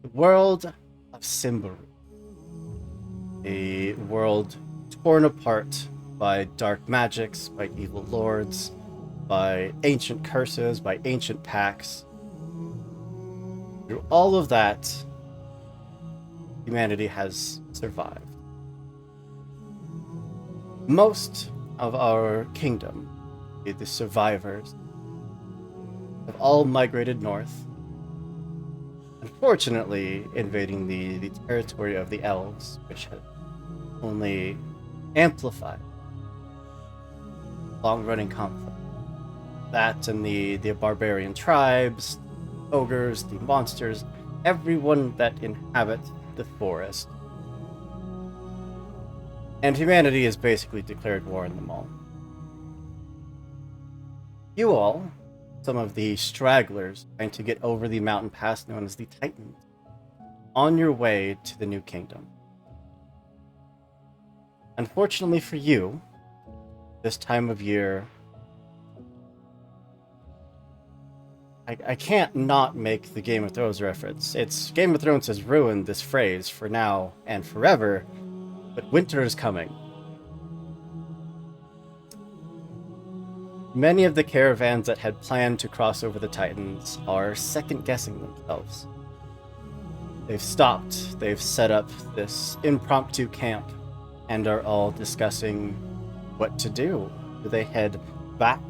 The world of Symbaroum, a world torn apart by dark magics, by evil lords, by ancient curses, by ancient pacts. Through all of that, humanity has survived. Most of our kingdom, the survivors, have all migrated north, unfortunately invading the territory of the elves, which has only amplified long-running conflict. That and the barbarian tribes, ogres, the monsters, everyone that inhabits the forest. And humanity has basically declared war on them all. You all, some of the stragglers trying to get over the mountain pass known as the Titans, on your way to the new kingdom. Unfortunately for you, this time of year, I can't not make the Game of Thrones reference. It's Game of Thrones has ruined this phrase for now and forever, but winter is coming. Many of the caravans that had planned to cross over the Titans are second-guessing themselves. They've stopped, they've set up this impromptu camp, and are all discussing what to do. Do they head back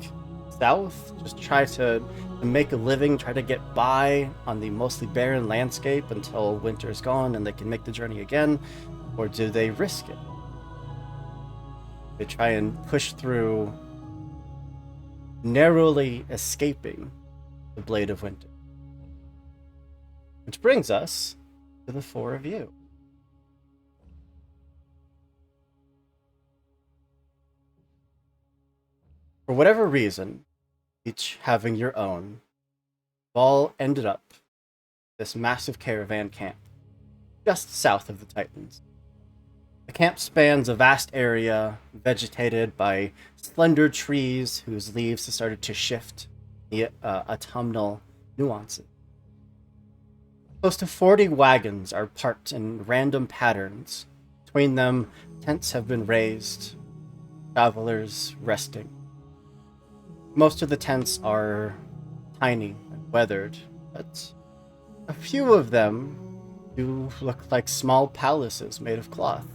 south, just try to make a living, try to get by on the mostly barren landscape until winter's gone and they can make the journey again? Or do they risk it? They try and push through, narrowly escaping the Blade of Winter. Which brings us to the four of you. For whatever reason, each having your own, all ended up this massive caravan camp just south of the Titans. The camp spans a vast area vegetated by slender trees whose leaves have started to shift the autumnal nuances. Close to 40 wagons are parked in random patterns. Between them, tents have been raised, travelers resting. Most of the tents are tiny and weathered, but a few of them do look like small palaces made of cloth,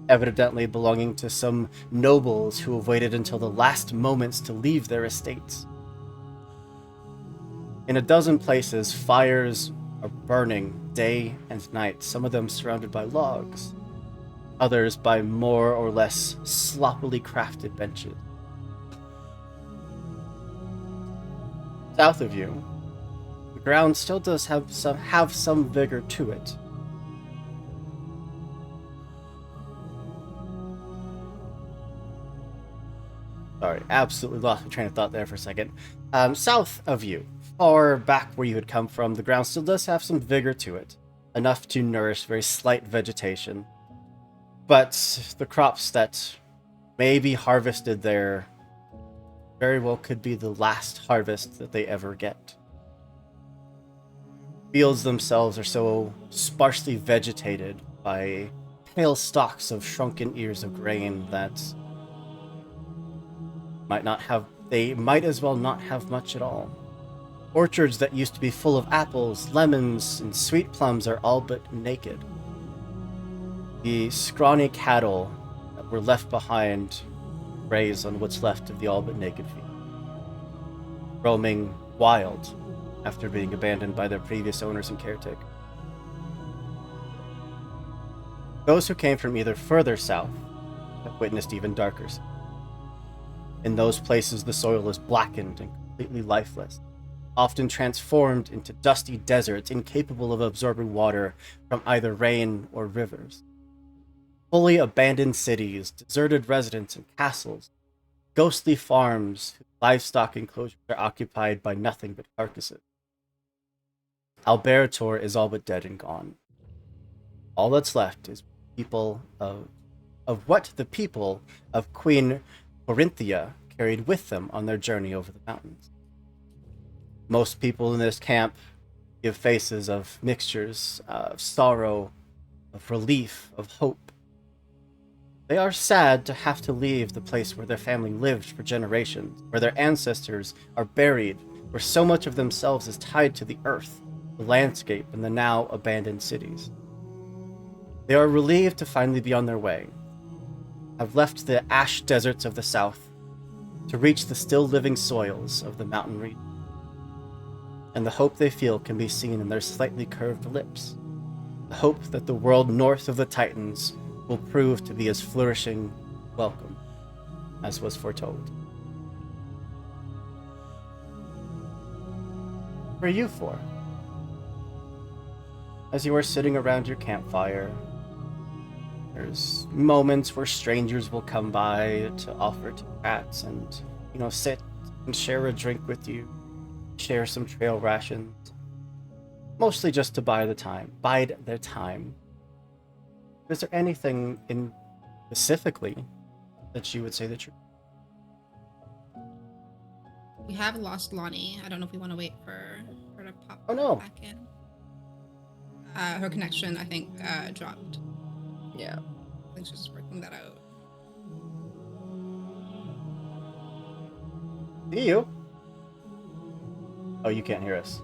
evidently belonging to some nobles who have waited until the last moments to leave their estates. In a dozen places, fires are burning day and night, some of them surrounded by logs, others by more or less sloppily crafted benches. South of you, the ground still does have some vigor to it. Sorry, absolutely lost my train of thought there for a second. South of you, far back where you had come from, the ground still does have some vigor to it, enough to nourish very slight vegetation. But the crops that may be harvested there very well could be the last harvest that they ever get. Fields themselves are so sparsely vegetated by pale stalks of shrunken ears of grain that they might as well not have much at all. Orchards that used to be full of apples, lemons, and sweet plums are all but naked. The scrawny cattle that were left behind graze on what's left of the all but naked field, roaming wild after being abandoned by their previous owners and caretakers. Those who came from either further south have witnessed even darker scenes. In those places, the soil is blackened and completely lifeless, often transformed into dusty deserts incapable of absorbing water from either rain or rivers. Fully abandoned cities, deserted residents and castles, ghostly farms whose livestock enclosures are occupied by nothing but carcasses. Alberator is all but dead and gone. All that's left is people of what the people of Queen Corinthia carried with them on their journey over the mountains. Most people in this camp give faces of mixtures of sorrow, of relief, of hope. They are sad to have to leave the place where their family lived for generations, where their ancestors are buried, where so much of themselves is tied to the earth, the landscape, and the now abandoned cities. They are relieved to finally be on their way, have left the ash deserts of the south to reach the still living soils of the mountain region. And the hope they feel can be seen in their slightly curved lips. The hope that the world north of the Titans will prove to be as flourishing, welcome, as was foretold. For you four, as you are sitting around your campfire, there's moments where strangers will come by to offer to chat and, sit and share a drink with you, share some trail rations, mostly just to bide their time. Is there anything in specifically that you would say that you? We have lost Lonnie. I don't know if we want to wait for her to pop back in. Her connection, I think, dropped. Yeah. I think she's just working that out. See you. Oh, you can't hear us.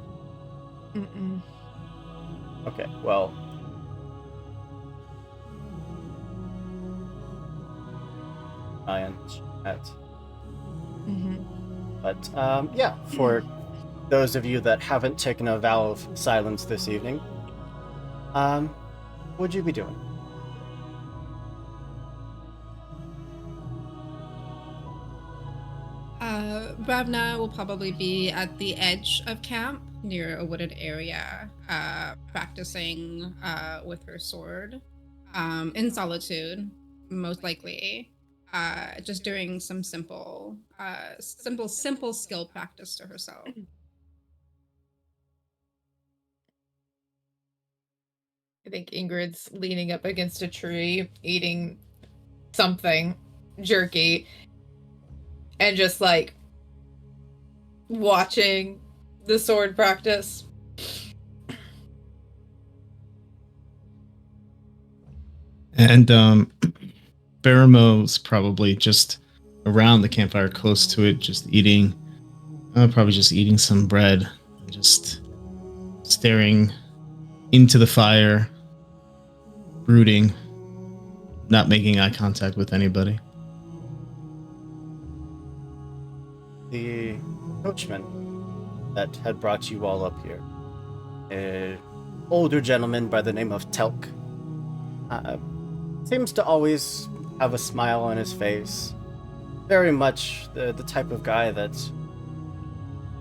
Mm-mm. Okay, well. And chat. Mm-hmm. But, yeah, for those of you that haven't taken a vow of silence this evening, what would you be doing? Bravna will probably be at the edge of camp near a wooded area, practicing with her sword in solitude, most likely. Just doing some simple skill practice to herself. I think Ingrid's leaning up against a tree, eating something jerky, and just like watching the sword practice. And Baramo's probably just around the campfire, close to it, just eating, probably just eating some bread, just staring into the fire, brooding, not making eye contact with anybody. The coachman that had brought you all up here, an older gentleman by the name of Telk, seems to always have a smile on his face. Very much the type of guy that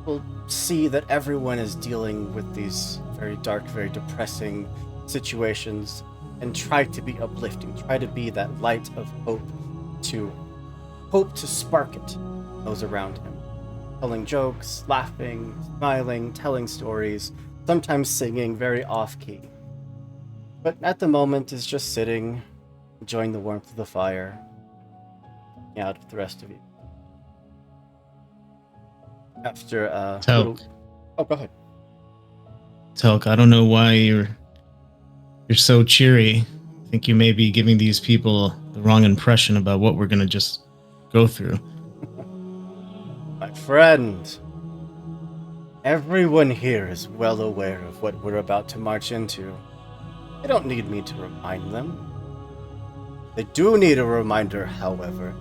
will see that everyone is dealing with these very dark, very depressing situations and try to be uplifting, try to be that light of hope to spark it in those around him. Telling jokes, laughing, smiling, telling stories, sometimes singing very off-key. But at the moment is just sitting, enjoying the warmth of the fire, out with the rest of you. After Telk. Oh, go ahead. Telk, I don't know why you're so cheery. I think you may be giving these people the wrong impression about what we're gonna just go through. My friend, everyone here is well aware of what we're about to march into. They don't need me to remind them. They do need a reminder, however,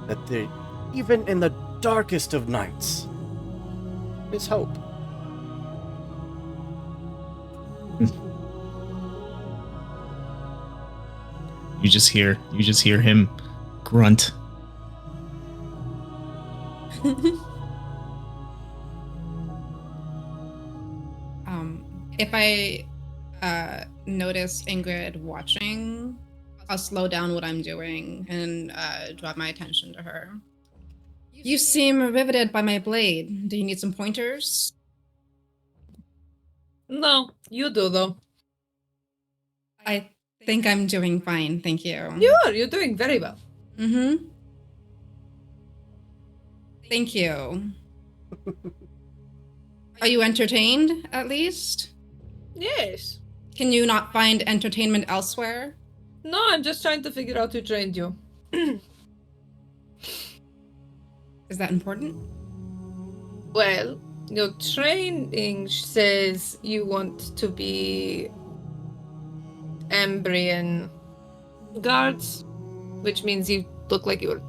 that even in the darkest of nights, is hope. You just hear him grunt. If I notice Ingrid watching, I'll slow down what I'm doing and draw my attention to her. You seem riveted by my blade. Do you need some pointers? No, you do though. I think I'm doing fine, thank you. You're doing very well. Mm-hmm. Thank you. Are you entertained, at least? Yes. Can you not find entertainment elsewhere? No, I'm just trying to figure out who trained you. Is that important? Well, your training says you want to be Ambrian guards, which means you look like you were.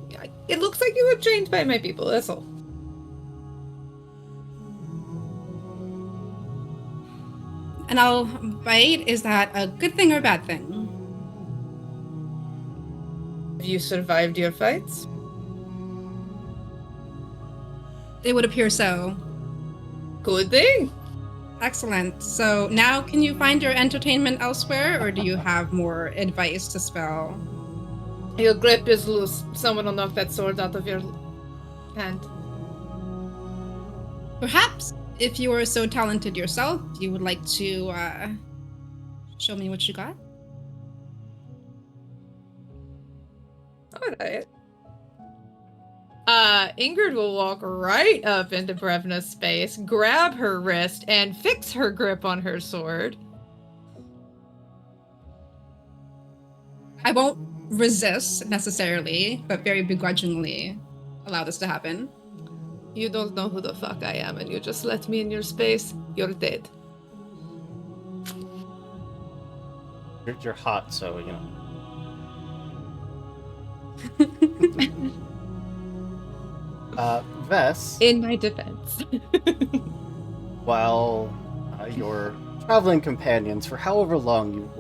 It looks like you were trained by my people, that's all. And I'll bite. Is that a good thing or a bad thing? Have you survived your fights? It would appear so. Good thing. Excellent. So now can you find your entertainment elsewhere, or do you have more advice to spell? Your grip is loose. Someone will knock that sword out of your hand. Perhaps, if you are so talented yourself, you would like to show me what you got? Alright. Ingrid will walk right up into Brevna's space, grab her wrist, and fix her grip on her sword. I won't resist necessarily, but very begrudgingly allow this to happen. You don't know who the fuck I am, and you just let me in your space, you're dead. You're hot, so, you know. Vess, In my defense. while your traveling companions, for however long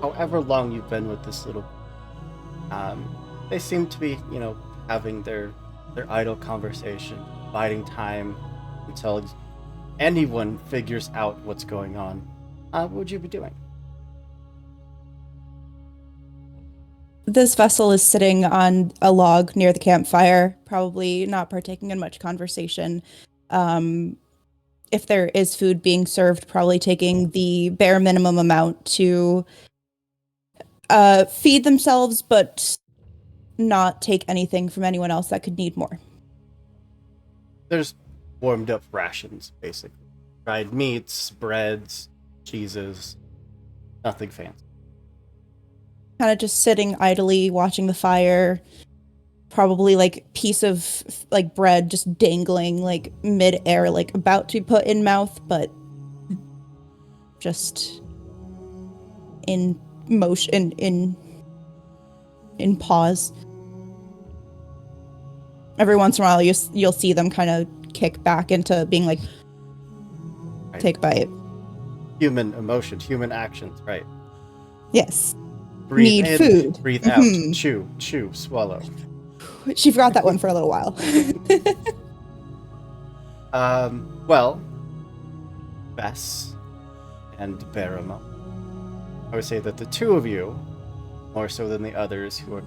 however long you've been with this little, they seem to be, you know, having their idle conversation, biding time until anyone figures out what's going on. What would you be doing? This vessel is sitting on a log near the campfire, probably not partaking in much conversation. If there is food being served, probably taking the bare minimum amount to feed themselves, but not take anything from anyone else that could need more. There's warmed up rations, basically. Dried meats, breads, cheeses, nothing fancy. Kind of just sitting idly, watching the fire. Probably like piece of like bread just dangling like mid-air, like about to be put in mouth, but just in motion, in pause. Every once in a while, you'll see them kind of kick back into being like, Right. take a bite. Human emotions, human actions, right? Yes. Breathe Need in, food. breathe out, Mhm. chew, swallow. She forgot that one for a little while. Well, Bess and Barama, I would say that the two of you, more so than the others who are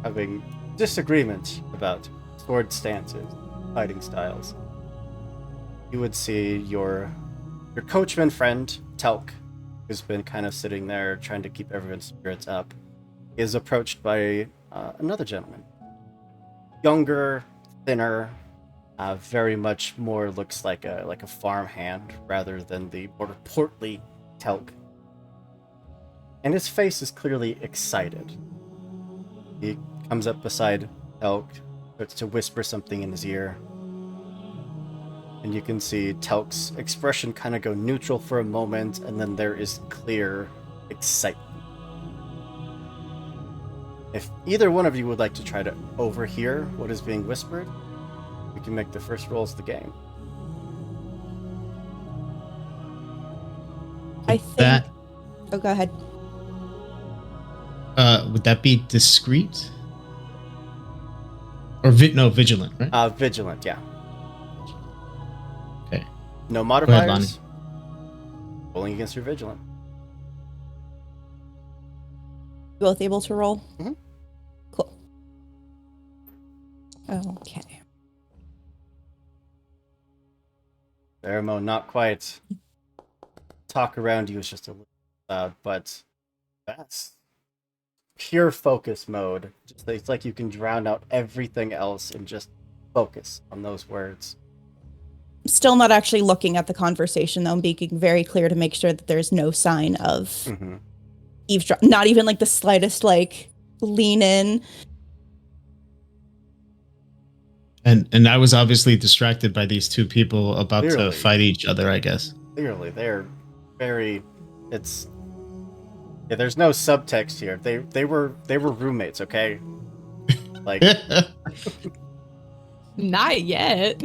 having disagreement about sword stances, fighting styles, you would see your coachman friend, Telk, who's been kind of sitting there trying to keep everyone's spirits up, is approached by another gentleman. Younger, thinner, very much more looks like a farmhand rather than the more portly Telk. And his face is clearly excited. He comes up beside Telk, starts to whisper something in his ear. And you can see Telk's expression kind of go neutral for a moment, and then there is clear excitement. If either one of you would like to try to overhear what is being whispered, we can make the first rolls of the game. I think. That Oh, go ahead. would that be discreet? Or vigilant, right? Vigilant, yeah. Okay. No ahead, modifiers. Rolling against your vigilant. Both able to roll? Mhm. Cool. Okay. Baramo, not quite. Talk around you is just a little loud, but that's pure focus mode. It's like you can drown out everything else and just focus on those words. still not actually looking at the conversation, though. I'm being very clear to make sure that there's no sign of eavesdrop. Not even like the slightest like lean in. And I was obviously distracted by these two people about to Clearly. fight each other, I guess. Clearly, they're very. There's no subtext here. They were roommates, okay? Like, Not yet.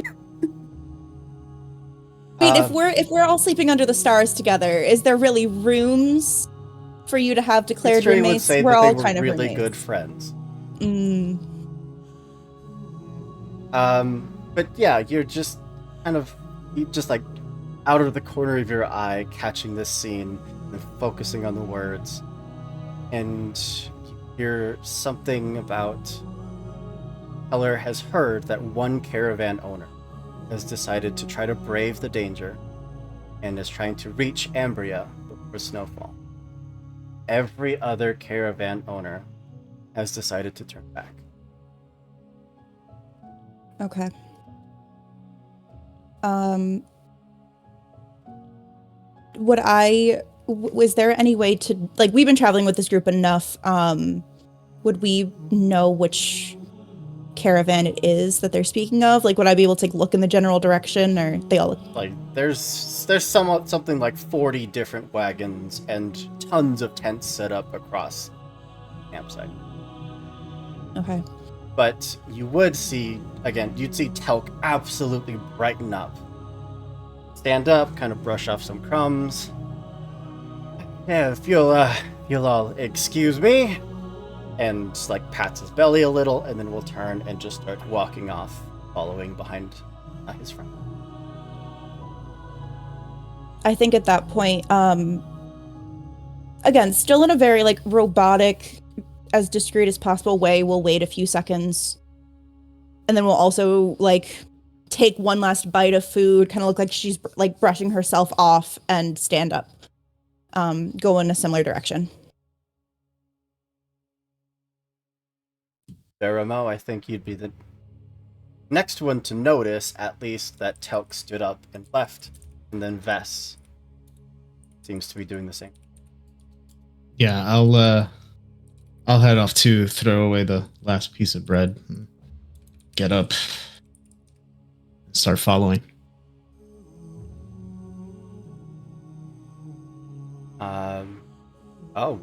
I mean, if we're all sleeping under the stars together, is there really rooms for you to have declared history would roommates? say We're that all they were kind of really roommates. good friends. Mm. But yeah, you're just kind of like out of the corner of your eye, catching this scene and focusing on the words, and you hear something about Heller has heard that one caravan owner has decided to try to brave the danger and is trying to reach Ambria before snowfall. Every other caravan owner has decided to turn back. Okay. Was there any way to, like, we've been traveling with this group enough, would we know which caravan it is that they're speaking of? Like, would I be able to like, look in the general direction, or they all look... Like, there's something like 40 different wagons and tons of tents set up across the campsite. Okay. But you would see, again, you'd see Telk absolutely brighten up. Stand up, kind of brush off some crumbs. Yeah, if you'll all excuse me. And just like pats his belly a little, and then we'll turn and just start walking off, following behind his friend. I think at that point, again, still in a very like robotic, as discreet as possible way, we'll wait a few seconds. And then we'll also like take one last bite of food, kind of look like she's like brushing herself off, and stand up. Go in a similar direction. Baramo, I think you'd be the next one to notice, at least, that Telk stood up and left, and then Vess seems to be doing the same. Yeah, I'll head off to throw away the last piece of bread, and get up, and start following. Oh,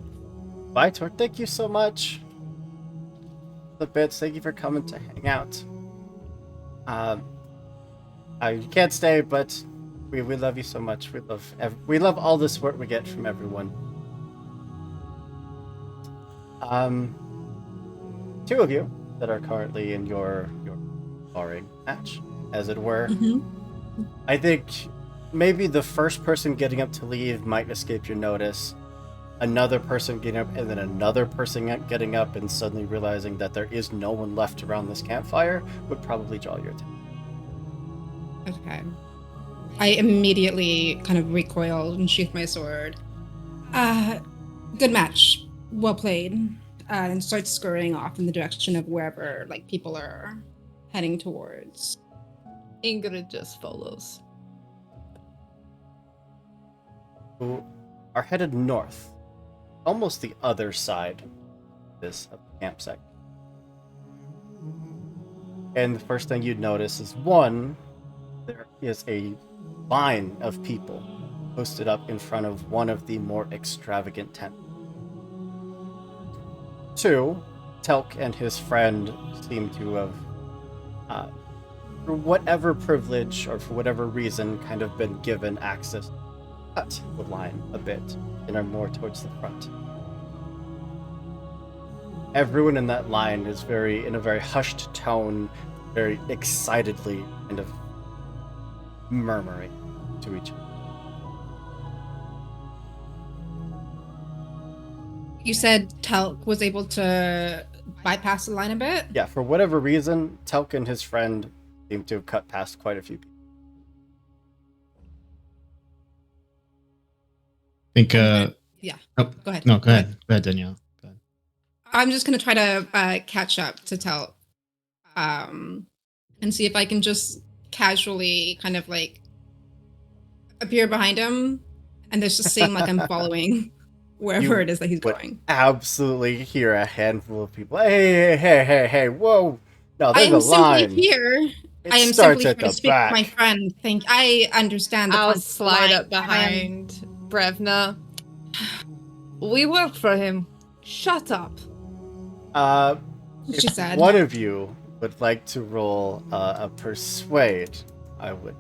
Vitor, thank you so much. The bits, thank you for coming to hang out. You can't stay, but we love you so much. We love all the support we get from everyone. Two of you that are currently in your sparring match, as it were. Mm-hmm. I think maybe the first person getting up to leave might escape your notice. Another person getting up, and then another person getting up and suddenly realizing that there is no one left around this campfire would probably draw your attention. Okay. I immediately kind of recoil and sheath my sword. Good match. Well played. And start scurrying off in the direction of wherever like people are heading towards. Ingrid just follows. Who are headed north. Almost the other side of the campsite. And the first thing you'd notice is, one, there is a line of people posted up in front of one of the more extravagant tents. Two, Telk and his friend seem to have, for whatever privilege or for whatever reason, kind of been given access to cut the line a bit and are more towards the front. Everyone in that line is in a very hushed tone, very excitedly kind of murmuring to each other. You said Telk was able to bypass the line a bit? Yeah, for whatever reason, Telk and his friend seem to have cut past quite a few people. Think, Yeah. Oh, Go ahead. No, go ahead. Go ahead, Danielle. Go ahead. I'm just going to try to catch up to Telk and see if I can just casually kind of like appear behind him, and there's just seem like I'm following wherever it is that he's would going. absolutely hear a handful of people. Hey, whoa! No, I there's a am simply line. here. It I am starts simply here at to the speak with my back. friend. I understand the I'll concept of slide lying, up and I am- behind Brevna. We work for him. Shut up. She If said. one of you would like to roll a persuade, I would.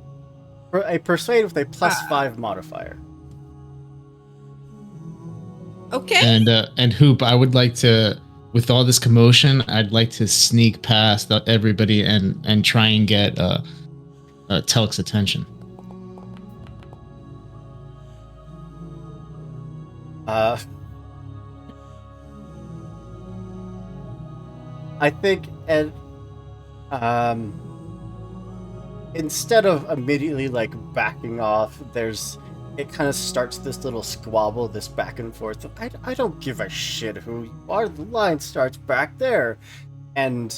A persuade with a +5 modifier. Okay. And Hoop, I would like to, with all this commotion, I'd like to sneak past everybody and try and get Telk's attention. I think, and instead of immediately like backing off, it kind of starts this little squabble, this back and forth. I don't give a shit who you are. The line starts back there, and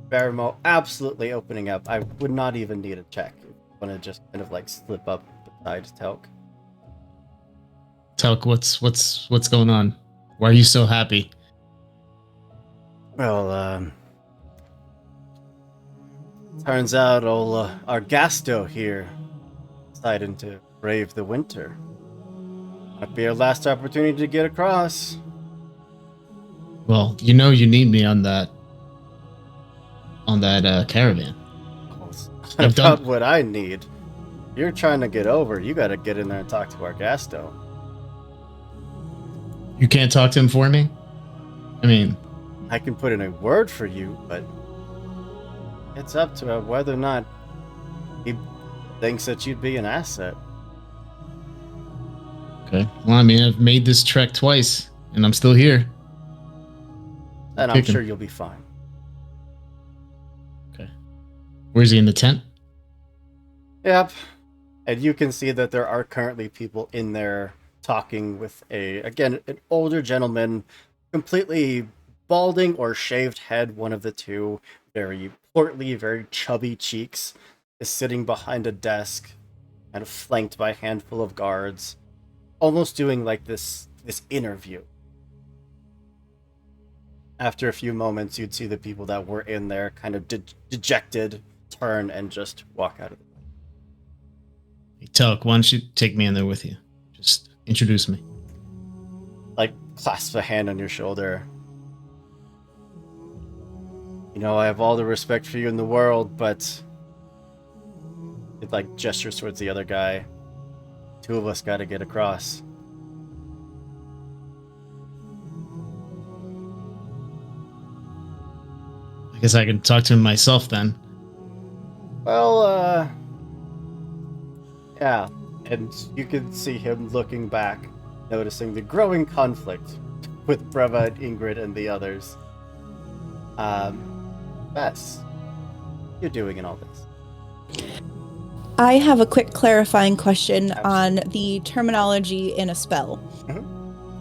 Baramo absolutely opening up. I would not even need a check. If you want to just kind of like slip up beside Telk. Telk, what's going on? Why are you so happy? Well, turns out our Gasto here decided to brave the winter. Might be our last opportunity to get across. Well, you know you need me on that caravan. I've About done. what I need. You're trying to get over. You got to get in there and talk to our Gasto. You can't talk to him for me? I mean, I can put in a word for you, but it's up to whether or not he thinks that you'd be an asset. okay. Well, I mean, I've made this trek twice, and I'm still here. And I'm Kicking. sure you'll be fine. Okay. Where's he, in the tent? Yep. And you can see that there are currently people in there talking with an older gentleman, completely balding or shaved head, one of the two, very portly, very chubby cheeks, is sitting behind a desk, kind of flanked by a handful of guards, almost doing like this interview. After a few moments, you'd see the people that were in there kind of dejected turn and just walk out of the room. Hey, Telk, why don't you take me in there with you? Just introduce me. Like, clasps a hand on your shoulder. You know, I have all the respect for you in the world, but it like gestures towards the other guy. Two of us got to get across. I guess I can talk to him myself then. Well, yeah. And you can see him looking back, noticing the growing conflict with Breva and Ingrid and the others. Bess, you're doing in all this. I have a quick clarifying question Absolutely. on the terminology in a spell. Mhm.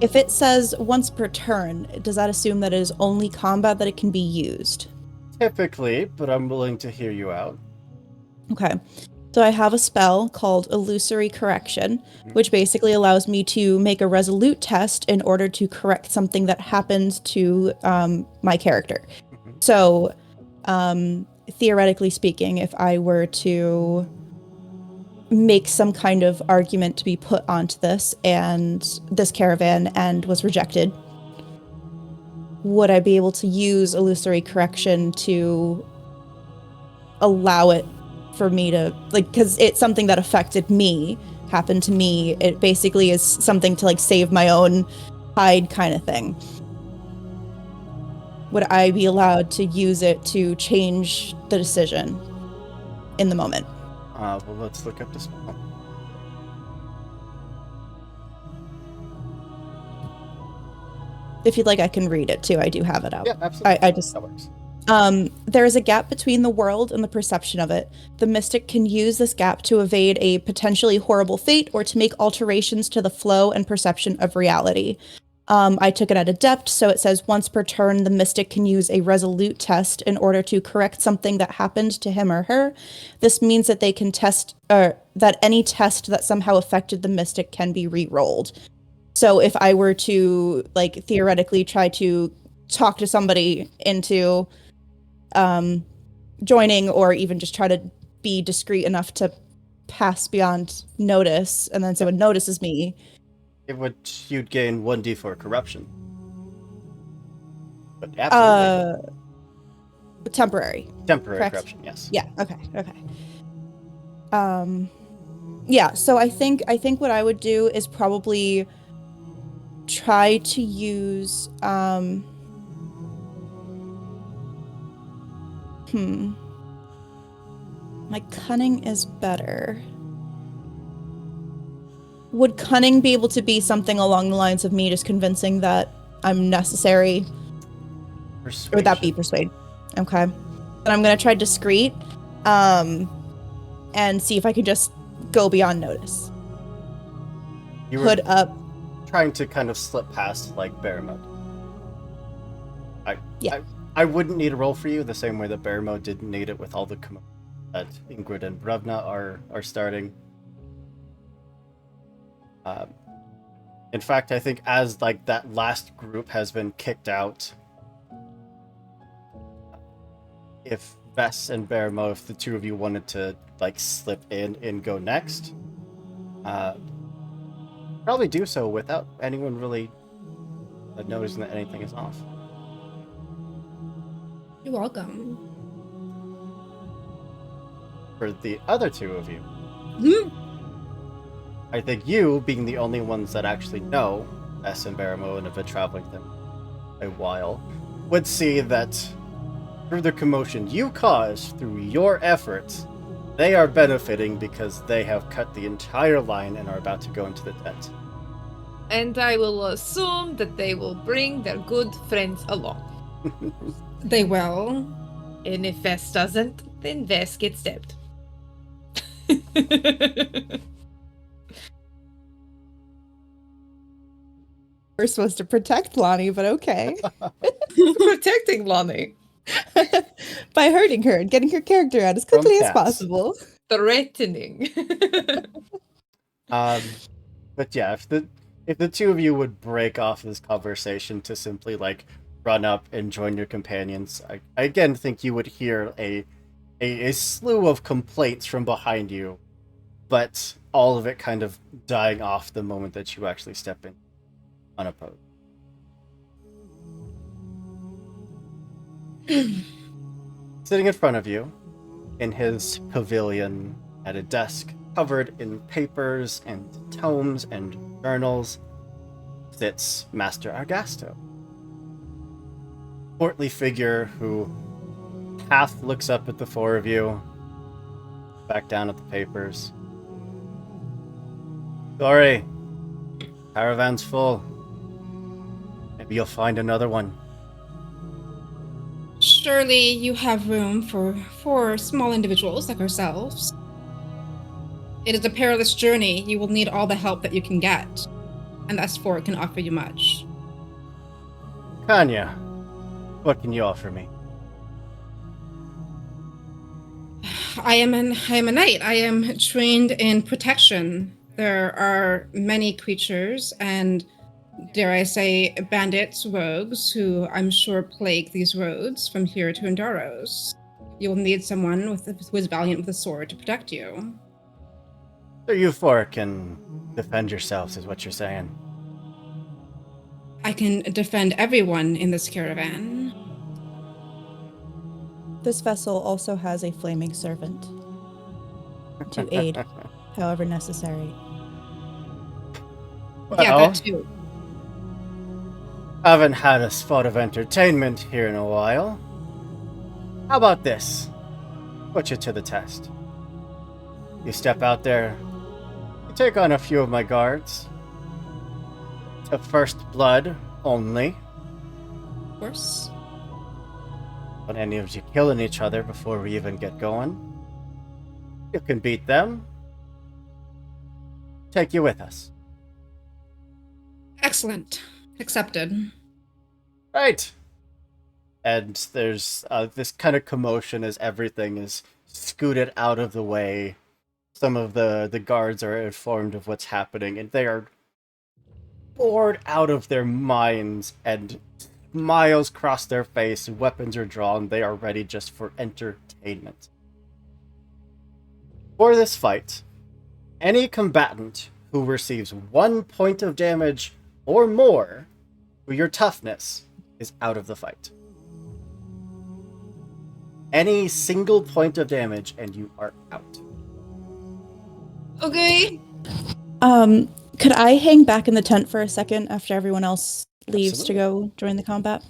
If it says once per turn, does that assume that it is only combat that it can be used? Typically, but I'm willing to hear you out. Okay. So I have a spell called Illusory Correction, which basically allows me to make a resolute test in order to correct something that happens to my character. Mhm. So, theoretically speaking, if I were to make some kind of argument to be put onto this caravan and was rejected, would I be able to use Illusory Correction to allow it for me to, like, because it's something that affected me, happened to me. It basically is something to, like, save my own hide kind of thing. Would I be allowed to use it to change the decision in the moment? Well, let's look up the spell. If you'd like, I can read it too. I do have it out. Yeah, absolutely. I just That works. there is a gap between the world and the perception of it. The mystic can use this gap to evade a potentially horrible fate or to make alterations to the flow and perception of reality. I took it at Adept, so it says once per turn, the mystic can use a resolute test in order to correct something that happened to him or her. This means that they can test, that any test that somehow affected the mystic can be re-rolled. So if I were to, like, theoretically try to talk to somebody into joining, or even just try to be discreet enough to pass beyond notice, and then someone notices me, You'd gain 1d4 corruption. But absolutely. temporary. Temporary correct? corruption, yes. Yeah, okay. Yeah, so I think what I would do is probably try to use my cunning is better. Would cunning be able to be something along the lines of me just convincing that I'm necessary? Persuasion. Or would that be persuade? Okay. Then I'm gonna try discreet, and see if I can just go beyond notice. You Hood were up. trying to kind of slip past, like, bear mode. Yeah. I wouldn't need a roll for you the same way that bear mode didn't need it with all the commotion that Ingrid and Brevna are starting. In fact, I think as, like, that last group has been kicked out, if Vess and Baramo, if the two of you wanted to, like, slip in and go next, probably do so without anyone really noticing that anything is off. You're welcome. For the other two of you, Hmm. I think you, being the only ones that actually know Vess and Baramo and have been traveling with them a while, would see that through the commotion you caused, through your efforts, they are benefiting because they have cut the entire line and are about to go into the tent. And I will assume that they will bring their good friends along. They will. And if Vess doesn't, then Vess gets stabbed. We're supposed to protect Lonnie, but okay. Protecting Lonnie. By hurting her and getting her character out as quickly as cats. possible. Threatening. But yeah, if the two of you would break off this conversation to simply, like, run up and join your companions, I again think you would hear a slew of complaints from behind you, but all of it kind of dying off the moment that you actually step in unopposed. Sitting in front of you, in his pavilion, at a desk covered in papers and tomes and journals, sits Master Argasto. Portly figure who half looks up at the four of you, back down at the papers. Sorry, caravan's full. Maybe you'll find another one. Surely you have room for 4 small individuals like ourselves. It is a perilous journey. You will need all the help that you can get, and us 4 can offer you much. Kanya, what can you offer me? I am a knight. I am trained in protection. There are many creatures and, dare I say, bandits, rogues, who I'm sure plague these roads from here to Endaros. You will need someone who is valiant with a sword to protect you. So you 4 can defend yourselves, is what you're saying. I can defend everyone in this caravan. This vessel also has a flaming servant to aid, however necessary. Yeah, Well, that too. haven't had a spot of entertainment here in a while. How about this? Put you to the test. You step out there, you take on a few of my guards. To first blood only. Of course. But any of you killing each other before we even get going, you can beat them. Take you with us. Excellent. Accepted. Right. And there's this kind of commotion as everything is scooted out of the way. Some of the guards are informed of what's happening, and they are bored out of their minds, and smiles cross their face, weapons are drawn, they are ready just for entertainment. For this fight, any combatant who receives 1 point of damage or more for your toughness is out of the fight. Any single point of damage and you are out. Okay. Could I hang back in the tent for a second after everyone else leaves Absolutely. to go join the combat?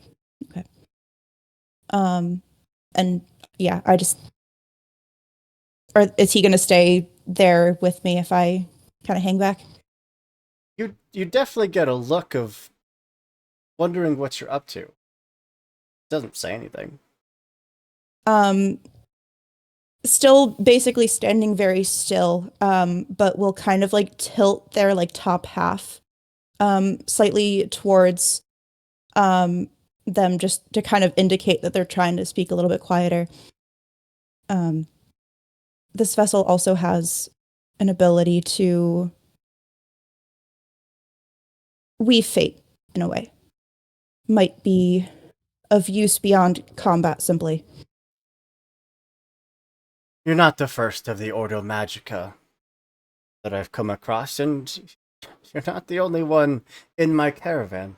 Okay. And yeah, I just, or is he going to stay there with me if I kind of hang back? You definitely get a look of wondering what you're up to. Doesn't say anything. Still basically standing very still, but will kind of like tilt their like top half slightly towards them, just to kind of indicate that they're trying to speak a little bit quieter. This vessel also has an ability to weave fate in a way. Might be of use beyond combat simply. You're not the first of the Ordo Magica that I've come across, and you're not the only one in my caravan.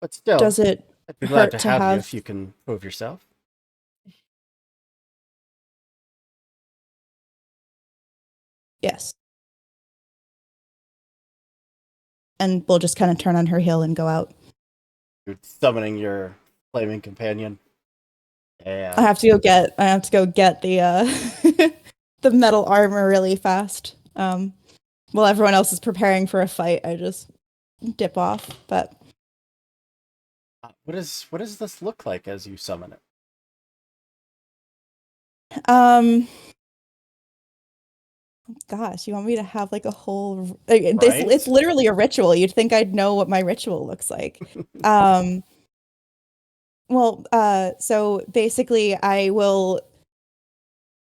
But still, Does it I'd be glad hurt to to have you have- if you can prove yourself. Yes. And we'll just kind of turn on her heel and go out. You're summoning your flaming companion. Yeah. I have to go get the the metal armor really fast. While everyone else is preparing for a fight, I just dip off. But What does this look like as you summon it? gosh, you want me to have like a whole this? Right? It's literally a ritual. You'd think I'd know what my ritual looks like. So basically, I will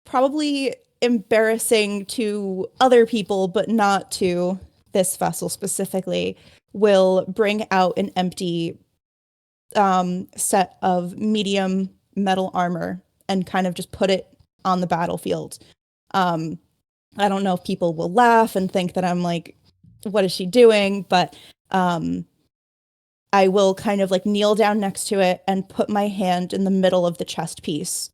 probably embarrassing to other people, but not to this vessel specifically, will bring out an empty set of medium metal armor and kind of just put it on the battlefield. I don't know if people will laugh and think that I'm like, what is she doing? But I will kind of like kneel down next to it and put my hand in the middle of the chest piece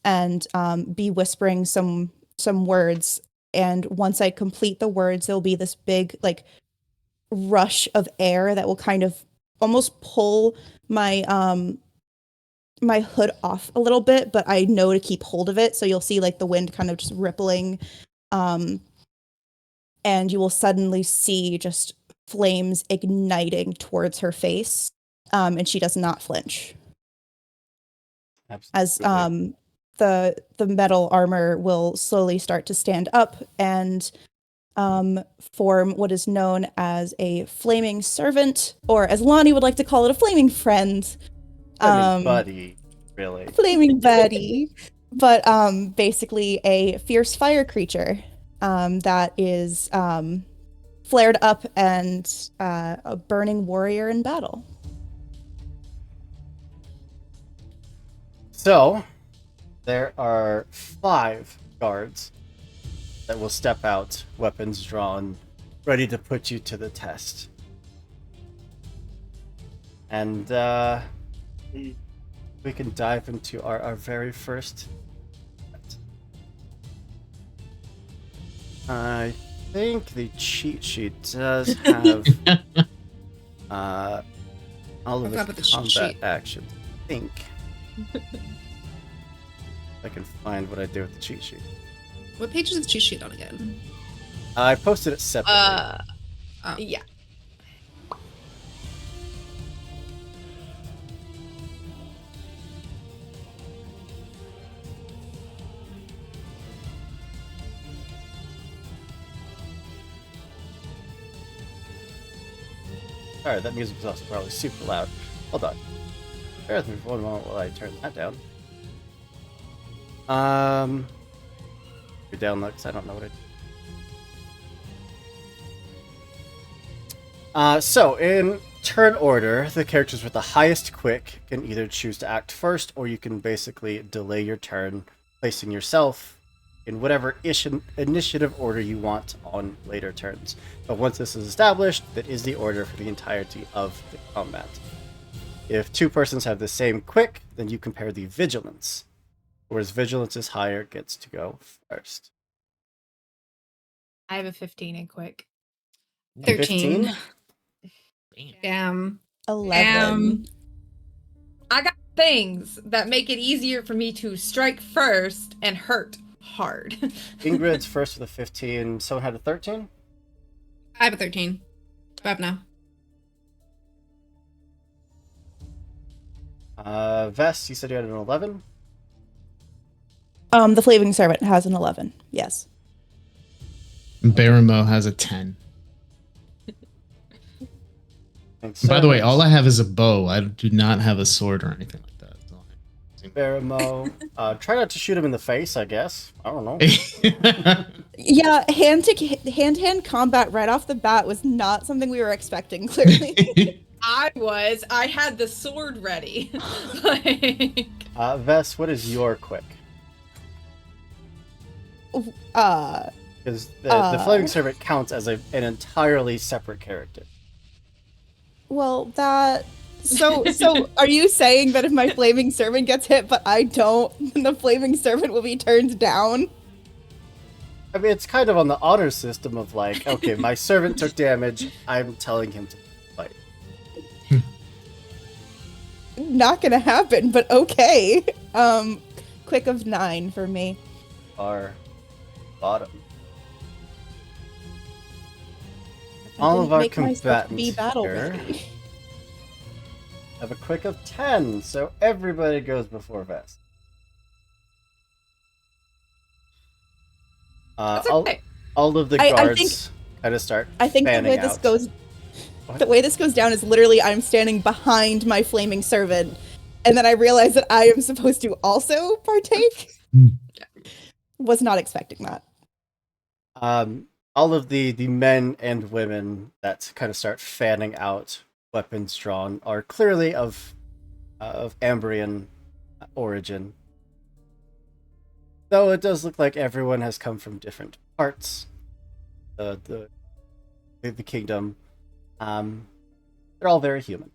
and be whispering some words. And once I complete the words, there'll be this big like rush of air that will kind of almost pull my my hood off a little bit, but I know to keep hold of it. So you'll see like the wind kind of just rippling. And you will suddenly see just flames igniting towards her face. And she does not flinch. Absolutely. As the metal armor will slowly start to stand up and form what is known as a flaming servant, or as Lonnie would like to call it, a flaming friend. Buddy, really. Flaming buddy. But basically a fierce fire creature that is flared up and a burning warrior in battle. So, there are 5 guards that will step out, weapons drawn, ready to put you to the test. And we can dive into our very first. I think the cheat sheet does have all of Forgot about the the cheat combat sheet. actions. I think I can find what I do with the cheat sheet. What page is the cheat sheet on again? I posted it separately. Oh. Yeah. Sorry, that music is also probably super loud. Hold on. Bear with me for one moment while I turn that down. You're down, Lux. I don't know what I did. So, in turn order, the characters with the highest quick can either choose to act first, or you can basically delay your turn, placing yourself in whatever initiative order you want on later turns. But once this is established, that is the order for the entirety of the combat. If two persons have the same quick, then you compare the vigilance. Whereas vigilance is higher, gets to go first. I have a 15 in quick. 13. 15? Damn. 11. I got things that make it easier for me to strike first and hurt hard. Ingrid's first with a 15. Someone had a 13? I have a 13. 5 now. Vest, you said you had an 11? The Flaming Servant has an 11. Yes. Baramo has a 10. Thanks By so the way, much. all I have is a bow. I do not have a sword or anything like that. Baramo. Try not to shoot him in the face, I guess. I don't know. Yeah, hand-to-hand combat right off the bat was not something we were expecting, clearly. I had the sword ready. Like, Vest, what is your quick? Because the Flaming Servant counts as an entirely separate character. Well, that... So are you saying that if my Flaming Servant gets hit but I don't, then the Flaming Servant will be turned down? I mean, it's kind of on the honor system of like, okay, my servant took damage, I'm telling him to fight. Not gonna happen, but okay. Quick of 9 for me. Our bottom. I All didn't of our make myself combatants be battle here ready. have a quick of 10, so everybody goes before Vest. that's okay. All of the I guards think- kind of start I think the fanning way this out. goes What? the way this goes down is literally I'm standing behind my Flaming Servant, and then I realize that I am supposed to also partake. Was not expecting that. All of the men and women that kind of start fanning out, weapons drawn, are clearly of Ambrian origin. Though it does look like everyone has come from different parts of the kingdom. They're all very human.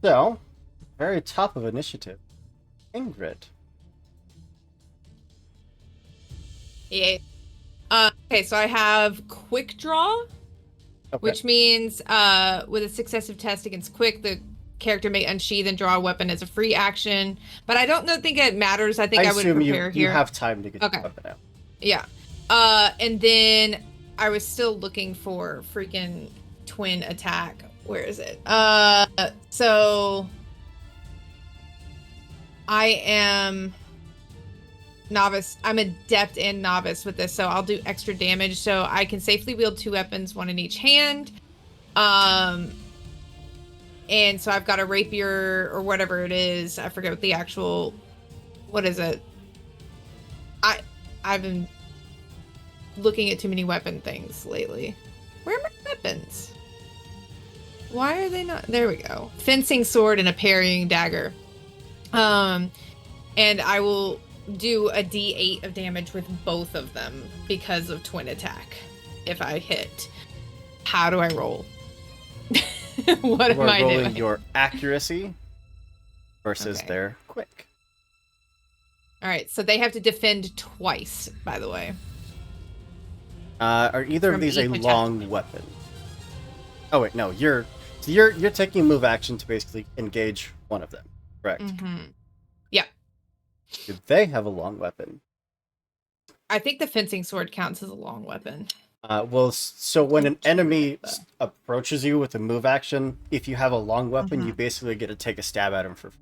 So, very top of initiative, Ingrid. Yeah. Okay, so I have quick draw, Okay. which means with a successive test against quick, the character may unsheath and draw a weapon as a free action. But I don't think it matters. I think I would assume prepare you here. have time to get Okay. the weapon out. Yeah. And then I was still looking for freaking twin attack. Where is it? So I am novice. I'm adept and novice with this, so I'll do extra damage. So I can safely wield 2 weapons, 1 in each hand. And so I've got a rapier or whatever it is. I forget what the actual, what is it? I've been looking at too many weapon things lately. Where are my weapons? Why are they not? There we go. Fencing sword and a parrying dagger. And I will do a d8 of damage with both of them because of twin attack. If I hit, how do I roll? What You am are I rolling doing? your accuracy versus Okay. their quick. All right, so they have to defend twice, by the way. Are either of From these a each attack. long weapon? Oh wait, no. You're taking a move action to basically engage one of them, correct? Mm-hmm. Do they have a long weapon? I think the fencing sword counts as a long weapon. So when an enemy approaches you with a move action, if you have a long weapon, Mhm. you basically get to take a stab at him for.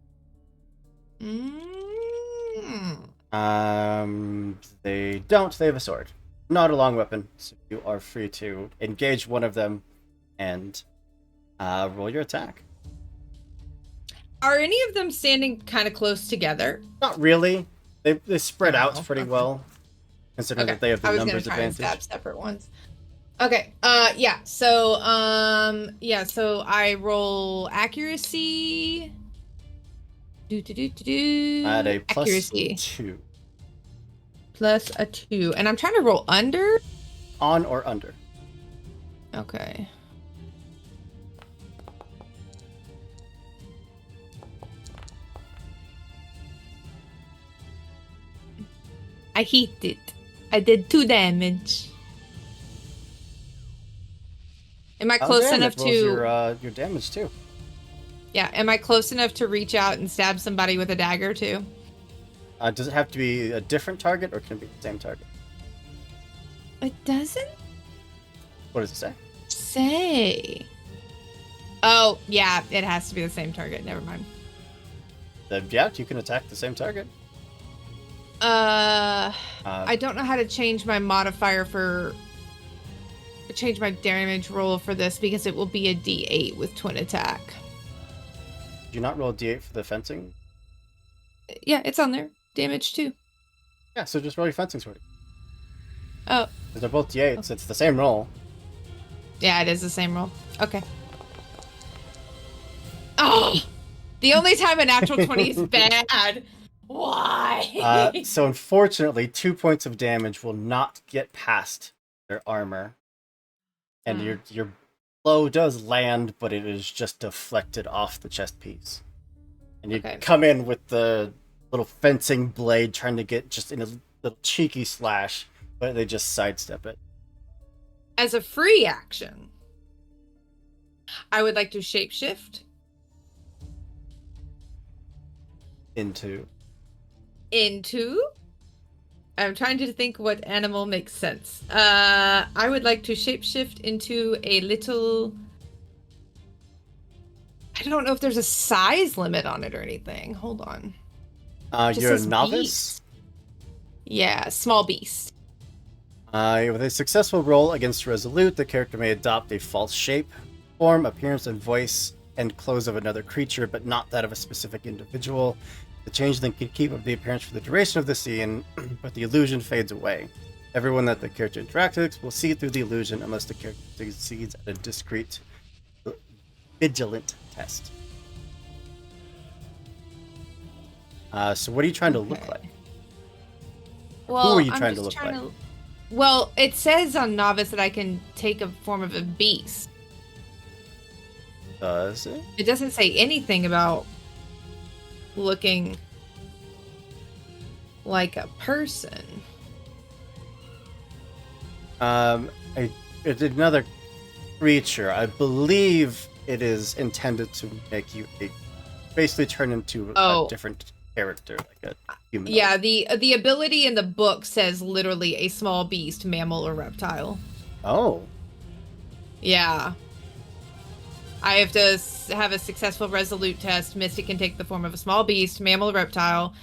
Mm. They don't. They have a sword. not a long weapon, so you are free to engage one of them and roll your attack. Are any of them standing kind of close together? Not really. They spread out Oh, pretty okay. well, considering Okay. that they have the I was gonna numbers try and advantage. stab separate ones. Okay. Yeah. So So I roll accuracy. At a plus accuracy 2. plus a 2, and I'm trying to roll under. On or under. Okay. I hit it. I did 2 damage. Am I close Damn, enough it rolls to? your damage too. Yeah. Am I close enough to reach out and stab somebody with a dagger too? Does it have to be a different target, or can it be the same target? It doesn't What does it say? say. Oh yeah, it has to be the same target. Never mind. Then yeah, you can attack the same target. I don't know how to change my modifier for. Change my damage roll for this because it will be a D8 with twin attack. Do you not roll a d8 for the fencing? Yeah, it's on there. Damage 2. Yeah, so just roll your fencing sword. Oh, Because they're both d8s, it's the same roll. yeah, it is the same roll. Okay. Oh, the only time a natural 20 is bad. Why? So unfortunately, 2 points of damage will not get past their armor. And your blow does land, but it is just deflected off the chest piece. And you Okay. come in with the little fencing blade trying to get just in a little cheeky slash, but they just sidestep it. As a free action, I would like to shapeshift Into. I'm trying to think what animal makes sense. I would like to shapeshift into a little. I don't know if there's a size limit on it or anything. Hold on. Just You're a says novice. beast. Yeah, small beast. With a successful roll against Resolute, the character may adopt a false shape, form, appearance, and voice, and clothes of another creature, but not that of a specific individual. The changeling can keep up the appearance for the duration of the scene, but the illusion fades away. Everyone that the character interacts with will see through the illusion unless the character succeeds at a discrete vigilant test. So what are you trying to look like? Well, Who are you I'm trying to just look like? Well, it says on novice that I can take a form of a beast. Does it? It doesn't say anything about looking like a person. It's another creature. I believe it is intended to make you basically turn into a different character, like a human. Yeah, the ability in the book says literally a small beast, mammal, or reptile. Oh. Yeah. I have to have a successful resolute test. Mystic can take the form of a small beast, mammal, or reptile.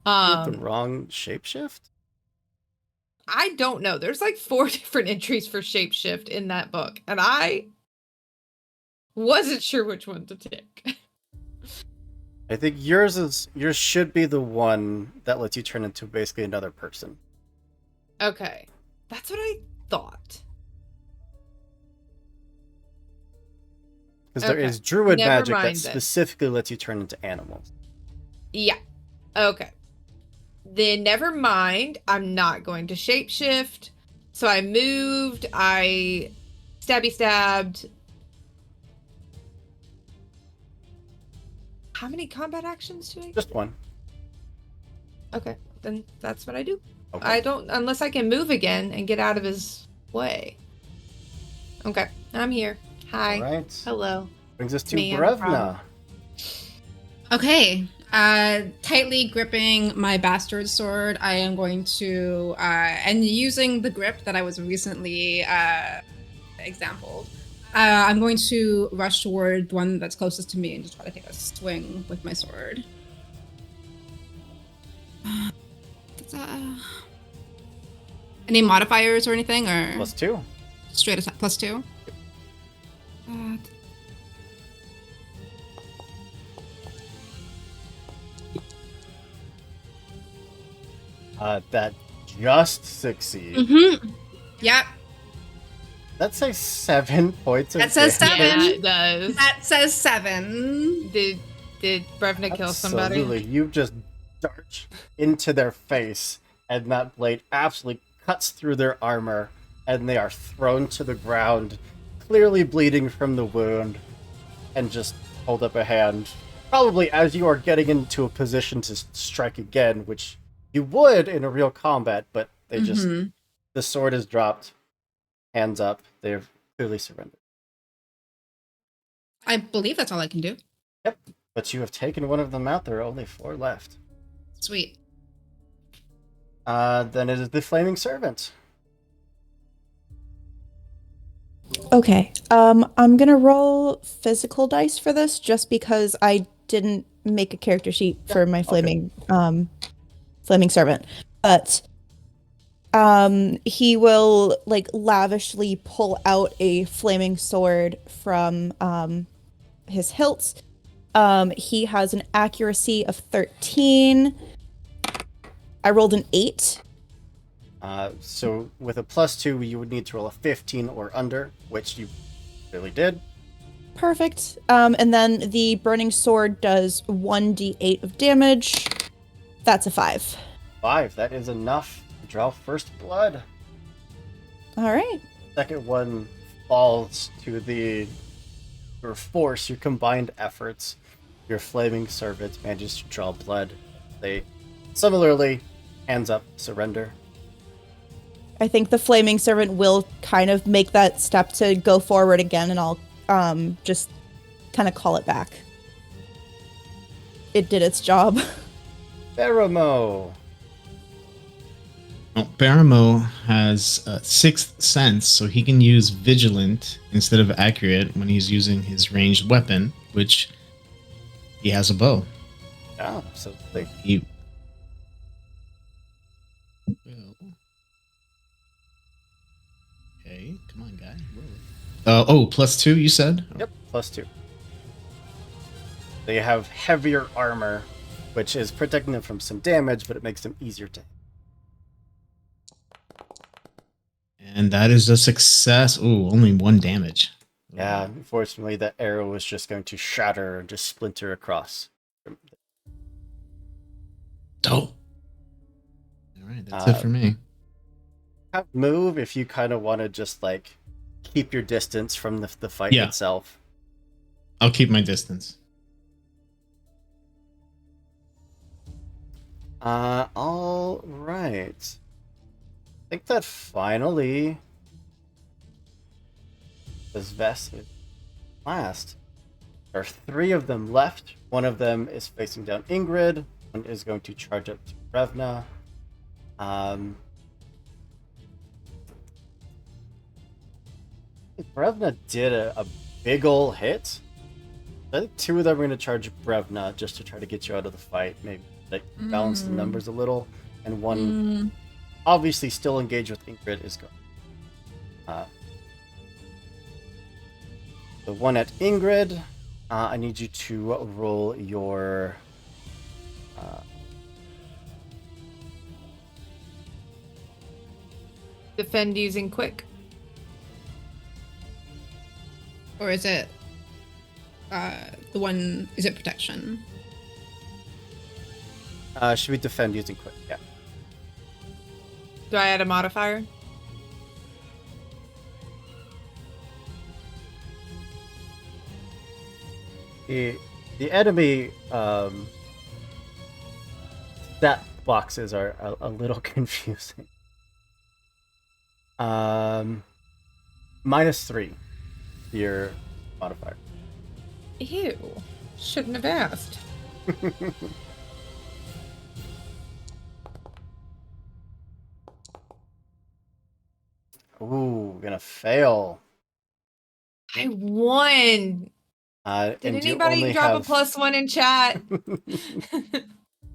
You have the wrong shapeshift? I don't know. There's like 4 different entries for shapeshift in that book, and I wasn't sure which one to take. I think yours should be the one that lets you turn into basically another person. Okay. That's what I thought. Because there is druid Never magic mind that then. specifically lets you turn into animals. Yeah. Okay. Then never mind. I'm not going to shapeshift. So I moved. I stabbed. How many combat actions do I? Just one. Okay. Then that's what I do. Okay. I don't, unless I can move again and get out of his way. Okay. I'm here. Hi. All right. Hello. Brings us to Me, I'm a problem. Brevna. Okay. Tightly gripping my bastard sword, I am going to, and using the grip that I was recently exampled, I'm going to rush toward the one that's closest to me and just try to take a swing with my sword. Any modifiers or anything, or +2. straight attack +2? That just succeeds. Mm-hmm. Yep. Let's say 7 points of That says damage. 7. Yeah, it does. That says 7. Did Brevna kill somebody? Absolutely. You just dart into their face, and that blade absolutely cuts through their armor, and they are thrown to the ground, clearly bleeding from the wound, and just hold up a hand. Probably as you are getting into a position to strike again, which you would in a real combat, but they just... Mhm. The sword is dropped, hands up. They've clearly surrendered. I believe that's all I can do. But you have taken one of them out. There are only 4 left. Sweet. Then it is the Flaming Servant. Okay. I'm gonna roll physical dice for this just because I didn't make a character sheet for my flaming servant. But he will like lavishly pull out a flaming sword from his hilt. He has an accuracy of 13. I rolled an 8. So with a +2, you would need to roll a 15 or under, which you really did. Perfect. And then the burning sword does 1d8 of damage. That's a 5. 5. That is enough to draw first blood. All right. Second one falls to your force, your combined efforts. Your Flaming Servant manages to draw blood. They similarly, hands up, surrender. I think the flaming servant will kind of make that step to go forward again, and I'll just kind of call it back. It did its job. Baramo. Well, Baramo has Sixth Sense, so he can use Vigilant instead of Accurate when he's using his ranged weapon, which he has a bow. Yeah, so they He Okay, come on, guy. +2, you said? Yep, +2. They have heavier armor, which is protecting them from some damage, but it makes them easier to hit. And that is a success. Ooh, only 1 damage. Yeah, unfortunately, that arrow was just going to shatter and just splinter across. Dope. All right, that's it for me. Have move if you kind of want to just like keep your distance from the fight Yeah. itself. I'll keep my distance. All right. I think that finally this vest is last. There are 3 of them left. One of them is facing down Ingrid. One is going to charge up to Revna. Brevna did a big ol' hit. I think 2 of them are going to charge Brevna just to try to get you out of the fight. Maybe like balance the numbers a little. And one, obviously still engaged with Ingrid, is going. The one at Ingrid, I need you to roll your... Defend using quick. Or is it the one? Is it protection? should we defend using quick? Yeah. Do I add a modifier? The enemy stat boxes are a little confusing. -3 your modifier. Ew. Shouldn't have asked. Ooh, gonna fail. I won. Did And you anybody only drop have... a +1 in chat?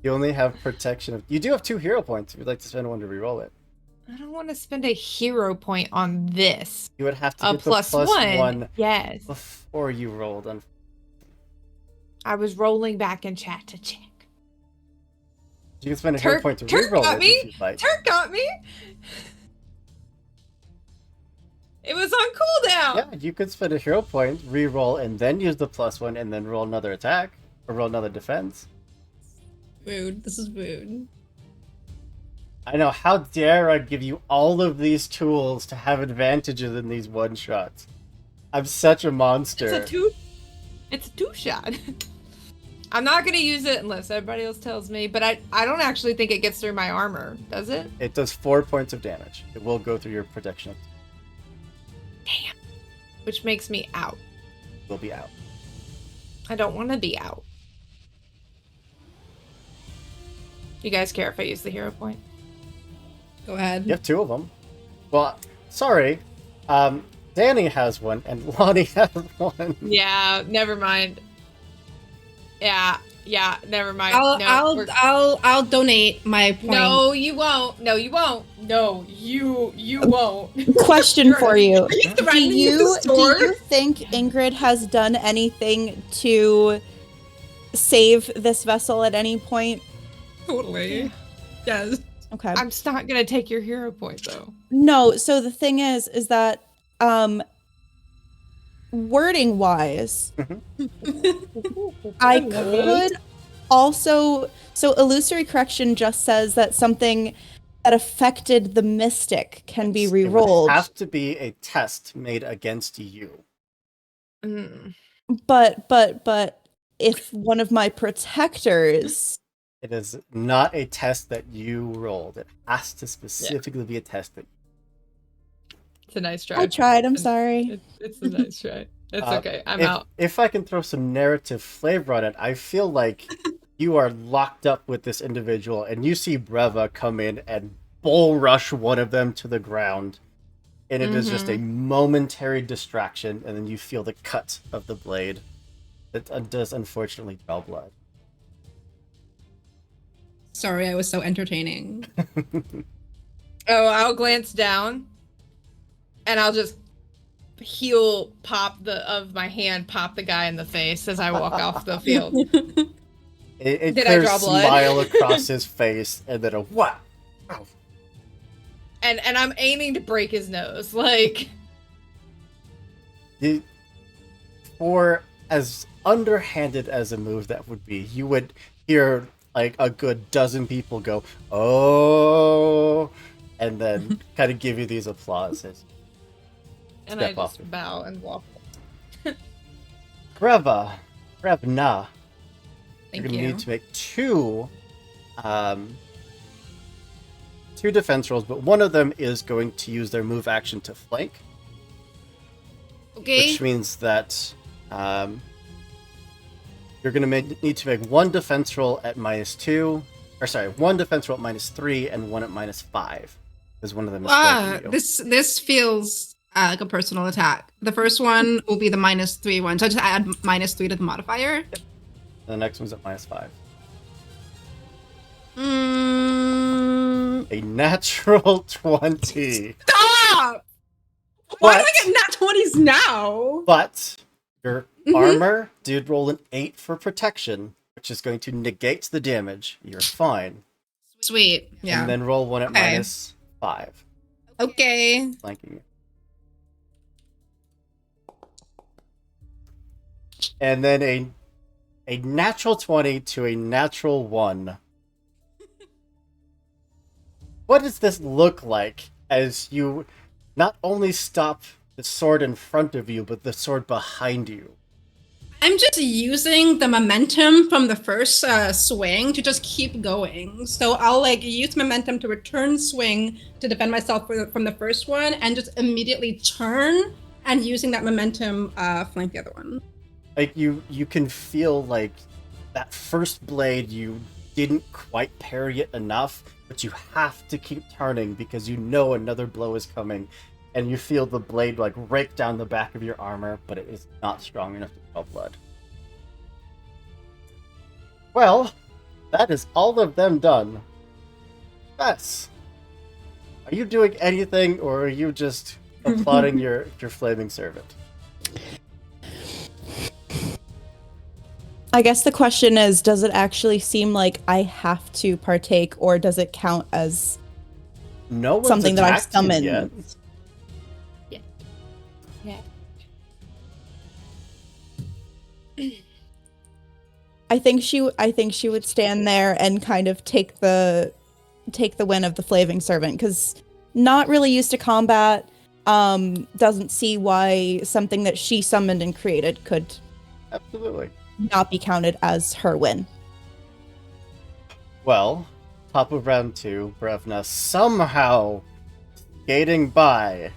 You only have protection of... You do have 2 hero points if you'd like to spend one to reroll it. I don't want to spend a hero point on this. You would have to A get the plus one. Yes. before you rolled. I was rolling back in chat to check. You can spend a hero point to reroll got it me. if you'd like. Turk got me. It was on cooldown. Yeah, you could spend a hero point, re-roll, and then use the +1, and then roll another attack or roll another defense. Rude. This is rude. I know. How dare I give you all of these tools to have advantages in these one shots? I'm such a monster. It's a two shot. I'm not gonna use it unless everybody else tells me. But I don't actually think it gets through my armor. Does it? It does 4 points of damage. It will go through your protection. Damn. Which makes me out. Will be out. I don't want to be out. You guys care if I use the hero point? Go ahead. You have 2 of them. Well, sorry. Danny has one, and Lonnie has one. Yeah, never mind. Yeah, never mind. I'll donate my point. No, you won't. No, you won't. No, you won't. Question for you. Are you Do threatening you, the do sword? you think Ingrid has done anything to save this vessel at any point? Totally. Yes. Okay. I'm just not gonna take your hero point though. No, so the thing is that wording wise, I could also, so illusory correction just says that something that affected the mystic can be It would re-rolled. have to be a test made against you. Mm. But if one of my protectors, It is not a test that you rolled. It has to specifically be a test that It's a nice try. I tried, I'm sorry. It's a nice try. It's okay. I'm if, out. If I can throw some narrative flavor on it, I feel like you are locked up with this individual, and you see Breva come in and bull rush one of them to the ground, and it is just a momentary distraction, and then you feel the cut of the blade that does unfortunately draw blood. Sorry, I was so entertaining. Oh, I'll glance down, and I'll just pop the guy in the face as I walk off the field. It Did I clears draw blood? smile across his face, and then a what? Ow. And I'm aiming to break his nose, like. For as underhanded as a move that would be, you would hear like a good dozen people go, "Oh," and then kind of give you these applauses. And I Step off. just bow and walk. Brevna, Thank you're gonna you. need to make two defense rolls, but one of them is going to use their move action to flank, Okay. which means that you're going to need to make one defense roll at -2, or sorry, one defense roll at -3 and one at -5, because one of them is flanking you. This feels like a personal attack. The first one will be the -3 one, so I just add -3 to the modifier. The next one's at -5. Mm, A natural 20. stop! Why do What? I get nat 20s now? But your Mhm. armor did roll an 8 for protection, which is going to negate the damage. You're fine. Sweet. Yeah. And then roll one at Okay. -5, Okay. flanking you. And then a natural 20 to a natural 1. What does this look like as you not only stop the sword in front of you, but the sword behind you? I'm just using the momentum from the first swing to just keep going. So I'll like use momentum to return swing to defend myself from the first one, and just immediately turn and using that momentum flank the other one. Like you can feel like that first blade you didn't quite parry it enough, but you have to keep turning because you know another blow is coming, and you feel the blade like rake down the back of your armor, but it is not strong enough to draw blood. Well, that is all of them done. Yes. Are you doing anything, or are you just applauding your flaming servant? I guess the question is, does it actually seem like I have to partake, or does it count as No one's something that I attacked you summoned? yet. Yeah. I think she would stand there and kind of take the win of the flaming servant, because not really used to combat, doesn't see why something that she summoned and created could Absolutely. not be counted as her win. Well, top of round 2, Brevna somehow skating by.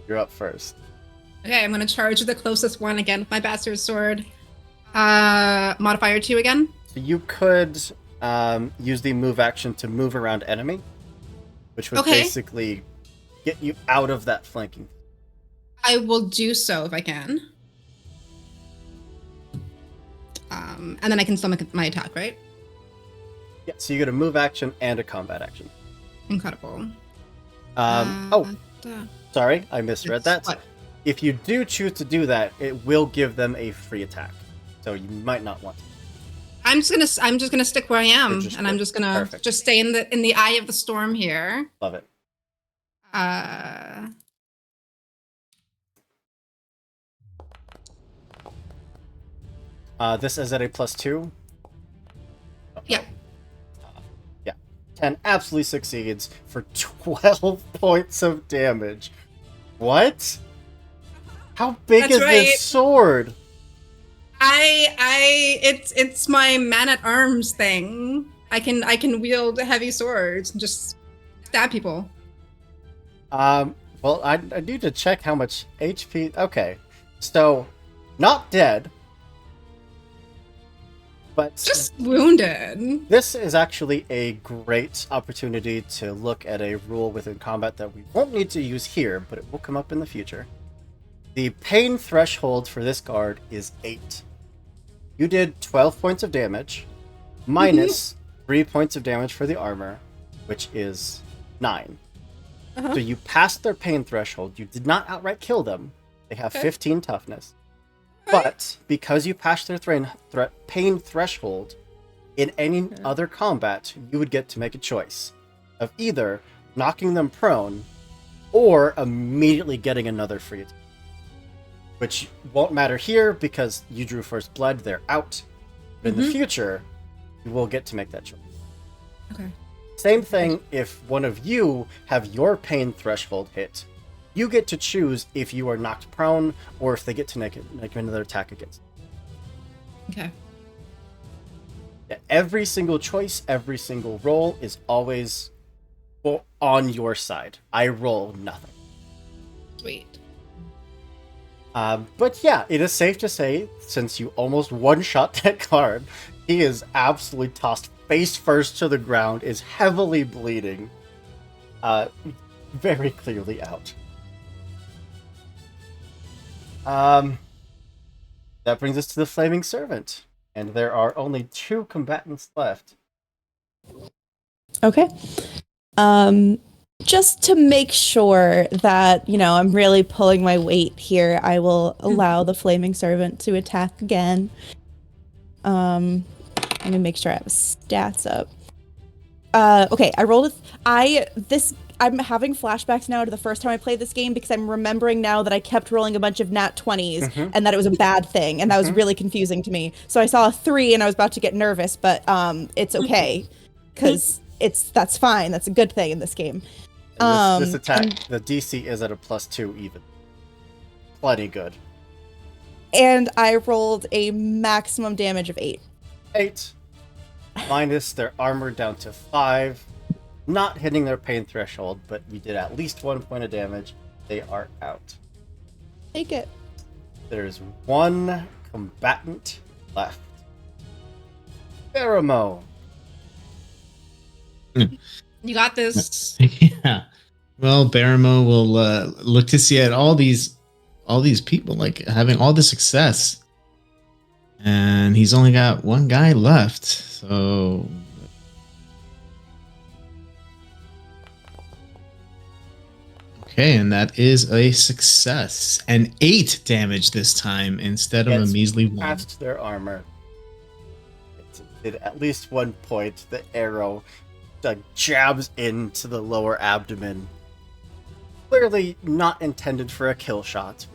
You're up first. Okay, I'm gonna charge the closest one again with my bastard sword. Modifier 2 again. So you could use the move action to move around enemy, which would Okay. basically get you out of that flanking. I will do so if I can. And then I can still make my attack, right? Yeah, so you get a move action and a combat action. Incredible. Oh, Duh. sorry, I misread that. What? If you do choose to do that, it will give them a free attack. So you might not want to. I'm just gonna stick where I am, Just and I'm good. just gonna Perfect. just stay in the eye of the storm here. Love it. This is at a +2. Yeah. Yeah. 10 absolutely succeeds for 12 points of damage. What? How big That's is right. this sword? It's my man at arms thing. I can wield heavy swords and just stab people. Well, I need to check how much HP. Okay. So, not dead. But Just wounded. this is actually a great opportunity to look at a rule within combat that we won't need to use here, but it will come up in the future. The pain threshold for this guard is 8. You did 12 points of damage, minus 3 points of damage for the armor, which is 9. Uh-huh. So you passed their pain threshold. You did not outright kill them. They have Okay. 15 toughness. Alright. But because you passed their pain threshold, in any other combat, you would get to make a choice of either knocking them prone or immediately getting another free attack. Which won't matter here because you drew first blood, they're out. But in the future, you will get to make that choice. Okay. Same thing if one of you have your pain threshold hit. You get to choose if you are knocked prone or if they get to make another attack against you. Okay. Yeah, every single choice, every single roll is always on your side. I roll nothing. Sweet. But yeah, it is safe to say, since you almost one-shot that card, he is absolutely tossed face first to the ground, is heavily bleeding, very clearly out. That brings us to the Flaming Servant, and there are only 2 combatants left. Okay. Just to make sure that, I'm really pulling my weight here, I will allow the Flaming Servant to attack again. Let me make sure I have stats up. Okay, I rolled I'm having flashbacks now to the first time I played this game because I'm remembering now that I kept rolling a bunch of nat 20s and that it was a bad thing, and that was really confusing to me. So I saw a 3 and I was about to get nervous, but it's okay because that's fine. That's a good thing in this game. And this attack, the DC is at a +2 even. Plenty good. And I rolled a maximum damage of 8. 8 minus their armor down to 5. Not hitting their pain threshold, but you did at least 1 point of damage. They are out. Take it. There's 1 combatant left. Pheromone. You got this. Yeah. Well, Baramo will look to see at all these people like having all the success, and he's only got 1 guy left. So Okay, and that is a success. And 8 damage this time instead of a Gets measly 1. past their armor. It, at least one point, the arrow jabs into the lower abdomen. Clearly not intended for a kill shot.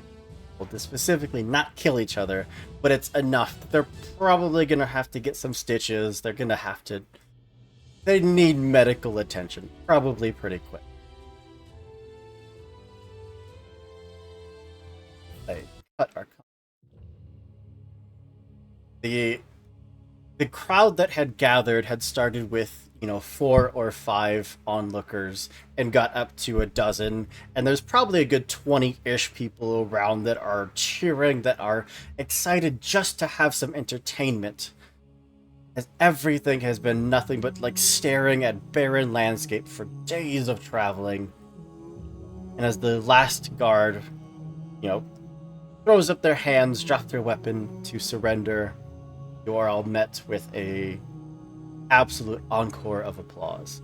Well, to specifically not kill each other, but it's enough that they're probably going to have to get some stitches. They're going to have to... They need medical attention, probably pretty quick. They cut our... The crowd that had gathered had started with, 4 or 5 onlookers and got up to a dozen, and there's probably a good 20-ish people around that are cheering, that are excited just to have some entertainment, as everything has been nothing but staring at barren landscape for days of traveling. And as the last guard, throws up their hands, drop their weapon to surrender, you are all met with a absolute encore of applause.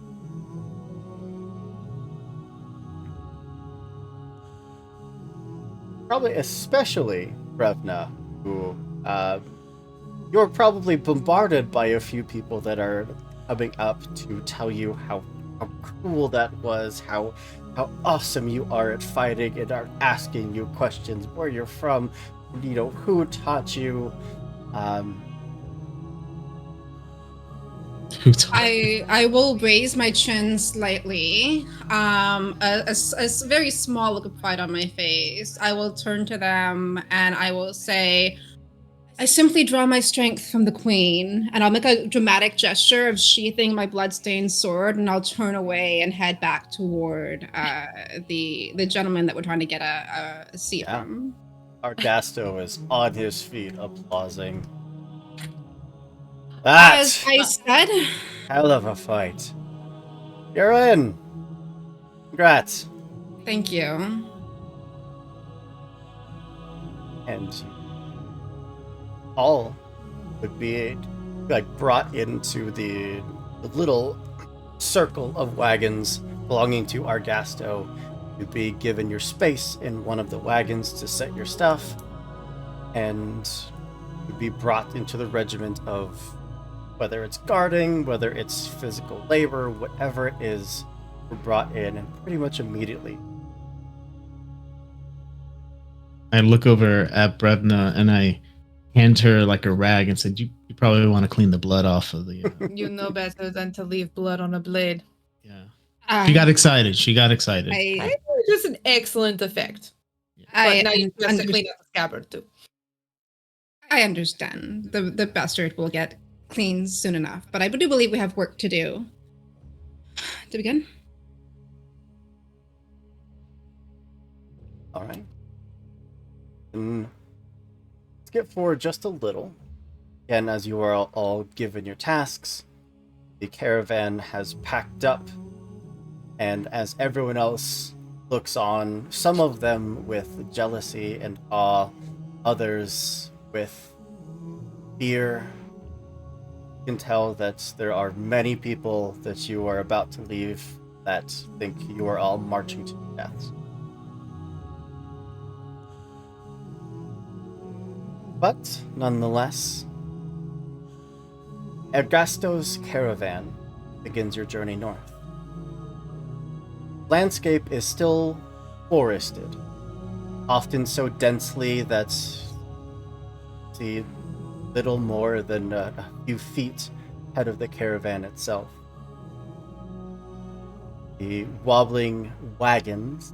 Probably especially Brevna, who you're probably bombarded by a few people that are coming up to tell you how cool that was, how awesome you are at fighting, and are asking you questions, where you're from, who taught you. I will raise my chin slightly. A very small look of pride on my face. I will turn to them and I will say, I simply draw my strength from the queen, and I'll make a dramatic gesture of sheathing my bloodstained sword, and I'll turn away and head back toward the gentleman that we're trying to get a seat from. Argasto is on his feet, applauding. That, as I said, hell of a fight. You're in. Congrats. Thank you. And all would be brought into the little circle of wagons belonging to Argasto. You'd be given your space in one of the wagons to set your stuff, and you'd be brought into the regiment of, whether it's guarding, whether it's physical labor, whatever it is, were brought in, and pretty much immediately. I look over at Brevna and I hand her a rag and said, you probably want to clean the blood off of the... You know better than to leave blood on a blade. Yeah. She got excited. I think it was just an excellent effect. But now you have to clean up the scabbard too. I understand. The bastard will get clean soon enough, but I do believe we have work to do. To begin? All right. And let's get forward just a little. Again, as you are all given your tasks, the caravan has packed up, and as everyone else looks on, some of them with jealousy and awe, others with fear, you can tell that there are many people that you are about to leave that think you are all marching to death. But nonetheless, Argasto's caravan begins your journey north. Landscape is still forested, often so densely that see little more than a few feet ahead of the caravan itself. The wobbling wagons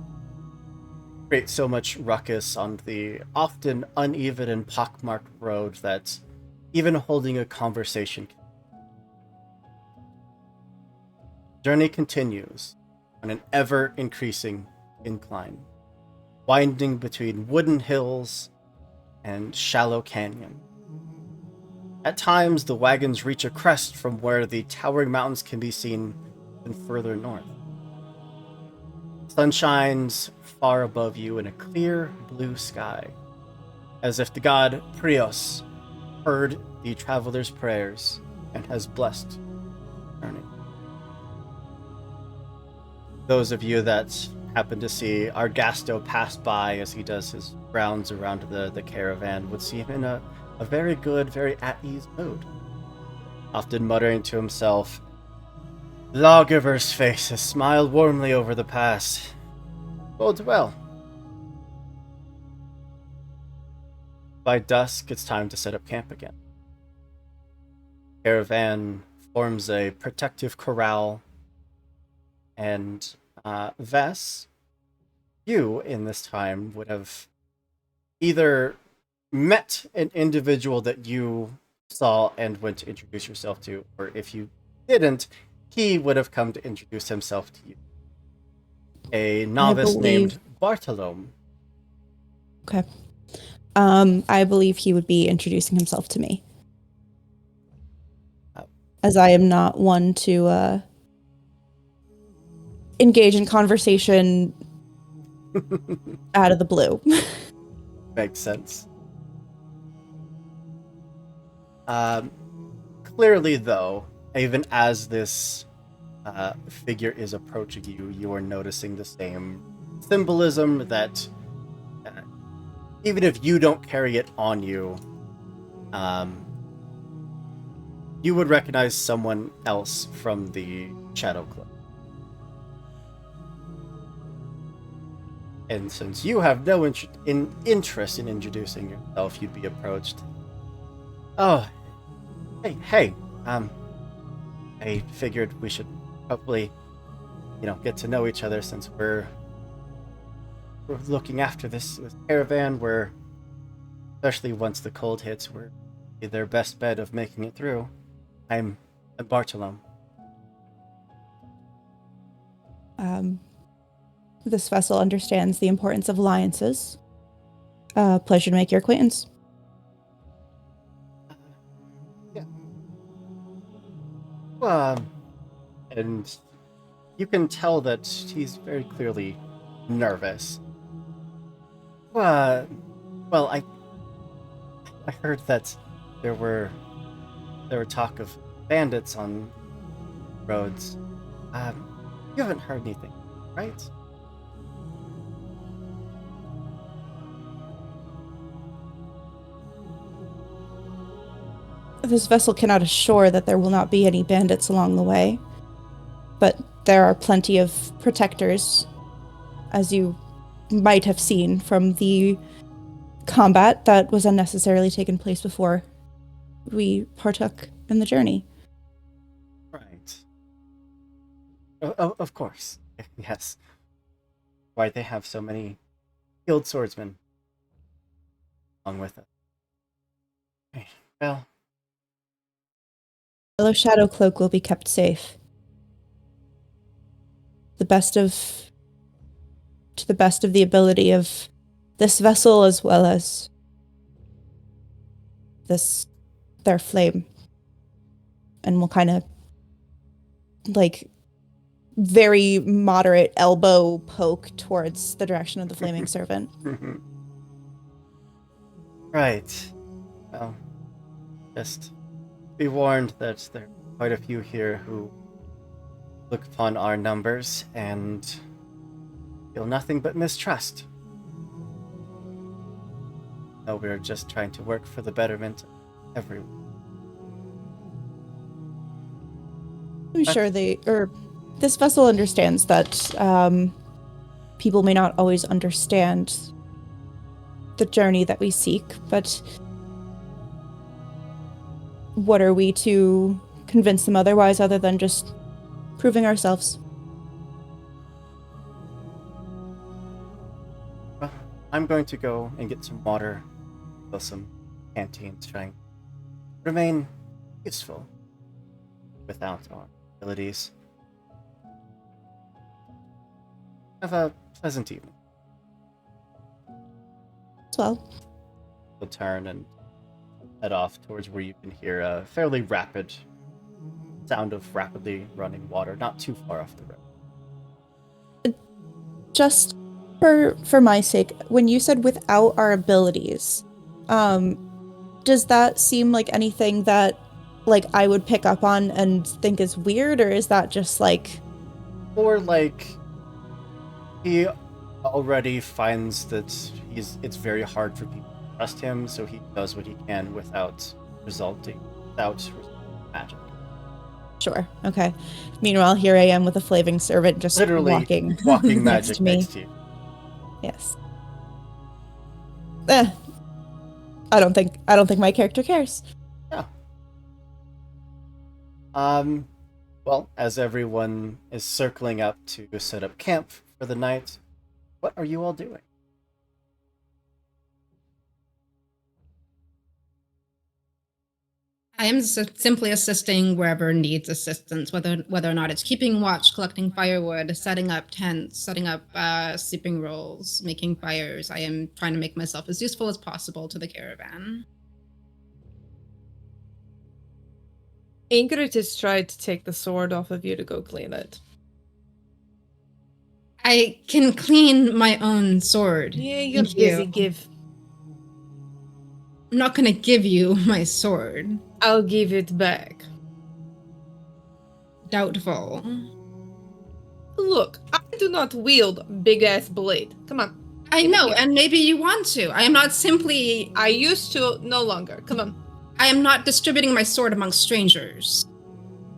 create so much ruckus on the often uneven and pockmarked road that even holding a conversation. Journey continues on an ever-increasing incline, winding between wooded hills and shallow canyon. At times, the wagons reach a crest from where the towering mountains can be seen even further north. Sun shines far above you in a clear blue sky, as if the god Prios heard the traveler's prayers and has blessed the journey. Those of you that happen to see Argasto pass by as he does his rounds around the caravan would see him in a very good, very at ease mood. Often muttering to himself, "Lawgiver's face has smiled warmly over the past. Bodes well." By dusk, it's time to set up camp again. Caravan forms a protective corral, and Vess, you in this time would have either met an individual that you saw and went to introduce yourself to, or if you didn't, he would have come to introduce himself to you. A novice named Bartolome. Okay. I believe he would be introducing himself to me. As I am not one to engage in conversation out of the blue. Makes sense. Clearly, though, even as this figure is approaching you, you are noticing the same symbolism that even if you don't carry it on you, you would recognize someone else from the Shadow Club. And since you have no interest in introducing yourself, you'd be approached. "Oh, hey, I figured we should probably, get to know each other since we're looking after this caravan. We're, especially once the cold hits, we're their best bet of making it through. I'm Bartolome." This vessel understands the importance of alliances. Pleasure to make your acquaintance. Yeah. And you can tell that he's very clearly nervous. Well, I heard that there were talk of bandits on roads. You haven't heard anything, right? This vessel cannot assure that there will not be any bandits along the way, but there are plenty of protectors, as you might have seen from the combat that was unnecessarily taken place before we partook in the journey. Right. Of course. Yes. Why they have so many skilled swordsmen along with it. Okay. Well, Fellow Shadow Cloak will be kept safe. To the best of the ability of this vessel, as well as their flame. And we'll kind of very moderate elbow poke towards the direction of the flaming servant. Right. Well, just be warned that there are quite a few here who look upon our numbers and feel nothing but mistrust. No, we're just trying to work for the betterment of everyone. I'm sure this vessel understands that people may not always understand the journey that we seek, but what are we to convince them otherwise other than just proving ourselves? Well, I'm going to go and get some water, fill some canteens, trying to remain useful without our abilities. Have a pleasant evening. As well. We'll turn and head off towards where you can hear a fairly rapid sound of rapidly running water, not too far off the road. Just for my sake, when you said without our abilities, does that seem like anything that I would pick up on and think is weird, or is that just Or he already finds that it's very hard for people to trust him, so he does what he can without resulting magic. Sure. Okay. Meanwhile, here I am with a flaming servant just Literally walking walking next magic to me. next to you. Yes. I don't think my character cares. Yeah. Well, as everyone is circling up to set up camp for the night, what are you all doing? I am simply assisting wherever needs assistance, whether or not it's keeping watch, collecting firewood, setting up tents, setting up sleeping rolls, making fires. I am trying to make myself as useful as possible to the caravan. Ingrid has tried to take the sword off of you to go clean it. I can clean my own sword. Yeah, you're Thank busy, you. give. I'm not going to give you my sword. I'll give it back. Doubtful. Look, I do not wield a big-ass blade. Come on. I Give it know, here. and maybe you want to. I am not simply... I used to, no longer. Come on. I am not distributing my sword amongst strangers.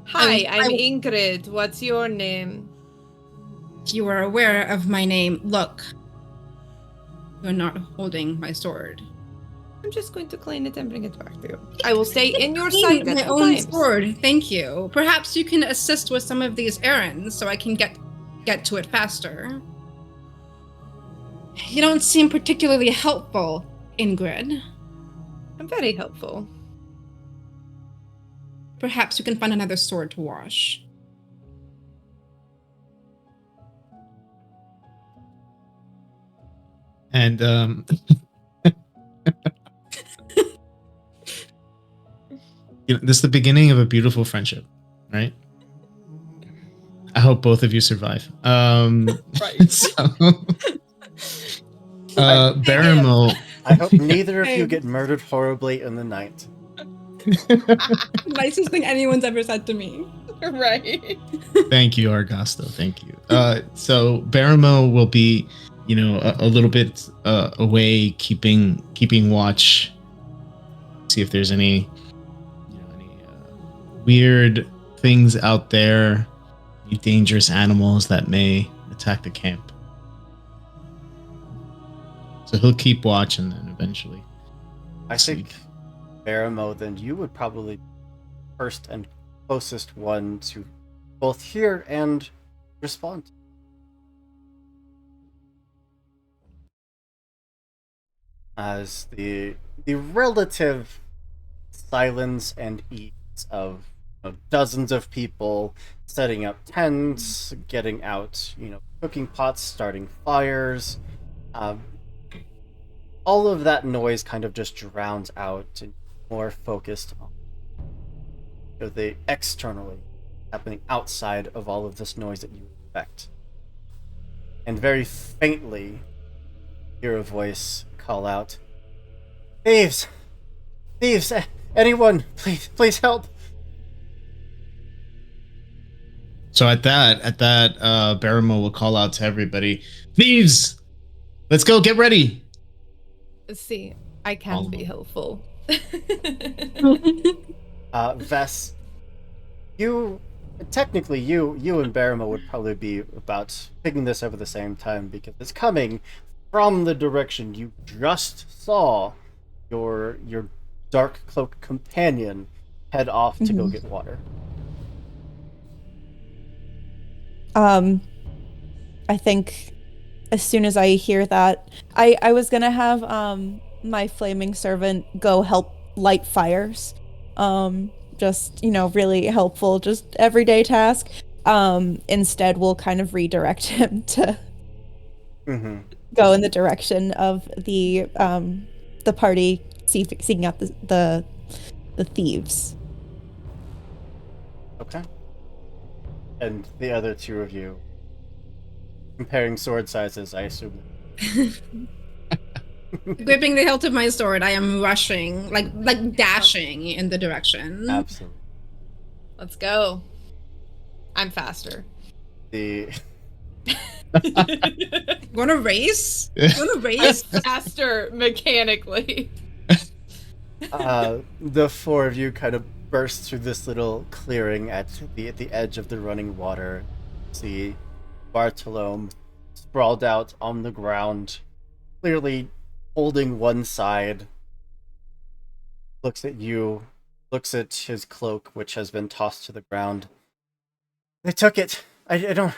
Hi, I'm Ingrid. What's your name? You are aware of my name. Look. You're not holding my sword. I'm just going to clean it and bring it back to you. I will stay in your Clean sight at my all own times. sword. Thank you. Perhaps you can assist with some of these errands so I can get to it faster. You don't seem particularly helpful, Ingrid. I'm very helpful. Perhaps you can find another sword to wash. And this is the beginning of a beautiful friendship, right? I hope both of you survive. Right. So, Baramo. I hope neither of you get murdered horribly in the night. Nicest thing anyone's ever said to me. Right. Thank you, Argasto. Thank you. So Baramo will be, a little bit away, keeping watch. See if there's any weird things out there, any dangerous animals that may attack the camp. So he'll keep watch, and then eventually. I think, Baramo, then you would probably be first and closest one to both hear and respond. As the relative silence and ease of dozens of people setting up tents, getting out, cooking pots, starting fires. All of that noise kind of just drowns out and more focused on the externally happening outside of all of this noise that you expect. And very faintly, hear a voice call out, "Thieves! Thieves! Anyone, please help!" So at that, Baramo will call out to everybody, "Thieves! Let's go, get ready!" See, I can be helpful. Vess, you and Baramo would probably be about picking this up at the same time because it's coming from the direction you just saw your dark cloak companion head off to go get water. I think as soon as I hear that, I was gonna have my flaming servant go help light fires. Just, really helpful, just everyday task. Instead, we'll kind of redirect him to go in the direction of the party seeking out the thieves. Okay. And the other two of you, comparing sword sizes, I assume. Gripping the hilt of my sword, I am rushing, like dashing in the direction. Absolutely. Let's go. I'm faster. The Wanna race? Wanna race? Faster mechanically. The four of you kind of burst through this little clearing at the edge of the running water. See Bartolome sprawled out on the ground, clearly holding one side. Looks at you, looks at his cloak, which has been tossed to the ground. They took it. I don't.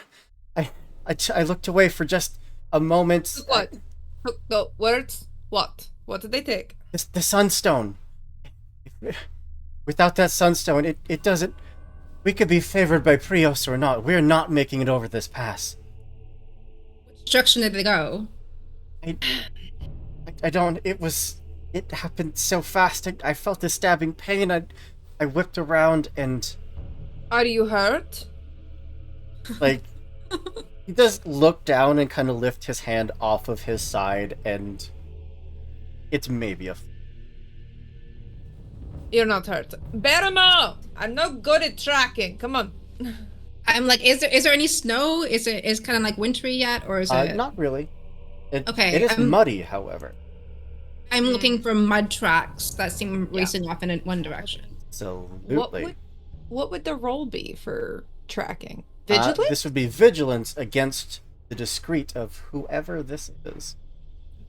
I looked away for just a moment. What? The words? What? What did they take? The sunstone. Without that sunstone, it doesn't. We could be favored by Prios or not. We're not making it over this pass. Which direction did they go? I don't. It happened so fast. I felt a stabbing pain. I whipped around and Are you hurt? like he does look down and kind of lift his hand off of his side, and it's maybe a. You're not hurt. Beramo! I'm not good at tracking. Come on. I'm like, is there any snow? Is kind of like wintry yet, or is it? Not really. Okay, It is muddy, however. I'm looking for mud tracks that seem racing off in one direction. Absolutely. What would the roll be for tracking? Vigilance? This would be vigilance against the discreet of whoever this is.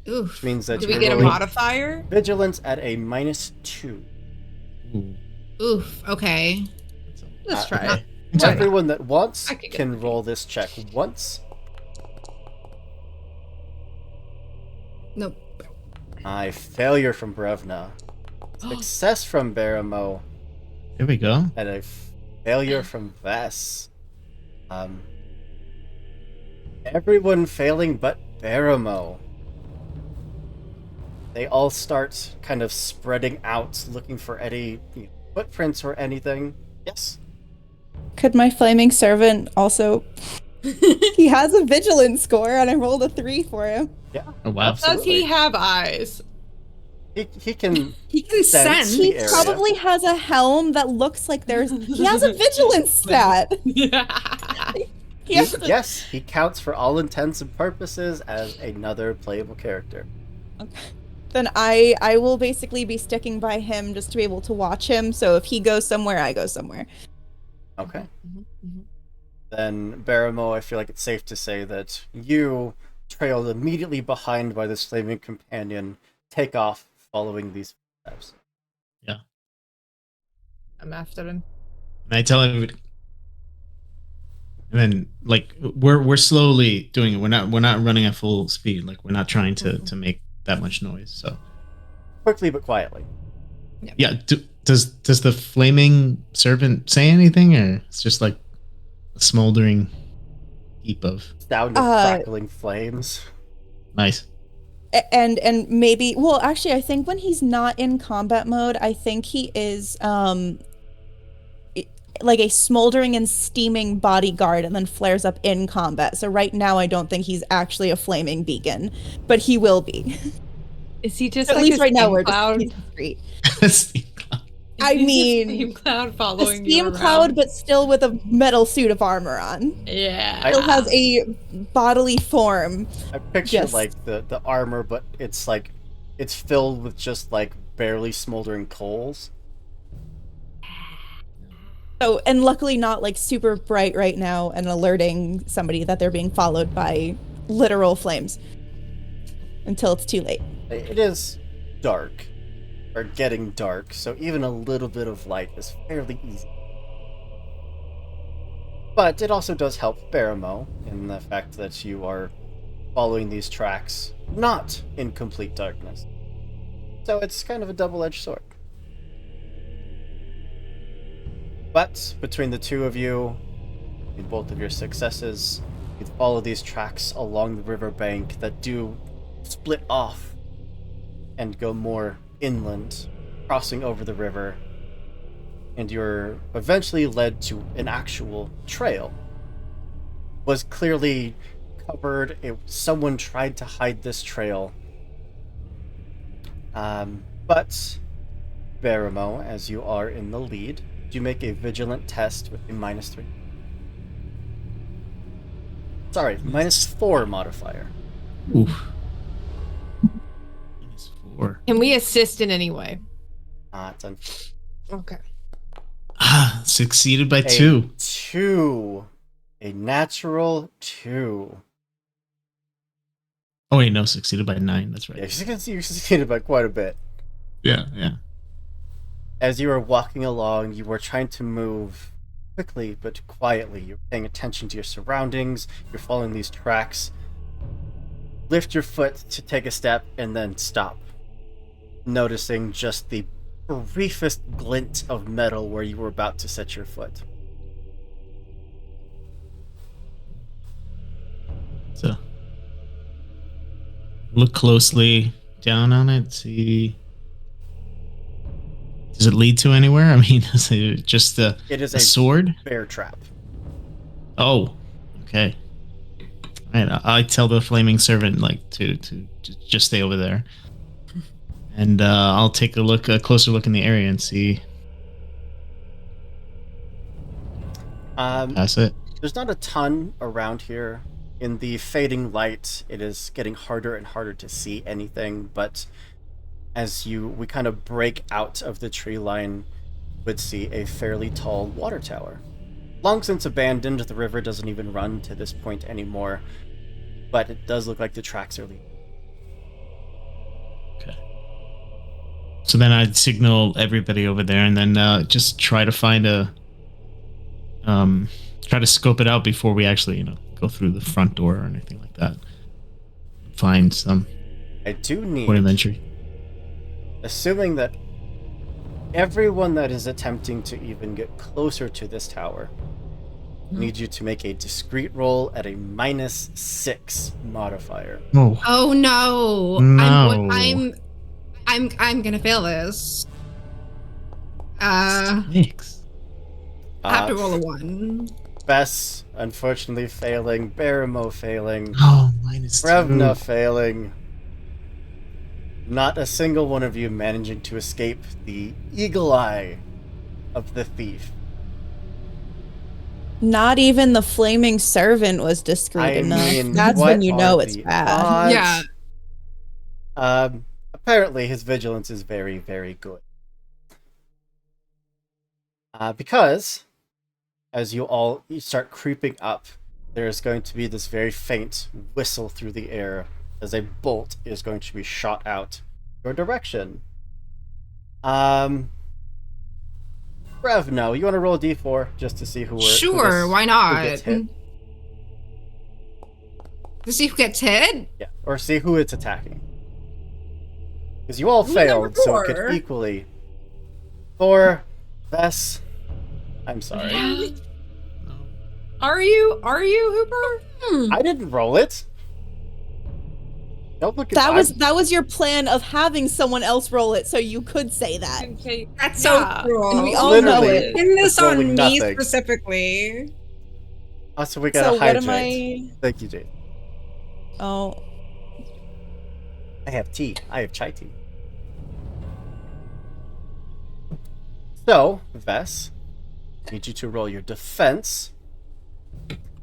Oof. Which means that Do you're we get a rolling modifier? vigilance at a -2. Ooh. Oof. Okay. Let's try Uh, it. Why not? Everyone that wants I could get can it. roll this check once. Nope. A failure from Brevna. Success from Baramo. There we go. And a failure from Vess. Everyone failing but Baramo. They all start kind of spreading out, looking for any footprints or anything. Yes. Could my flaming servant also? He has a vigilance score, and I rolled a 3 for him. Yeah. Oh, wow. Does Absolutely. he have eyes? He can He can sense sense. the He area. probably has a helm that looks like there's. He has a vigilance stat. He has to- Yes, he counts for all intents and purposes as another playable character. Then I will basically be sticking by him just to be able to watch him. So if he goes somewhere, I go somewhere. Okay. Mm-hmm. Then Baramo, I feel like it's safe to say that you, trailed immediately behind by this flaming companion, take off following these steps. I'm after him. And I tell everybody, and then like we're slowly doing it. We're not running at full speed. Like we're not trying to make that much noise. So Quickly but quietly. yeah. Does the flaming serpent say anything, or it's just like a smoldering heap of Sound of crackling flames. nice? And maybe, well, actually, I think when he's not in combat mode, I think he is like a smoldering and steaming bodyguard, and then flares up in combat. So right now, I don't think he's actually a flaming beacon, but he will be. Is he just At like least a right now, steam we're cloud? just discreet. Steam cloud. I Is he mean, a steam cloud A following you steam around? cloud, but still with a metal suit of armor on. Yeah. Still has a bodily form. I picture Just- like the armor, but it's like it's filled with just like barely smoldering coals. So, and luckily not like super bright right now and alerting somebody that they're being followed by literal flames until it's too late. It is dark, or getting dark, so even a little bit of light is fairly easy. But it also does help Baramo in the fact that you are following these tracks not in complete darkness. So it's kind of a double-edged sword. But between the two of you, in both of your successes, you follow these tracks along the riverbank that do split off and go more inland, crossing over the river, and you're eventually led to an actual trail. Was clearly covered. Someone tried to hide this trail. But Baramo, as you are in the lead, do make a vigilant test with a -3. Sorry, -4 modifier. Oof. -4. Can we assist in any way? It's a Okay. Succeeded by A 2. 2. A natural 2. Oh wait, no, succeeded by 9. That's right. Yeah, you can see you succeeded by quite a bit. Yeah. As you were walking along, you were trying to move quickly but quietly. You're paying attention to your surroundings. You're following these tracks. Lift your foot to take a step and then stop, noticing just the briefest glint of metal where you were about to set your foot. So look closely down on it. See, does it lead to anywhere? I mean, is it just a It is a sword? bear trap. Oh, okay. All right, I tell the flaming servant like to just stay over there, and I'll take a closer look in the area and see. Pass it. There's not a ton around here. In the fading light, it is getting harder and harder to see anything, but as we kind of break out of the tree line, you would see a fairly tall water tower. Long since abandoned, the river doesn't even run to this point anymore, but it does look like the tracks are leading. Okay. So then I'd signal everybody over there, and then just try to find try to scope it out before we actually, go through the front door or anything like that. Find some I do need, point of entry. assuming that everyone that is attempting to even get closer to this tower, need you to make a discrete roll at a -6 modifier. Oh, Oh no. No. I'm gonna fail this. I thanks. have to roll a 1. Bess, unfortunately, failing. Baramo failing. Oh, -2. Revna failing. Not a single one of you managing to escape the eagle eye of the thief. Not even the flaming servant was discreet enough. That's what when you know are it's the bad. odds? Yeah. Apparently his vigilance is very, very good. Because as you start creeping up, there's going to be this very faint whistle through the air as a bolt is going to be shot out your direction. Revno, you want to roll a d4 just to see who Sure, why who not? gets hit? To see who gets hit? Yeah, or see who it's attacking. Because you all Who's failed, number so it 4? could equally. 4, Bess. I'm sorry. Are you Hooper? I didn't roll it. Don't look at That was your plan of having someone else roll it so you could say that. Okay. That's Yeah. so cruel. And we all know Literally. it. Pin this on rolling me nothing. specifically. So we got So a what am hydrate. I? Thank you, Jade. Oh, I have tea. I have chai tea. So, Vess, I need you to roll your defense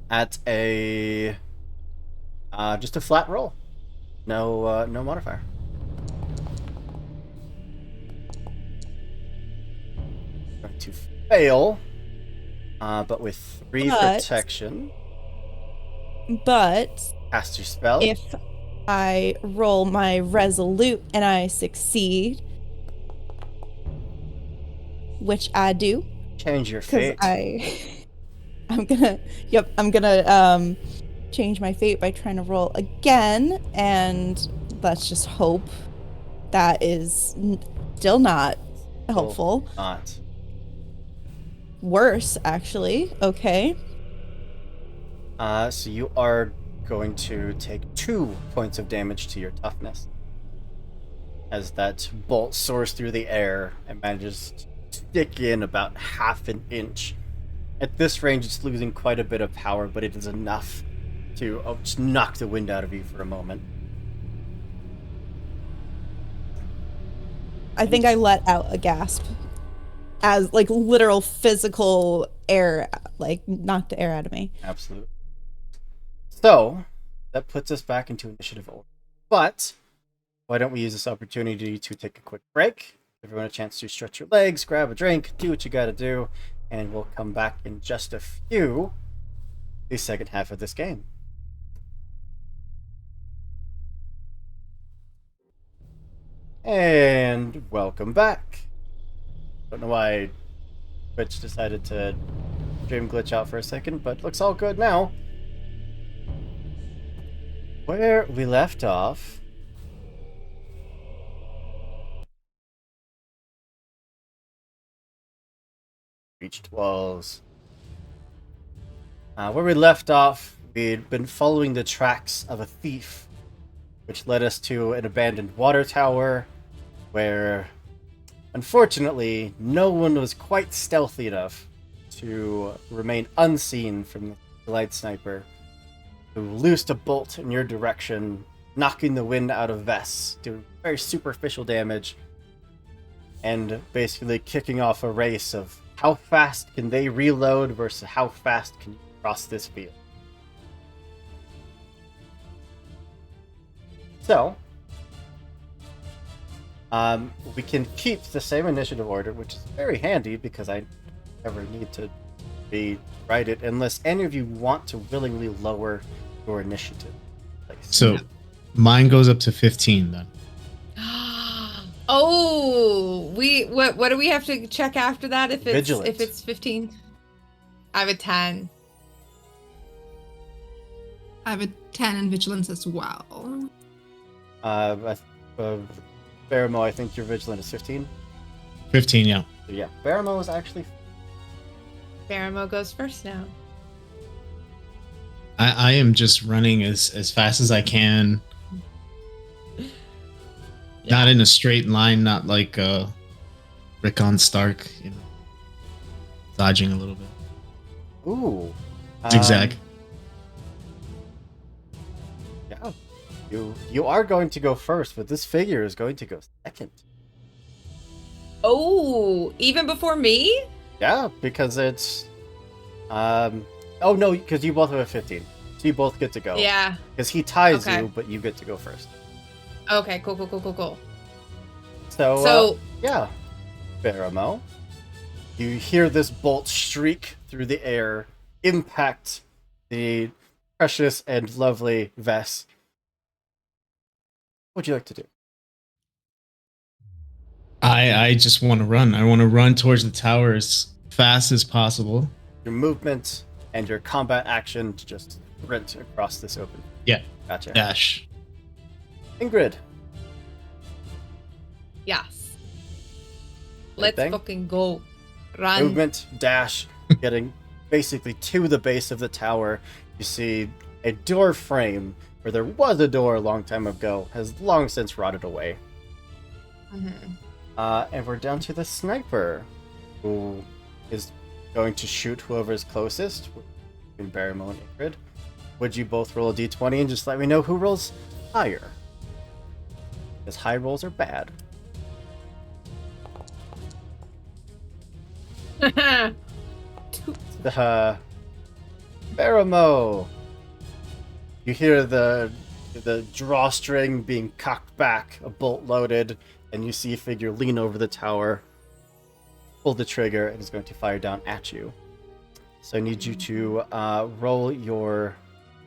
at a just a flat roll. No modifier. Going to fail, but with 3 But- protection. but Cast your spell. if I roll my resolute and I succeed, which I do, Change your because fate. I'm gonna change my fate by trying to roll again, and let's just hope that is still not helpful. Not. Worse, actually. Okay. So you are going to take 2 points of damage to your toughness as that bolt soars through the air and manages to stick in about half an inch. At this range, it's losing quite a bit of power, but it is enough to just knock the wind out of you for a moment. I think I let out a gasp as like literal physical air, like knocked the air out of me. Absolutely. So that puts us back into initiative order. But why don't we use this opportunity to take a quick break? Give everyone a chance to stretch your legs, grab a drink, do what you gotta do, and we'll come back in just a few. The second half of this game. And welcome back. Don't know why Twitch decided to stream glitch out for a second, but looks all good now. Where we left off, reached walls. Where we left off, we'd been following the tracks of a thief, which led us to an abandoned water tower, where, unfortunately, no one was quite stealthy enough to remain unseen from the light sniper, who loosed a bolt in your direction, knocking the wind out of Vess, doing very superficial damage, and basically kicking off a race of how fast can they reload versus how fast can you cross this field. So, we can keep the same initiative order, which is very handy because I never need to be righted unless any of you want to willingly lower your initiative. So mine goes up to 15 then. Oh, what do we have to check after that if it's Vigilance. if it's 15? I have a 10. I have a 10 in vigilance as well. Baramo, I think your vigilant is 15. 15, yeah. So yeah, Baramo is actually. Baramo goes first now. I am just running as fast as I can. Not in a straight line, not like Rickon Stark, you know, dodging a little bit. Ooh. Zigzag. Yeah. You are going to go first, but this figure is going to go second. Oh, even before me? Yeah, because it's. Oh no, because you both have a 15, so you both get to go. Yeah. Because he ties Okay. you, but you get to go first. Okay, cool. So, yeah, Baramo, you hear this bolt streak through the air, impact the precious and lovely Vess. What would you like to do? I just want to run. I want to run towards the tower as fast as possible. Your movement and your combat action to just sprint across this open. Yeah. Gotcha. Dash. Ingrid. Yes. Same Let's thing? fucking go. Run. Movement, dash, getting basically to the base of the tower. You see a door frame where there was a door a long time ago, has long since rotted away. Mhm. And we're down to the sniper, who is going to shoot whoever's closest. In Baramo and Ingrid. Would you both roll a d20 and just let me know who rolls higher? Because high rolls are bad. Baramo. You hear the drawstring being cocked back, a bolt loaded, and you see a figure lean over the tower, pull the trigger, and is going to fire down at you. So I need you to roll your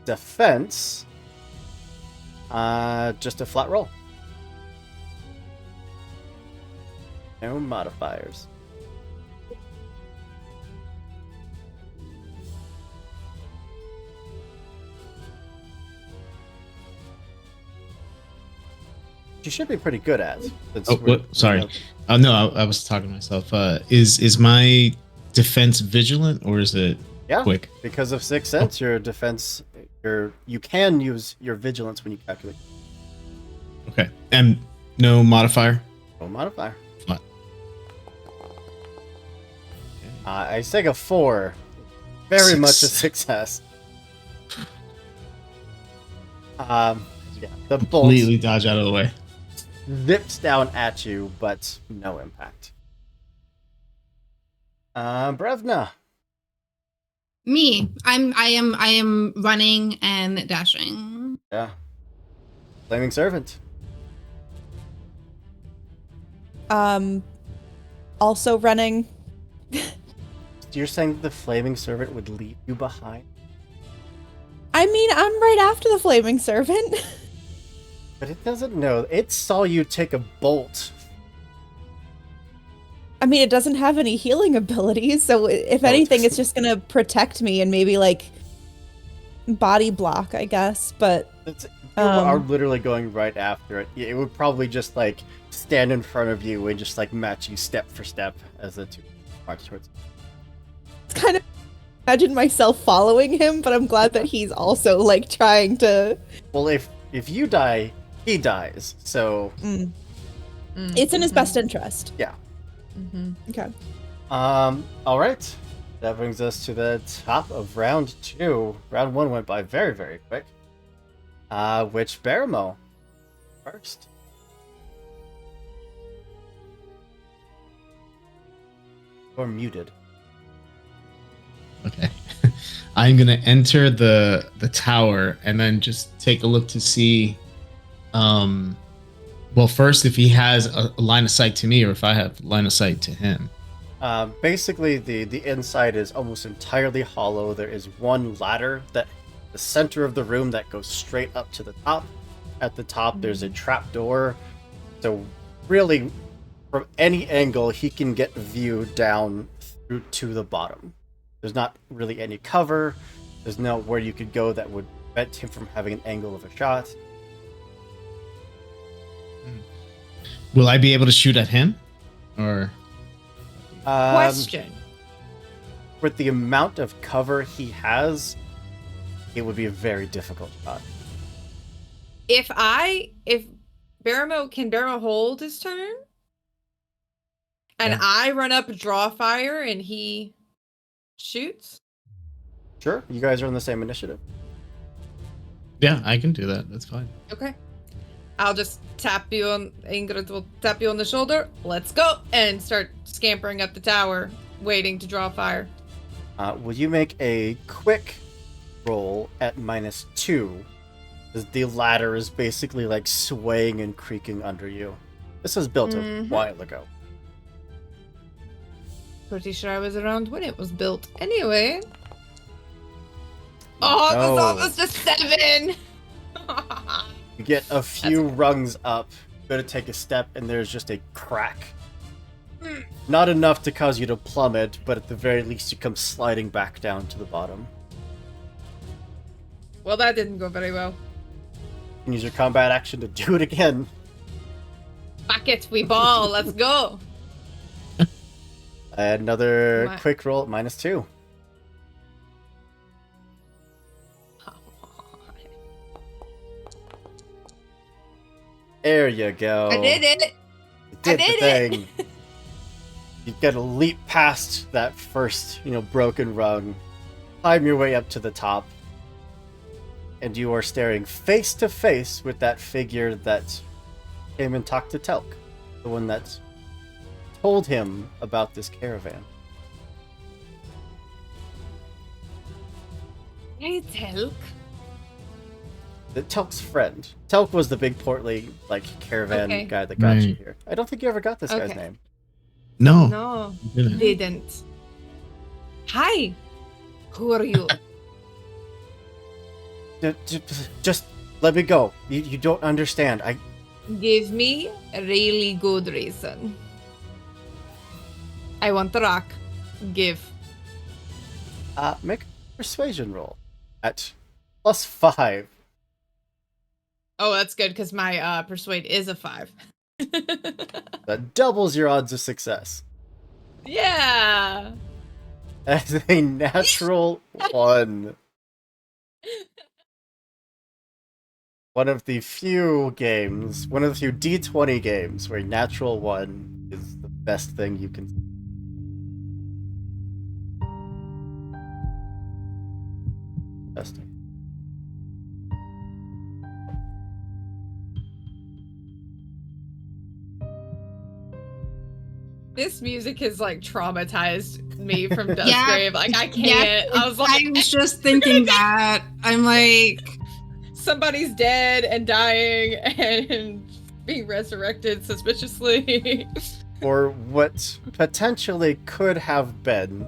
defense. Just a flat roll. No modifiers. You should be pretty good at. Since Oh, we're- what? Sorry. you know- Oh no, I was talking to myself. Is my defense vigilant or is it Yeah, quick? because of Sixth Sense, your defense, you can use your vigilance when you calculate. Okay. And no modifier? No modifier. Flat. I say a 4. Very much a Six. success. Yeah, the bolt Completely dodge out of the way. zips down at you, but no impact. Brevna. Me. I am running and dashing. Yeah. Flaming Servant. Also running. You're saying the Flaming Servant would leave you behind? I mean, I'm right after the flaming servant. But it doesn't know. It saw you take a bolt. I mean, it doesn't have any healing abilities, so if No, it anything, it's doesn't. just gonna protect me and maybe like body block, I guess. But You are literally going right after it. It would probably just like stand in front of you and just like match you step for step as the two march towards. it's kind of imagine myself following him, but I'm glad that he's also like trying to. Well, if you die, he dies. So It's in his best interest. yeah. Okay. All right. That brings us to the top of round 2. Round 1 went by very, very quick. Which Baramo first? Or muted. Okay. I'm gonna enter the tower and then just take a look to see well, first if he has a line of sight to me or if I have line of sight to him. Basically, the inside is almost entirely hollow. There is one ladder that the center of the room that goes straight up to the top. At the top, there's a trap door. So really, from any angle, he can get view down through to the bottom. There's not really any cover. There's nowhere you could go that would prevent him from having an angle of a shot. Will I be able to shoot at him? Or Question. With the amount of cover he has, it would be a very difficult shot. If Baramo hold his turn? And Yeah. I run up, draw fire, and he shoots? Sure, you guys are on the same initiative. yeah, I can do that. That's fine. Okay. I'll just Ingrid will tap you on the shoulder. Let's go! And start scampering up the tower, waiting to draw fire. Will you make a quick roll at -2? As the ladder is basically like swaying and creaking under you. This was built a while ago. Pretty sure I was around when it was built. Anyway. Oh, it was No. almost a 7! You get a few rungs up, go to take a step, and there's just a crack. Not enough to cause you to plummet, but at the very least you come sliding back down to the bottom. Well, that didn't go very well. You can use your combat action to do it again. Fuck it, we ball, let's go! Another quick roll at -2. There you go. I did it! You did I did the thing. You gotta leap past that first, broken rung, climb your way up to the top, and you are staring face to face with that figure that came and talked to Telk, the one that told him about this caravan. Hey, Telk. The Telk's friend. Telk was the big portly, caravan Okay. guy that got you Right. here. I don't think you ever got this guy's Okay. name. No. No, you didn't. didn't. Hi! Who are you? Just let me go. You don't understand. Give me a really good reason. I want the rock. Give. Make a persuasion roll at +5. Oh, that's good because my persuade is a 5. That doubles your odds of success. Yeah. As a natural 1. One of the few D20 games where natural 1 is the best thing you can. Testing. This music has like traumatized me from Yeah, Dustgrave. Like I can't. I was like, I was just thinking that. I'm like, somebody's dead and dying and being resurrected suspiciously. For what potentially could have been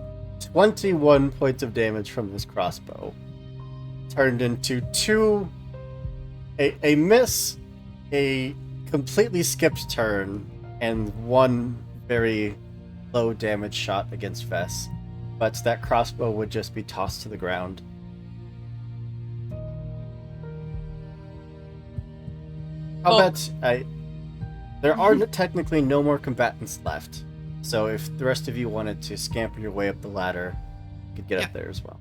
21 points of damage from this crossbow turned into a miss, a completely skipped turn, and one very low damage shot against Fess. But that crossbow would just be tossed to the ground. How about there are technically no more combatants left. So if the rest of you wanted to scamper your way up the ladder, you could get up there as well.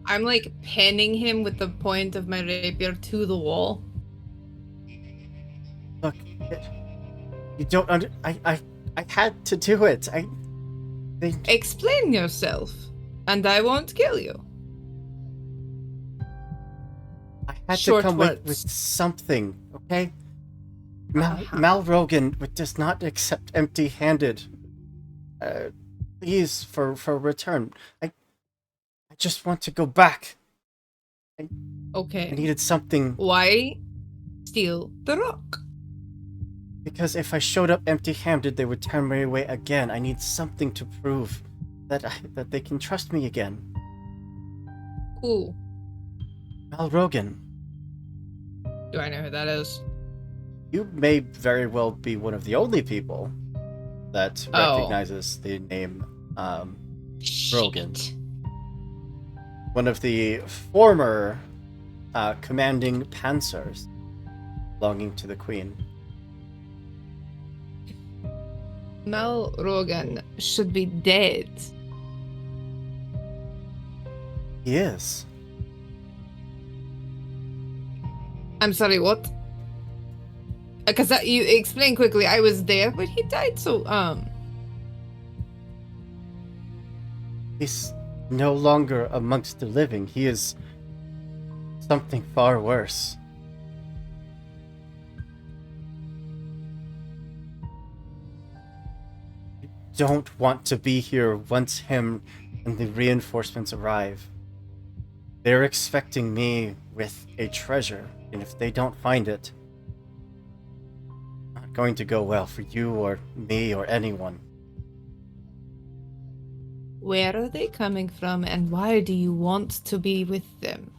I'm like pinning him with the point of my rapier to the wall. Look, you don't I had to do it. Explain yourself, and I won't kill you. I had Short to come with words. something, okay? Mal Rogan does not accept empty-handed. Please, for return. I just want to go back. I Okay. needed something. Why steal the rock? Because if I showed up empty-handed, they would turn me away again. I need something to prove that they can trust me again. Cool. Mal Rogan, Do I know who that is? you may very well be one of the only people that recognizes the name Rogan. One of the former commanding panzers belonging to the Queen. Mal Rogan should be dead. He is. I'm sorry, what? Because you explain quickly. I was there, but he died so He's no longer amongst the living. He is something far worse. I don't want to be here once him and the reinforcements arrive. They're expecting me with a treasure, and if they don't find it, it's not going to go well for you or me or anyone. Where are they coming from, and why do you want to be with them?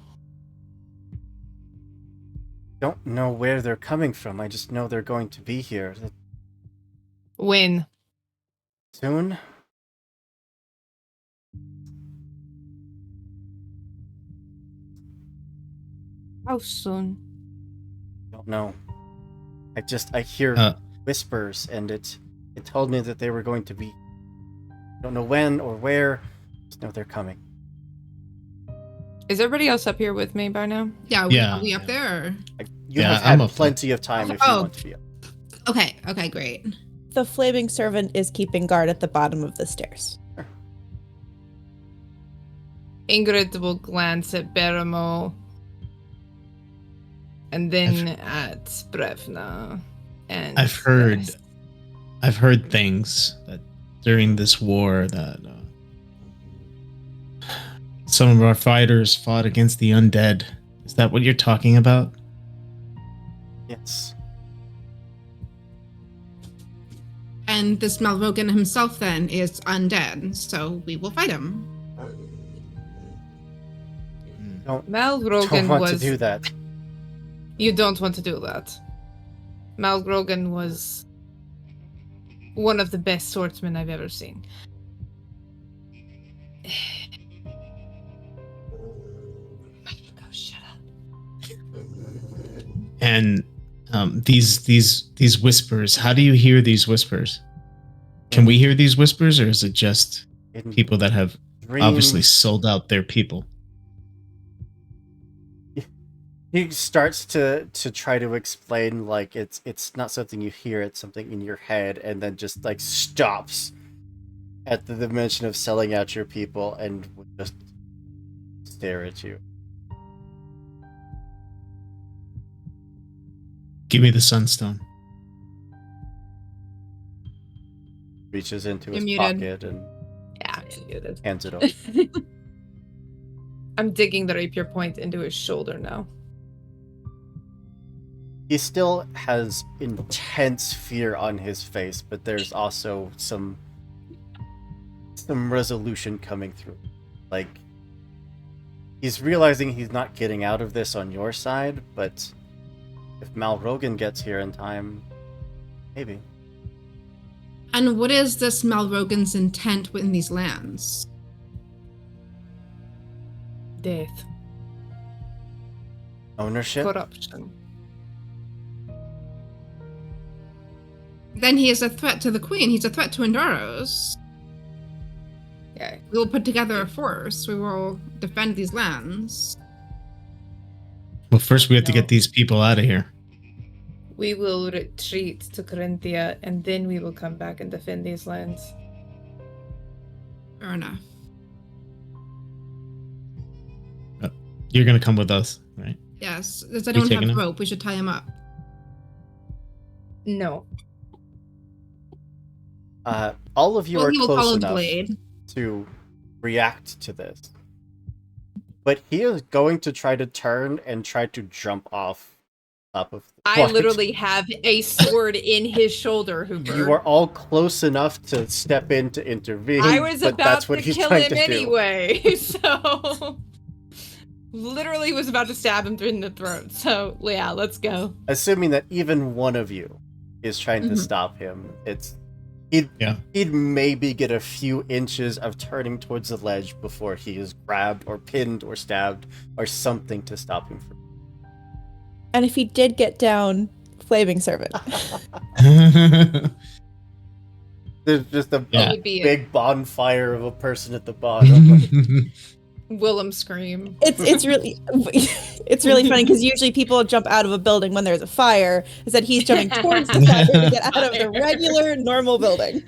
Don't know where they're coming from. I just know they're going to be here When? soon. How soon? Don't know. I hear whispers, and it told me that they were going to be. Don't know when or where. Just know they're coming. Is everybody else up here with me by now? yeah, Yeah. we up there? You Yeah, have had I'm up plenty of time if you Oh. want to be up. Okay, great. The flaming servant is keeping guard at the bottom of the stairs. Ingrid will glance at Beramo and then at Brevna. And I've heard things that during this war that some of our fighters fought against the undead. Is that what you're talking about? Yes. And this Malrogan himself then is undead, so we will fight him. Don't Malrogan want was. to do that. You don't want to do that. Malrogan was one of the best swordsmen I've ever seen. Oh, shut up. And these whispers. How do you hear these whispers? Can we hear these whispers, or is it just In people that have obviously dreams, sold out their people? he starts to try to explain like it's not something you hear, it's something in your head, and then just like stops at the mention of selling out your people and would just stare at you. Give me the sunstone. reaches into You're his muted. pocket and Yeah, I'm muted. hands it over. I'm digging the rapier point into his shoulder now. He still has intense fear on his face, but there's also some resolution coming through. Like, he's realizing he's not getting out of this on your side, but if Malrogan gets here in time, maybe. And what is this Malrogan's intent within these lands? Death. Ownership? Corruption. Then he is a threat to the queen. He's a threat to Endaros. Yeah. We will put together a force. We will defend these lands. Well, first we have to get these people out of here. We will retreat to Corinthia, and then we will come back and defend these lands. Fair enough. You're gonna come with us, right? Yes. As I don't taking have him? rope, we should tie him up. No. All of you Well, are he will close follow the enough blade. to react to this. But he is going to try to turn and try to jump off top of the I barge. literally have a sword in his shoulder, Hooper. You are all close enough to step in to intervene. I was but about that's what to he's kill trying him to do. anyway, so literally was about to stab him in the throat. So yeah, let's go. Assuming that even one of you is trying to Mhm. stop him, he'd maybe get a few inches of turning towards the ledge before he is grabbed or pinned or stabbed or something to stop him from. And if he did get down, flaming servant. There's just a Yeah. Would be big bonfire of a person at the bottom. Willem scream. It's really it's really funny because usually people jump out of a building when there's a fire. Is that he's jumping towards the fire to get out of the regular normal building.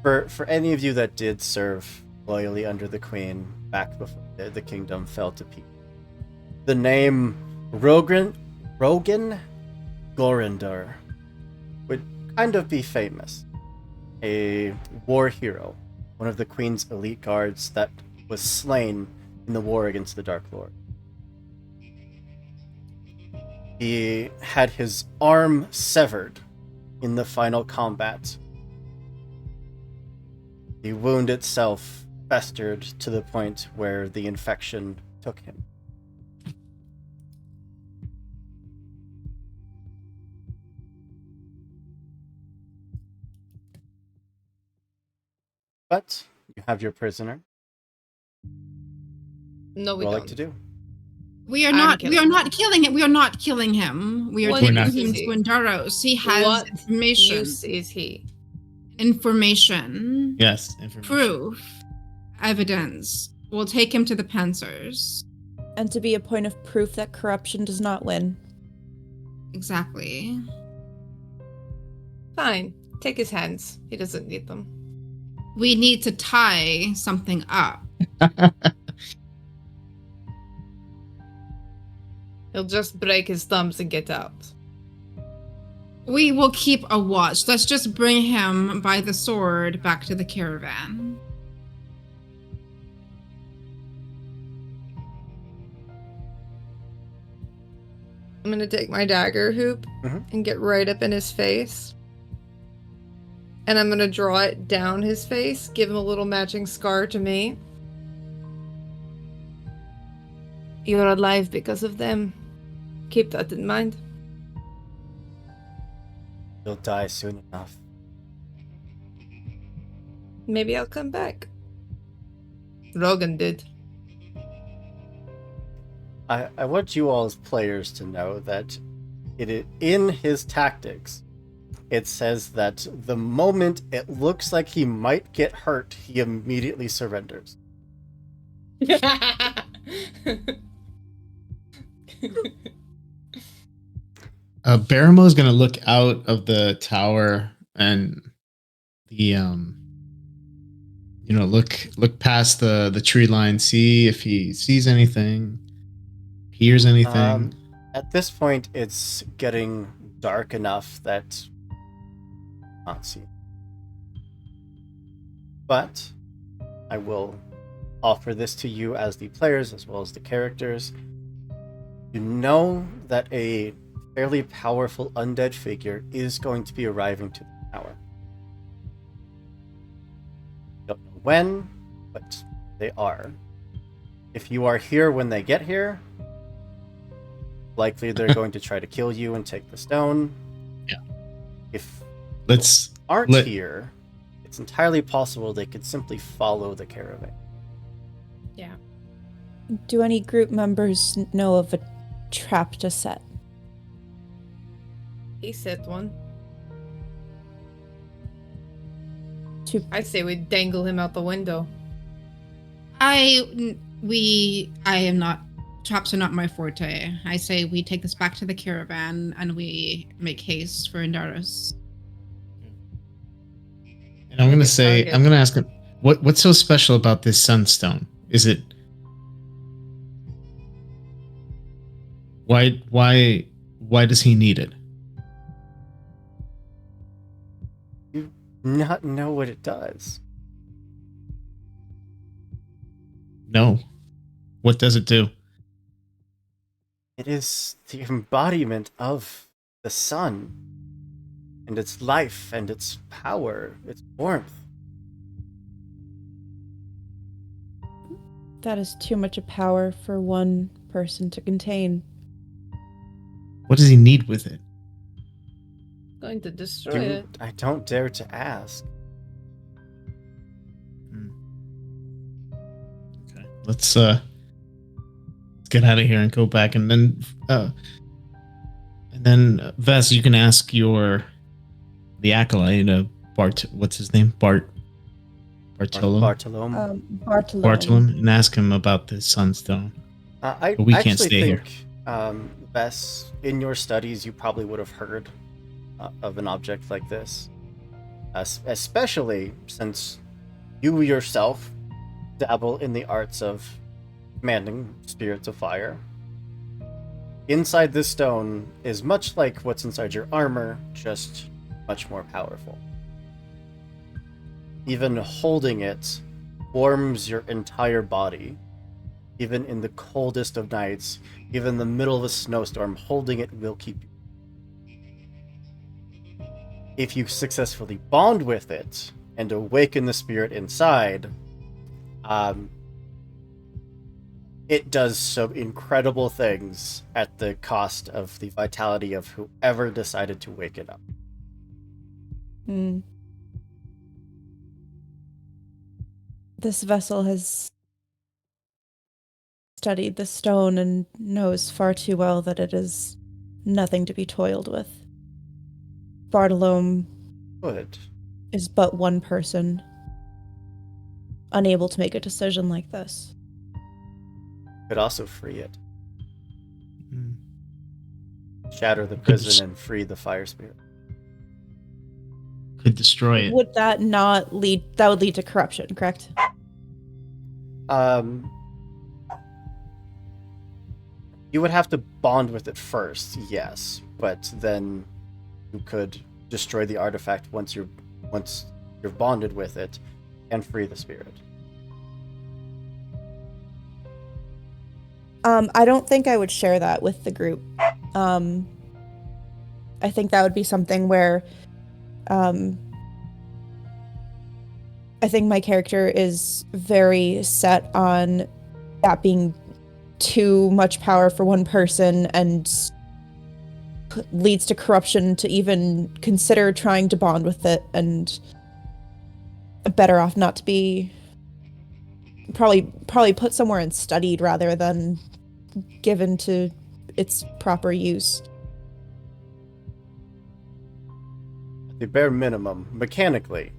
For any of you that did serve loyally under the Queen back before the kingdom fell to pieces, the name Rogan Gorindar would kind of be famous. A war hero, one of the Queen's elite guards that was slain in the war against the Dark Lord. He had his arm severed in the final combat. The wound itself festered to the point where the infection took him. But you have your prisoner. No, we What would don't. like to do? We are I'm not. killing We are him. not killing him. We are not killing him. We are What taking use him is to he? Endaros. He has What information. use is he? Information. Yes, information. Proof. Evidence. We'll take him to the Panzers. And to be a point of proof that corruption does not win. Exactly. Fine. Take his hands. He doesn't need them. We need to tie something up. He'll just break his thumbs and get out. We will keep a watch. Let's just bring him by the sword back to the caravan. I'm gonna take my dagger hoop Mhm. and get right up in his face. And I'm gonna draw it down his face, give him a little matching scar to me. You're alive because of them. Keep that in mind. You'll die soon enough. Maybe I'll come back. Rogan did. I want you all as players to know that in his tactics, it says that the moment it looks like he might get hurt, he immediately surrenders. Baramo is gonna look out of the tower and the look past the tree line, see if he sees anything, hears anything. At this point, it's getting dark enough that not see. But I will offer this to you as the players as well as the characters. You know that a fairly powerful undead figure is going to be arriving to the tower. Don't know when, but they are. If you are here when they get here, likely they're going to try to kill you and take the stone. Yeah. If Let's aren't here, it's entirely possible they could simply follow the caravan. Yeah. Do any group members know of a trap to set? He set one. To I say we dangle him out the window. I am not. Traps are not my forte. I say we take this back to the caravan and we make haste for Indaris. And I'm gonna say, target. I'm gonna ask him, what's so special about this sunstone? Is it why does he need it? You not know what it does. No. What does it do? It is the embodiment of the sun, and its life, and its power, its warmth. That is too much of power for one person to contain. What does he need with it? Going to destroy it. I don't dare to ask. Okay. Let's get out of here and go back, and then Vess, you can ask the acolyte, Bart, what's his name? Bartolo? Bartolome. Bartolome. And ask him about this sunstone. I But we actually can't stay here. think, Bess, in your studies, you probably would have heard of an object like this. Especially since you yourself dabble in the arts of commanding spirits of fire. Inside this stone is much like what's inside your armor, just much more powerful. Even holding it warms your entire body. Even in the coldest of nights, even in the middle of a snowstorm, holding it will keep you. If you successfully bond with it and awaken the spirit inside, it does some incredible things at the cost of the vitality of whoever decided to wake it up. This vessel has studied the stone and knows far too well that it is nothing to be toiled with. Bartolome Good. is but one person, unable to make a decision like this. Could also free it. Mm. Shatter the prison and free the fire spirit. Could destroy it. Would that not lead? That would lead to corruption, correct? You would have to bond with it first, yes, but then you could destroy the artifact once you're bonded with it and free the spirit. I don't think I would share that with the group. I think that would be something where I think my character is very set on that being too much power for one person and leads to corruption to even consider trying to bond with it, and better off not to be probably put somewhere and studied rather than given to its proper use. At the bare minimum, mechanically,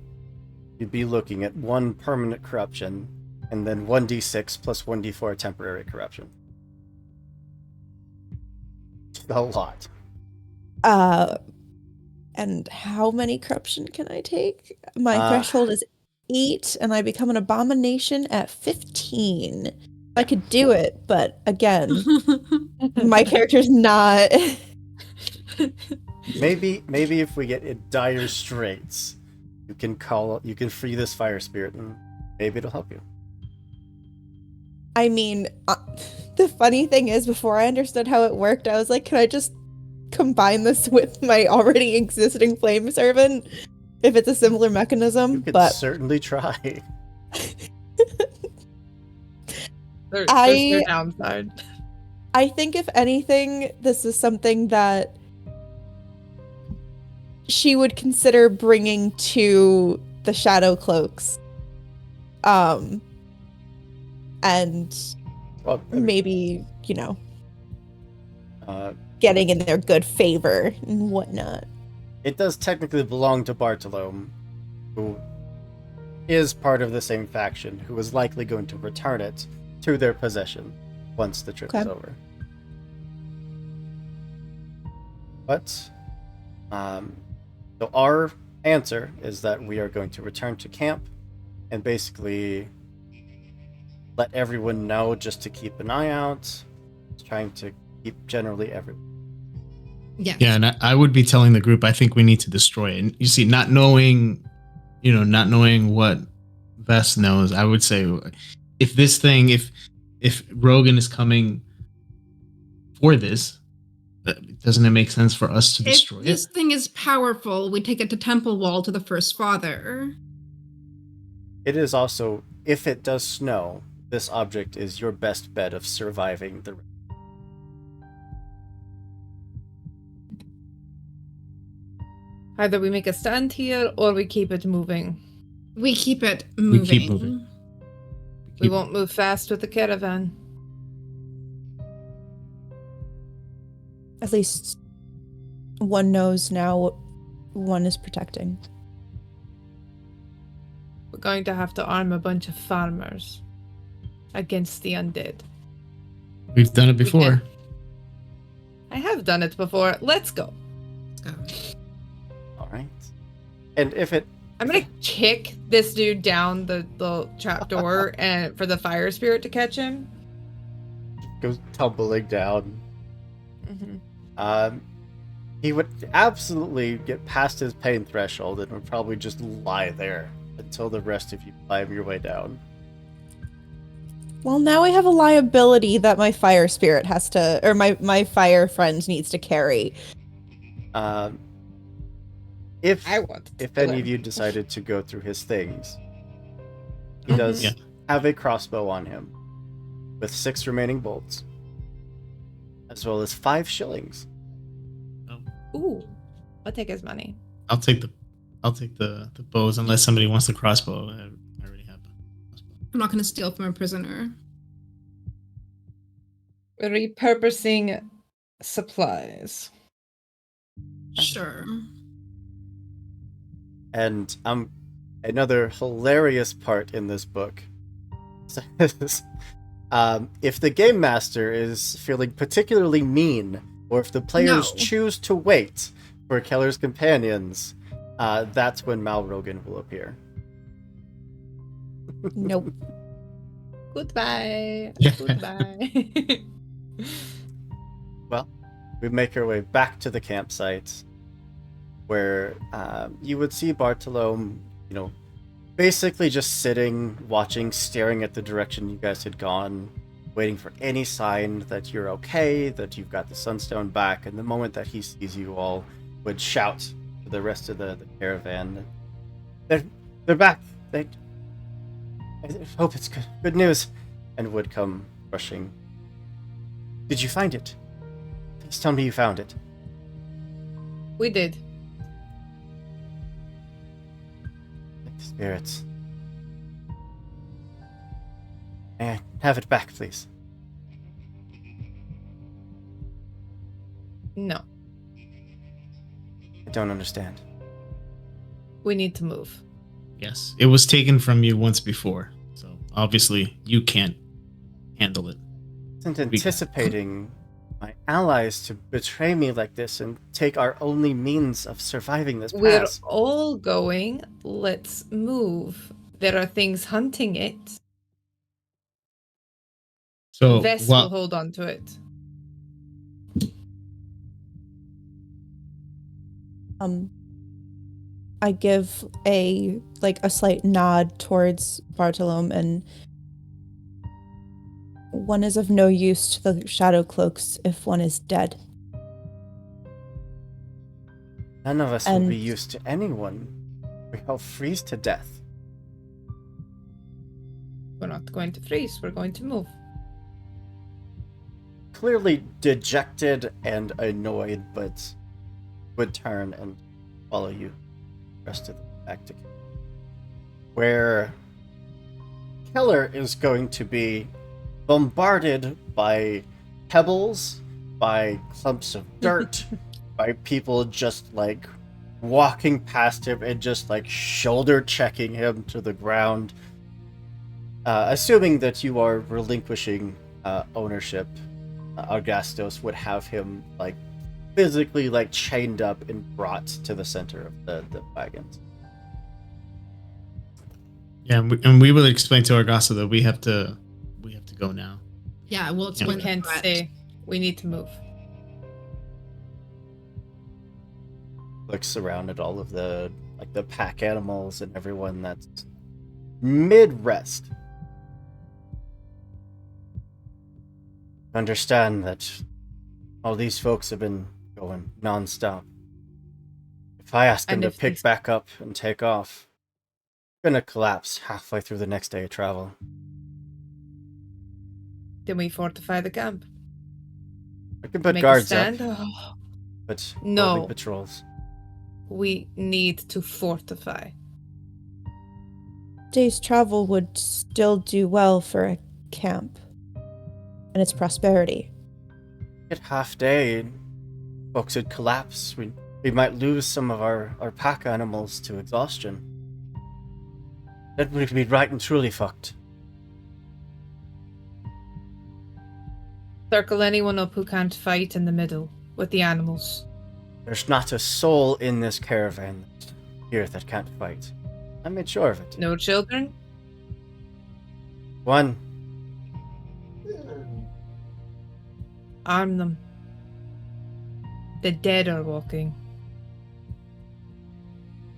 you'd be looking at 1 permanent corruption and then 1d6 plus 1d4 temporary corruption. A lot. And how many corruption can I take? My Uh, threshold is 8, and I become an abomination at 15. I could do it, but again, my character's not. Maybe if we get in dire straits, you can free this fire spirit, and maybe it'll help you. I mean, the funny thing is, before I understood how it worked, I was like, can I just combine this with my already existing flame servant if it's a similar mechanism? You could But certainly try. There's I- no downside. I think if anything, this is something that she would consider bringing to the Shadow Cloaks. And Well, I mean, maybe, uh, getting in their good favor and whatnot. it does technically belong to Bartolome, who is part of the same faction, who is likely going to return it to their possession once the trip is Okay. over. But, so our answer is that we are going to return to camp and basically let everyone know just to keep an eye out, trying to keep generally everyone. Yes. Yeah, and I would be telling the group I think we need to destroy it. And you see, not knowing what Vest knows, I would say if this thing, if Rogan is coming for this, doesn't it make sense for us to If destroy this it? thing is powerful, we take it to Temple Wall to the First Father. It is also, if it does snow, this object is your best bet of surviving the. Either we make a stand here or we keep it moving. We keep it moving. We keep moving. We won't move fast with the caravan. At least one knows now what one is protecting. We're going to have to arm a bunch of farmers against the undead. We've done it before. can. I have done it before. Let's go. Let's go. All right. And if it, I'm gonna kick this dude down the trapdoor and for the fire spirit to catch him. goes tumbling down, Mm-hmm. he would absolutely get past his pain threshold and would probably just lie there until the rest of you climb your way down. Well, now I have a liability that my fire spirit has to, or my fire friend needs to carry. If I want. if any of you decided to go through his things, he Mhm. does Yeah. have a crossbow on him with 6 remaining bolts, as well as 5 shillings. Ooh, I'll take his money. I'll take the bows unless somebody wants the crossbow. I already have a crossbow. I'm not going to steal from a prisoner. We're repurposing supplies. Sure. And another hilarious part in this book says, if the game master is feeling particularly mean, or if the players No. choose to wait for Keller's companions, that's when Mal Rogan will appear. Nope. Goodbye. Yeah. Goodbye. Well, we make our way back to the campsite, where you would see Bartolome, basically just sitting, watching, staring at the direction you guys had gone, waiting for any sign that you're okay, that you've got the sunstone back, and the moment that he sees you all, would shout to the rest of the caravan, they're back. I hope it's good news, and would come rushing. Did you find it? Please tell me you found it. We did. Spirits. May I have it back, please? No, I don't understand. we need to move. Yes, it was taken from you once before, so obviously you can't handle it. Isn't anticipating my allies to betray me like this and take our only means of surviving this We're pass. all going. Let's move. There are things hunting it. So Vess while, will hold on to it. Um, I give a slight nod towards Bartolome, and one is of no use to the shadow cloaks if one is dead. None of us will And be used to anyone. We all freeze to death. We're not going to freeze. We're going to move. Clearly dejected and annoyed, but would turn and follow you the rest of the way back to camp. Where Keller is going to be bombarded by pebbles, by clumps of dirt, by people just like walking past him and just like shoulder checking him to the ground. Assuming that you are relinquishing ownership, Augustus would have him like physically like chained up and brought to the center of the wagons. Yeah, and we will explain to Argasa that we have to go now. Yeah, we'll We explain the can't threat. stay. We need to move. Looks around at all of the pack animals and everyone that's mid rest. Understand that all these folks have been going non-stop. If I ask them And to if pick these- back up and take off, I'm gonna collapse halfway through the next day of travel. Then we fortify the camp. I can put Make guards a up, stand. Oh, but No. roving patrols. we need to fortify. day's travel would still do well for a camp and its prosperity. At half day, folks would collapse. We might lose some of our pack animals to exhaustion. That would be right and truly fucked. Circle anyone up who can't fight in the middle with the animals. There's not a soul in this caravan here that can't fight. I made sure of it. No children? One, Arm them. The dead are walking.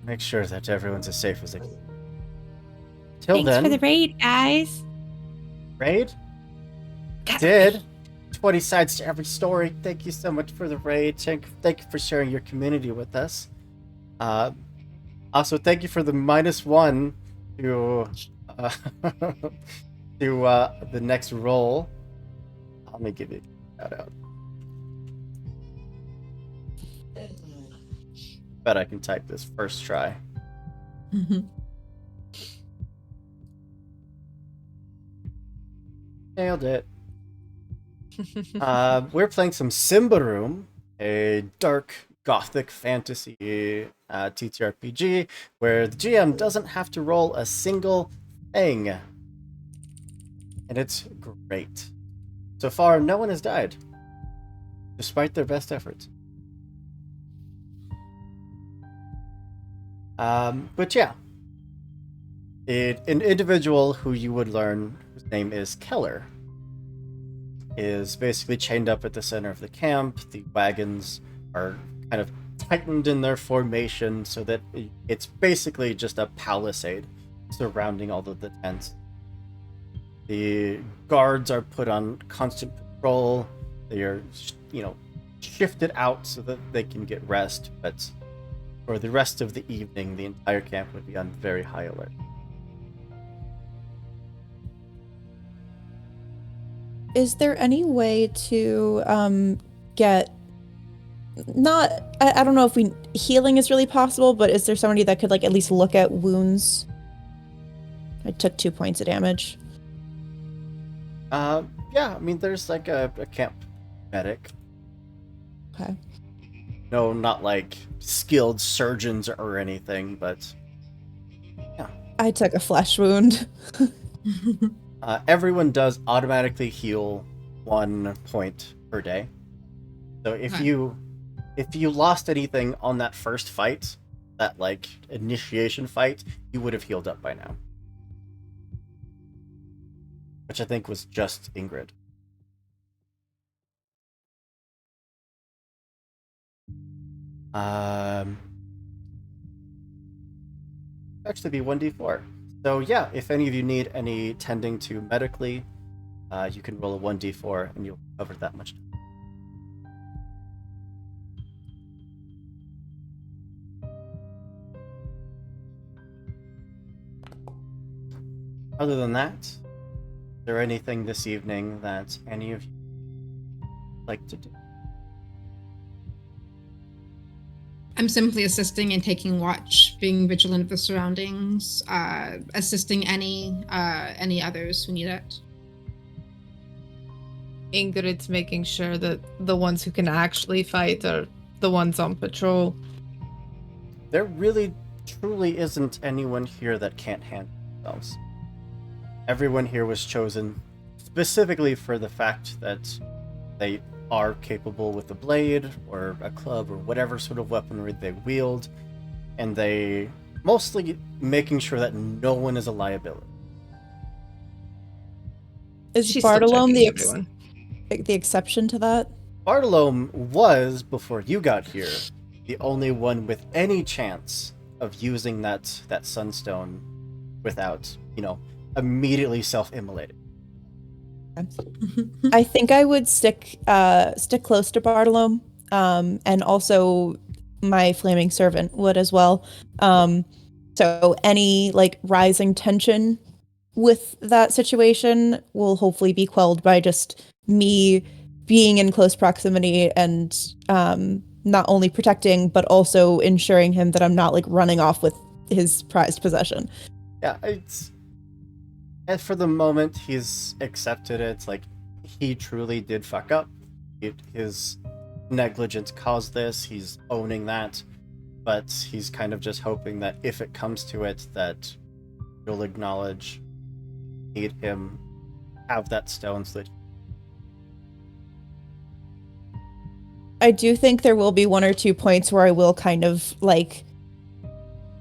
make sure that everyone's as safe as they can. Till Thanks then, for the raid, guys. raid? Did. 20 sides to every story. Thank you so much for the raid. Thank you for sharing your community with us. Also, thank you for the -1 to the next roll. Let me give you a shout out. Bet I can type this first try. Nailed it. We're playing some Symbaroum, a dark gothic fantasy TTRPG where the GM doesn't have to roll a single thing. And it's great. So far, no one has died, despite their best efforts. But yeah, an individual who you would learn, whose name is Keller, is basically chained up at the center of the camp. The wagons are kind of tightened in their formation so that it's basically just a palisade surrounding all of the tents. The guards are put on constant patrol. They are, shifted out so that they can get rest, but for the rest of the evening, the entire camp would be on very high alert. Is there any way to get I don't know if healing is really possible, but is there somebody that could at least look at wounds? I took 2 points of damage. Yeah, I mean, there's a camp medic. Okay. No, not skilled surgeons or anything, but yeah. I took a flesh wound. Everyone does automatically heal 1 point per day. So if Okay. you lost anything on that first fight, that initiation fight, you would have healed up by now. Which I think was just Ingrid. Actually, be 1d4. So yeah, if any of you need any tending to medically, you can roll a 1d4 and you'll cover that much. Other than that, is there anything this evening that any of you like to do? I'm simply assisting and taking watch, being vigilant of the surroundings, assisting any others who need it. Ingrid's making sure that the ones who can actually fight are the ones on patrol. There really, truly isn't anyone here that can't handle themselves. Everyone here was chosen specifically for the fact that they are capable with a blade or a club or whatever sort of weaponry they wield, and they mostly making sure that no one is a liability. Is She's still Bartolome checking everyone. the exception to that? Bartolome was, before you got here, the only one with any chance of using that sunstone without, immediately self-immolating. I think I would stick close to Bartolome, and also my flaming servant would as well. So any rising tension with that situation will hopefully be quelled by just me being in close proximity and not only protecting but also ensuring him that I'm not running off with his prized possession. Yeah, and for the moment, he's accepted it. He truly did fuck up. His negligence caused this. He's owning that. But he's kind of just hoping that if it comes to it, that you'll acknowledge, need him, have that stone so that... I do think there will be one or two points where I will kind of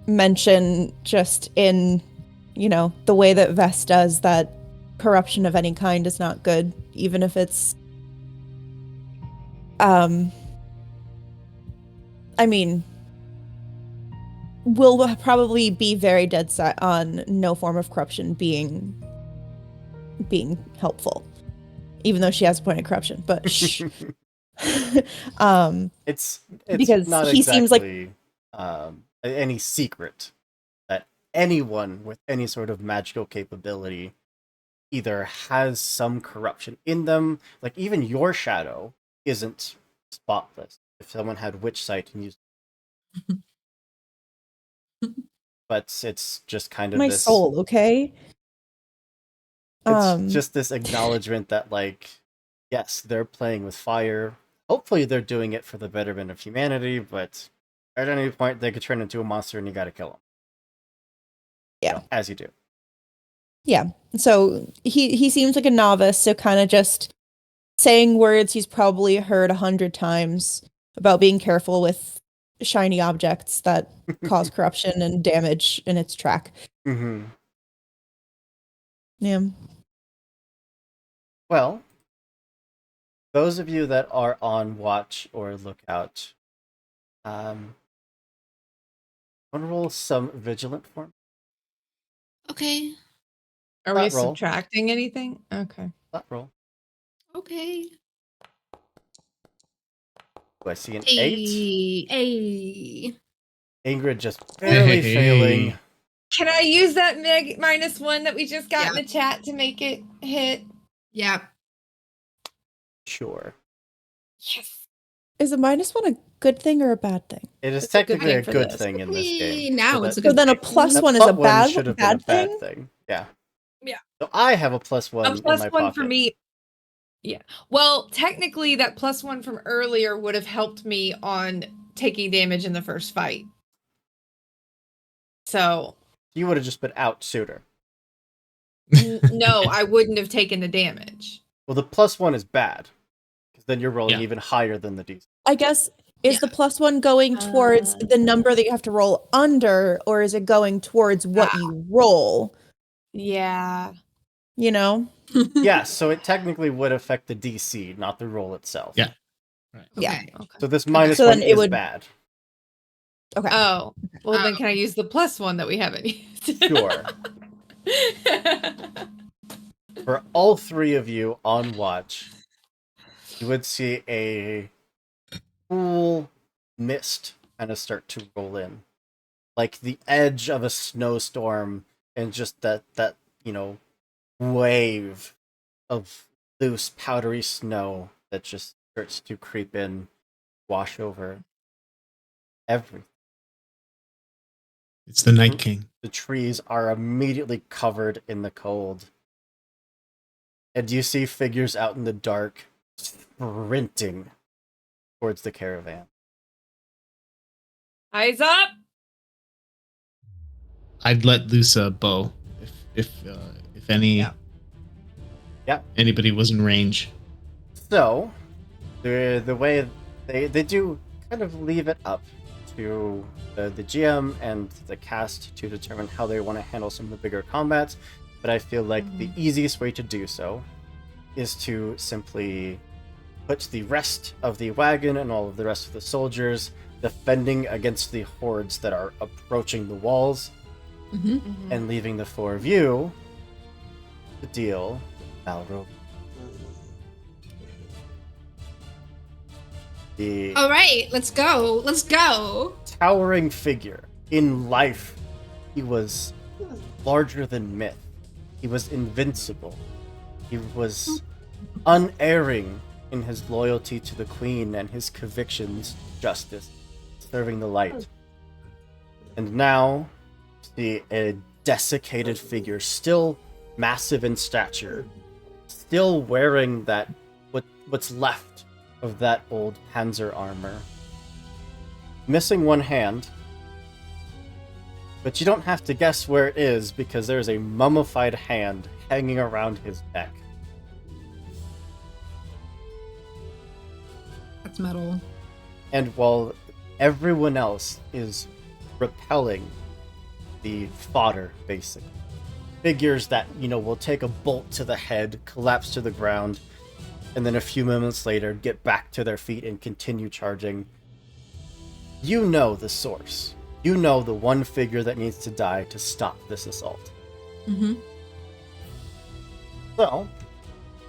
mention just in the way that Vest does that corruption of any kind is not good, even if it's we'll probably be very dead set on no form of corruption being helpful, even though she has a point of corruption, but shh. it's because not he seems like any secret that anyone with any sort of magical capability either has some corruption in them. Even your shadow isn't spotless. If someone had witch sight and used but it's just kind of my this soul, okay? It's just this acknowledgement that yes, they're playing with fire. Hopefully they're doing it for the betterment of humanity, but at any point they could turn into a monster and you gotta kill them. Yeah. As you do. Yeah. So he seems like a novice, so kind of just saying words he's probably heard 100 times about being careful with shiny objects that cause corruption and damage in its track. Mm-hmm. Yeah. Well, those of you that are on watch or lookout, want to roll some vigilant for me? Okay. Are we Flat roll. subtracting anything? Okay. Flat roll. Okay. Do I see an 8? Hey. Ingrid just barely Hey. failing. Can I use that -1 that we just got in Yeah. the chat to make it hit? Yeah. Sure. Yes. Is a -1 a good thing or a bad thing? It is It's a good technically thing a for good this. thing in this game. Now So it's a that- So good then a thing. plus that one is a +1 should have been a bad bad thing? thing. Yeah. Yeah. So I have a +1 A in my +1 pocket. for me. Yeah. Well, technically, that +1 from earlier would have helped me on taking damage in the first fight. So. You would have just been out sooner. No, I wouldn't have taken the damage. Well, the +1 is bad. Because then you're rolling Yeah. even higher than the DC. I guess, is the +1 going towards the number that you have to roll under, or is it going towards what you roll? Yeah. Yeah, so it technically would affect the DC, not the roll itself. Yeah. Right. Yeah. Okay. So this Okay. -1 So then it is would- bad. Okay. Oh, well then can I use the +1 that we haven't used? Sure. For all three of you on watch, you would see a cool mist kind of start to roll in, like the edge of a snowstorm, and just that wave of loose powdery snow that just starts to creep in, wash over everything. It's the Night King. The trees are immediately covered in the cold, and you see figures out in the dark sprinting towards the caravan. Eyes up! I'd let loose a bow if any anybody was in range. So, the way they do kind of leave it up to the GM and the cast to determine how they want to handle some of the bigger combats, but I feel like the easiest way to do so is to simply put the rest of the wagon and all of the rest of the soldiers defending against the hordes that are approaching the walls, and leaving the four of you to deal with Balrog. The All right, let's go. Let's go. towering figure. In life, he was larger than myth. He was invincible. He was unerring in his loyalty to the queen and his convictions, justice, serving the light. And now, see a desiccated figure, still massive in stature, still wearing that what's left of that old panzer armor. Missing one hand, but you don't have to guess where it is because there's a mummified hand hanging around his neck. That's metal. And while everyone else is repelling the fodder, basically, figures that, will take a bolt to the head, collapse to the ground, and then a few moments later get back to their feet and continue charging. You know the source. You know the one figure that needs to die to stop this assault. So,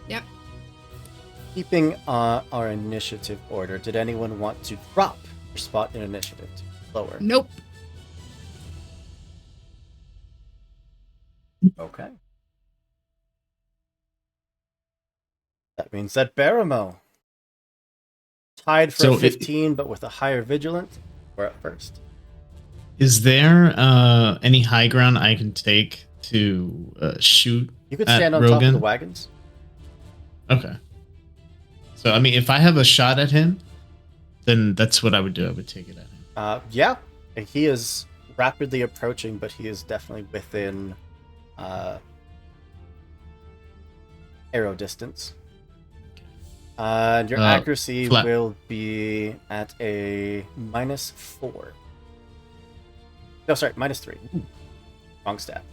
Yep. keeping our initiative order, did anyone want to drop your spot in initiative to lower? Nope. Okay. That means that Baramo, tied for So 15, but with a higher vigilant, we're at first. Is there any high ground I can take to shoot? You could at stand on top of Rogan? the wagons. Okay. So I mean, if I have a shot at him, then that's what I would do. I would take it at him. Yeah, and he is rapidly approaching, but he is definitely within arrow distance. And your accuracy flat. will be at a -4. No, sorry, -3. Wrong stat.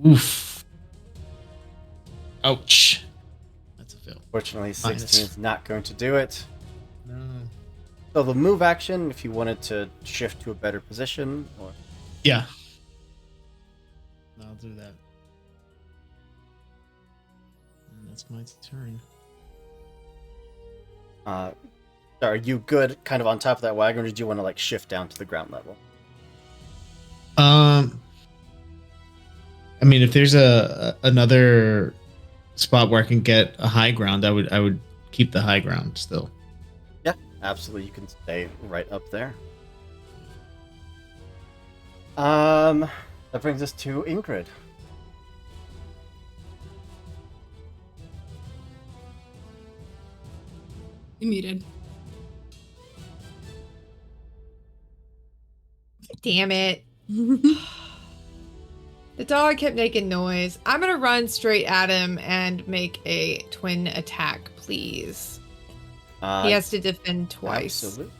Oof. Ouch. That's a fail. Fortunately, Minus. 16 is not going to do it. No. So the move action, if you wanted to shift to a better position, or Yeah. I'll do that. And that's my turn. are you good kind of on top of that wagon, or did you want to shift down to the ground level? I mean, if there's another spot where I can get a high ground, I would keep the high ground still. Yeah, absolutely. You can stay right up there. That brings us to Ingrid. You muted. Damn it. The dog kept making noise. I'm gonna run straight at him and make a twin attack, please. He has to defend twice. Absolutely.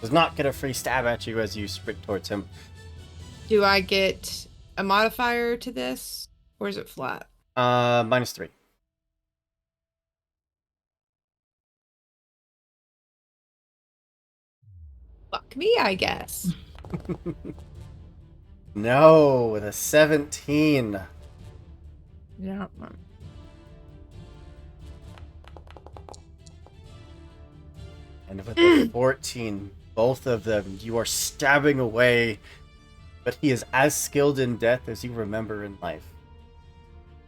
Does not get a free stab at you as you sprint towards him. Do I get a modifier to this? Or is it flat? -3. Fuck me, I guess. No, with a 17. Yeah. And with a 14, both of them, you are stabbing away, but he is as skilled in death as you remember in life.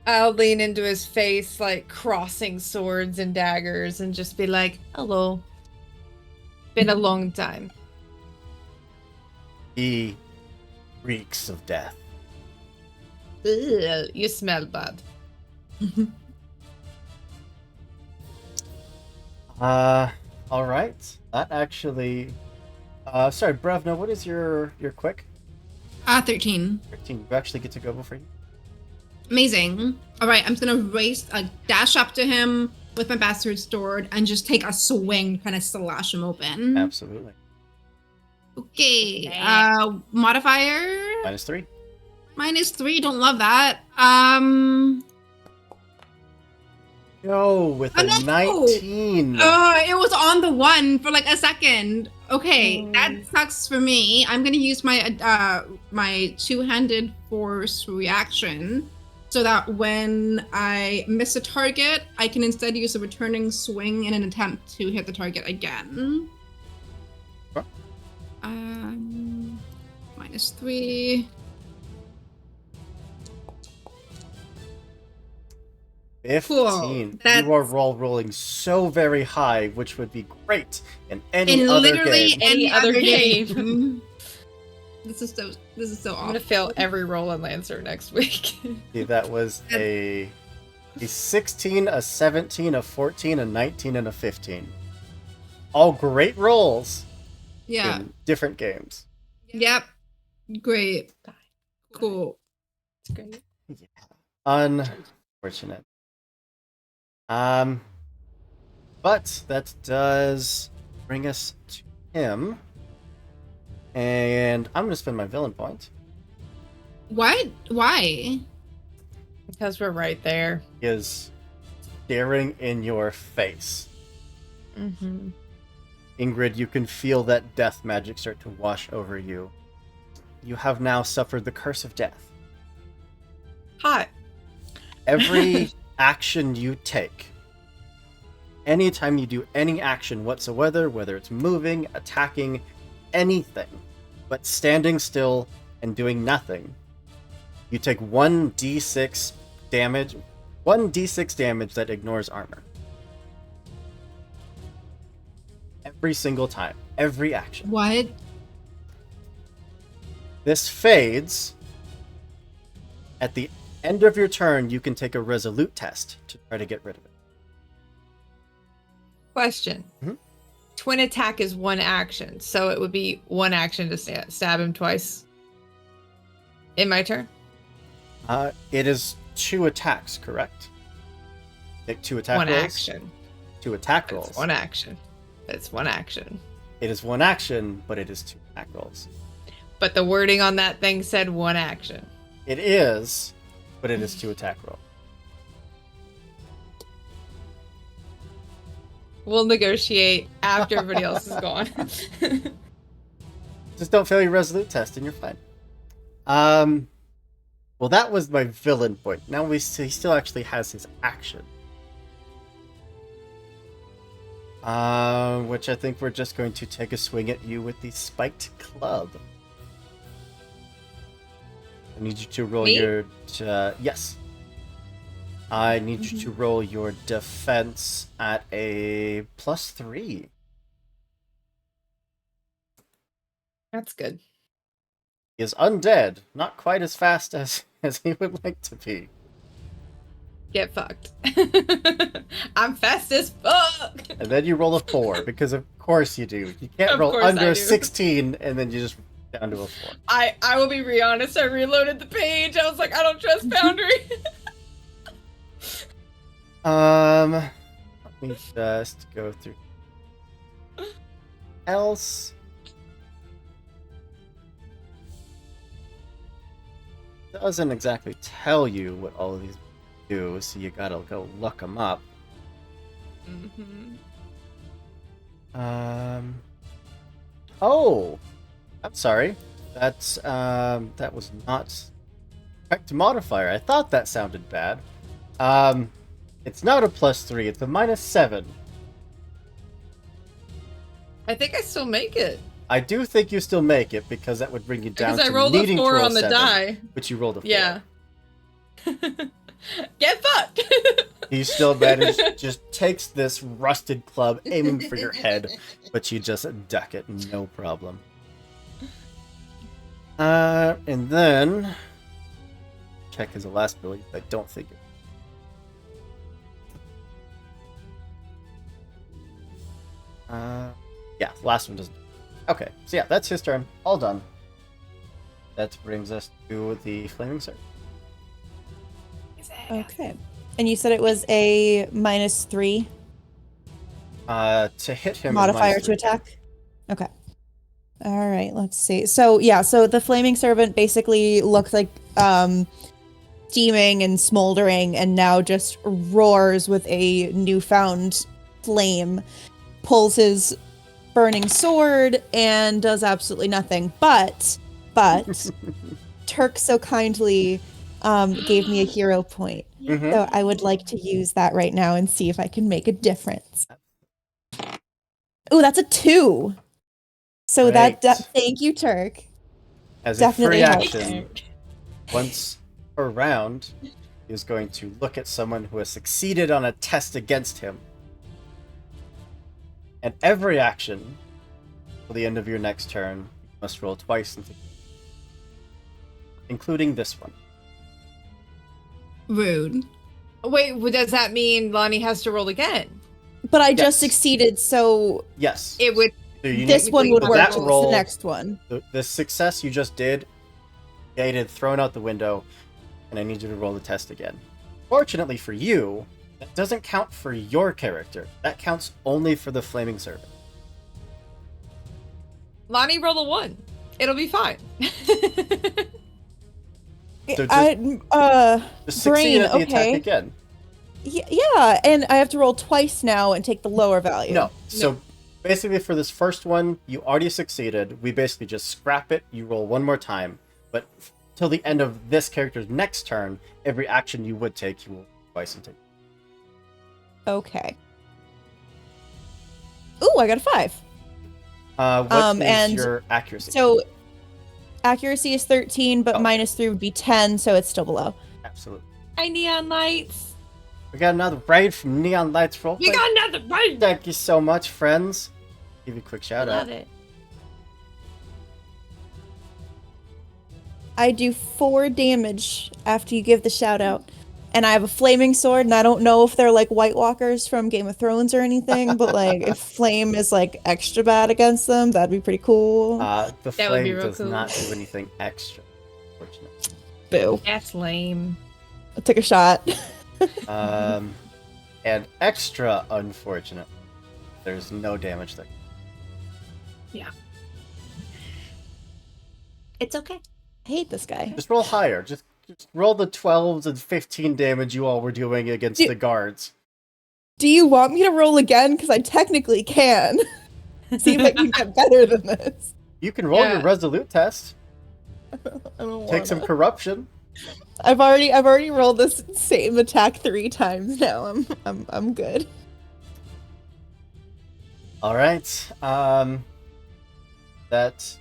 I'll lean into his face, like crossing swords and daggers, and just be like, hello. Been a long time. He reeks of death. Ugh, you smell bad. All right. That actually. Sorry, Brevna, what is your quick? 13. 13. You actually get to go before you. Amazing. All right, I'm just gonna dash up to him with my bastard sword and just take a swing, kind of slash him open. Absolutely. Okay. Modifier -3. -3. Don't love that. No, with a no! 19. It was on the one for like a second. Okay, that sucks for me. I'm gonna use my my two-handed force reaction so that when I miss a target, I can instead use a returning swing in an attempt to hit the target again. Sure. -3. 15. Cool. You are rolling so very high, which would be great in any In other literally game. Any other game. This is so I'm awful. gonna fail every roll in Lancer next week. See, that was a 16, a 17, a 14, a 19, and a 15. All great rolls Yeah. in different games. Yep. Great. Cool. It's great. Yeah. Unfortunate. But that does bring us to him. And I'm going to spend my villain point. What? Why? Because we're right there. He is staring in your face. Mm-hmm. Ingrid, you can feel that death magic start to wash over you. You have now suffered the curse of death. Hot. Every action you take, anytime you do any action whatsoever, whether it's moving, attacking, anything, but standing still and doing nothing, you take 1d6 damage, 1d6 damage that ignores armor. Every single time, every action. What? This fades. At the end of your turn, you can take a resolute test to try to get rid of it. Question. Mhm. Twin attack is one action, so it would be one action to stab him twice. In my turn? It is 2 attacks, correct? Take 2 attack One rolls. action. 2 attack rolls. It's one action. It's one action. It is 1 action, but it is 2 attack rolls. But the wording on that thing said one action. It is, but it is 2 attack rolls. We'll negotiate after everybody else is gone. Just don't fail your resolute test and you're fine. Well, that was my villain point. Now he still actually has his action. Which I think we're just going to take a swing at you with the spiked club. I need you to roll Me? your... yes. I need you to roll your defense at a +3. That's good. He is undead, not quite as fast as he would like to be. Get fucked. I'm fast as fuck. And then you roll a 4, because of course you do. You can't Of roll course under I a do. 16, and then you just down to a 4. I will be honest, I reloaded the page. I was like, I don't trust Foundry. Let me just go through else. doesn't exactly tell you what all of these do, so you gotta go look them up. Mm-hmm. Oh, I'm sorry. That's that was not correct modifier. I thought that sounded bad. It's not a +3. It's a -7. I think I still make it. I do think you still make it because that would bring you down Because I to rolled a needing to 4 roll on the 7, die. but you rolled a 4. Yeah. Get fucked! He still managed, just takes this rusted club, aiming for your head, but you just duck it, no problem. And then check his last ability. I don't think it. Yeah, last one doesn't. Okay, so yeah, that's his turn. All done. That brings us to the Flaming Sword. Okay. And you said it was a -3 To hit him is modifier to -3. attack? Okay. All right, let's see. So, yeah, so the Flaming Servant basically looked like steaming and smoldering and now just roars with a newfound flame, pulls his burning sword and does absolutely nothing. But Turk so kindly gave me a hero point. Mhm. So I would like to use that right now and see if I can make a difference. Oh, that's a 2. So Right. thank you, Turk. As Definitely a free helps. action, once per round, he is going to look at someone who has succeeded on a test against him. And every action, till the end of your next turn, you must roll twice, including this one. Rude. Wait, does that mean Lonnie has to roll again? But I Yes. just succeeded, so Yes. It would. So you this need, one would with work. that It's the roll, next one. the success you just did, gated, thrown out the window, and I need you to roll the test again. Fortunately for you, that doesn't count for your character. That counts only for the Flaming Servant. Lonnie, roll a 1. It'll be fine. So Just succeed brain, at the attack okay. again. Yeah, and I have to roll twice now and take the lower value. No. So basically for this first one, you already succeeded. We basically just scrap it. You roll one more time. But till the end of this character's next turn, every action you would take, you will twice and take. Okay. Ooh, I got a 5. What is and your accuracy? So accuracy is 13, but Oh. -3 would be 10, so it's still below. Absolutely. Hi, Neon Lights. We got another raid from Neon Lights Roleplay. You got another raid. Thank you so much, friends. Give you a quick shout Love out. it. I do 4 damage after you give the shout out. And I have a flaming sword, and I don't know if they're like White Walkers from Game of Thrones or anything, but like if flame is like extra bad against them, that'd be pretty cool. The That would flame be real does cool. not do anything extra, unfortunately. Boo. That's lame. I'll take a shot. And extra unfortunate. There's no damage there. It's okay. I hate this guy. Just roll higher. Just roll the 12s and 15 damage you all were doing against the guards. Do you want me to roll again? Because I technically can. See if I can get better than this. You can roll Yeah. your resolute test. I don't Take some corruption. I've already rolled this same attack 3 times now. I'm good. All right. That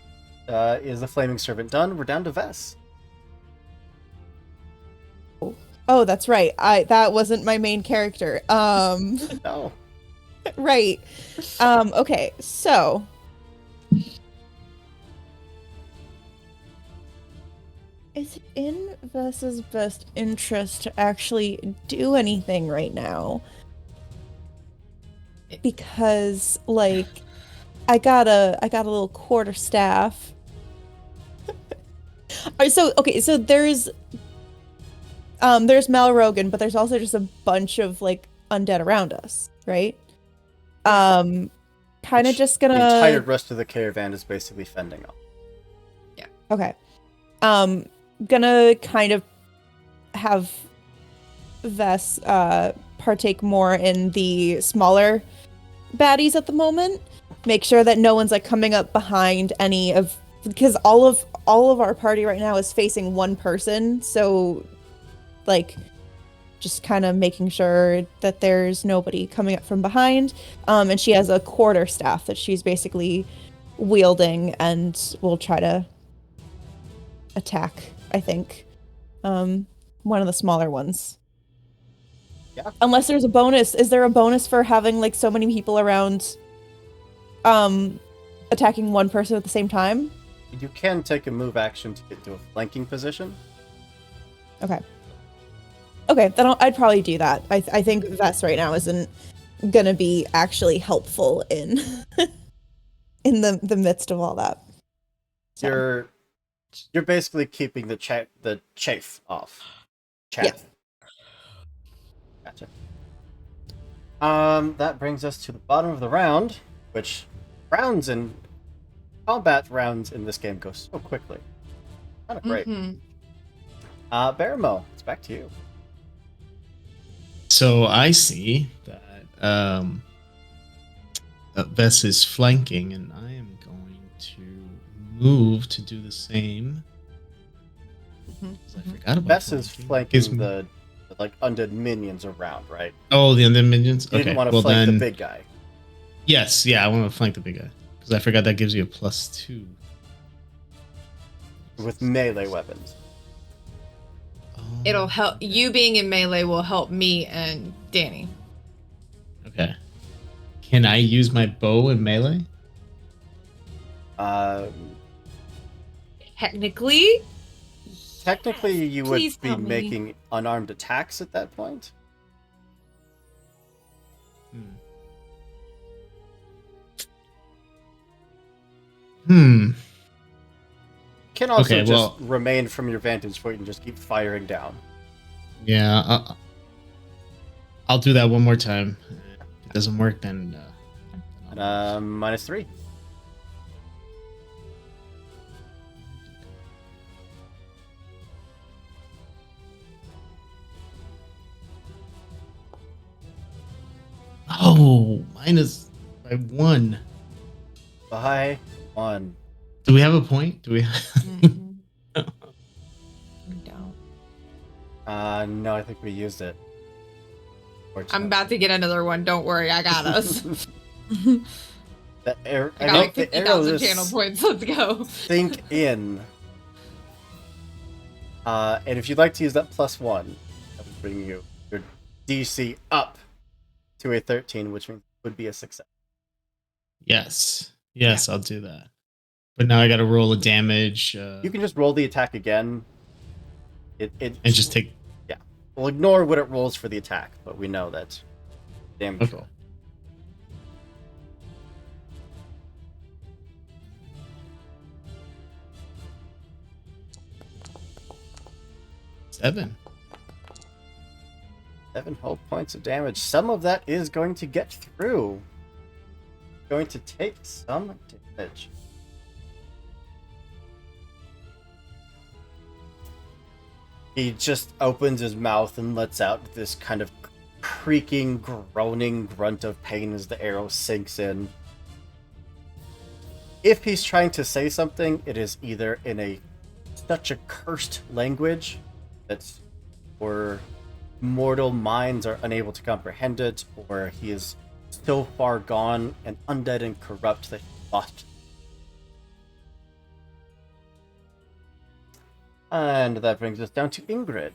is the Flaming Servant done. We're down to Vess. Oh, that's right. That wasn't my main character. No. Right. Okay, so is it in Vess's best interest to actually do anything right now? Because like I got a little quarter staff. Alright, so okay, so there's Malrogan, but there's also just a bunch of like undead around us, right? Kind of just gonna The entire rest of the caravan is basically fending off. Okay. gonna kind of have Vess partake more in the smaller baddies at the moment. Make sure that no one's like coming up behind any of, because all of our party right now is facing one person, so like just kind of making sure that there's nobody coming up from behind. And she has a quarter staff that she's basically wielding and will try to attack, I think. One of the smaller ones. Yeah. Unless there's a bonus. Is there a bonus for having like so many people around attacking one person at the same time? You can take a move action to get to a flanking position. Okay, then I'd probably do that. I think Vess right now isn't gonna be actually helpful in in the midst of all that. So. You're basically keeping the chafe off. Chaff. Yeah. Gotcha. That brings us to the bottom of the round, which combat rounds in this game go so quickly. Kind of great. Baramo, it's back to you. So I see that Vess is flanking, and I am going to move to do the same. 'Cause I forgot about Vess is flanking the like undead minions around, right? Oh, the undead minions. You Okay, didn't want to well flank then, the big guy. yes, yeah, I want to flank the big guy because I forgot that gives you a +2 With melee weapons. Oh, It'll help. You being in melee will help me and Danny. Okay. Can I use my bow in melee? Technically, Technically, you would Please be help me. making unarmed attacks at that point. Hmm. Can also Okay, just well- remain from your vantage point and just keep firing down. Yeah, I'll do that one more time. If it doesn't work, then -3. oh, minus by 1. By 1. Do we have a point? Do we? we don't. No, I think we used it. I'm about to get another one. Don't worry, I got us. The air, I I got make like the 50,000 arrows channel points. Let's go. sink in. And if you'd like to use that +1, that would bring your DC up to a 13, which means it would be a success. Yes, I'll do that. But now I got to roll a damage. You can just roll the attack again. It and just take. We'll ignore what it rolls for the attack, but we know that damage Okay. roll. Seven. 7 whole points of damage. Some of that is going to get through. Going to take some damage. He just opens his mouth and lets out this kind of creaking, groaning grunt of pain as the arrow sinks in. If he's trying to say something, it is either in such a cursed language that or mortal minds are unable to comprehend it, or he is so far gone and undead and corrupt that he lost. And that brings us down to Ingrid.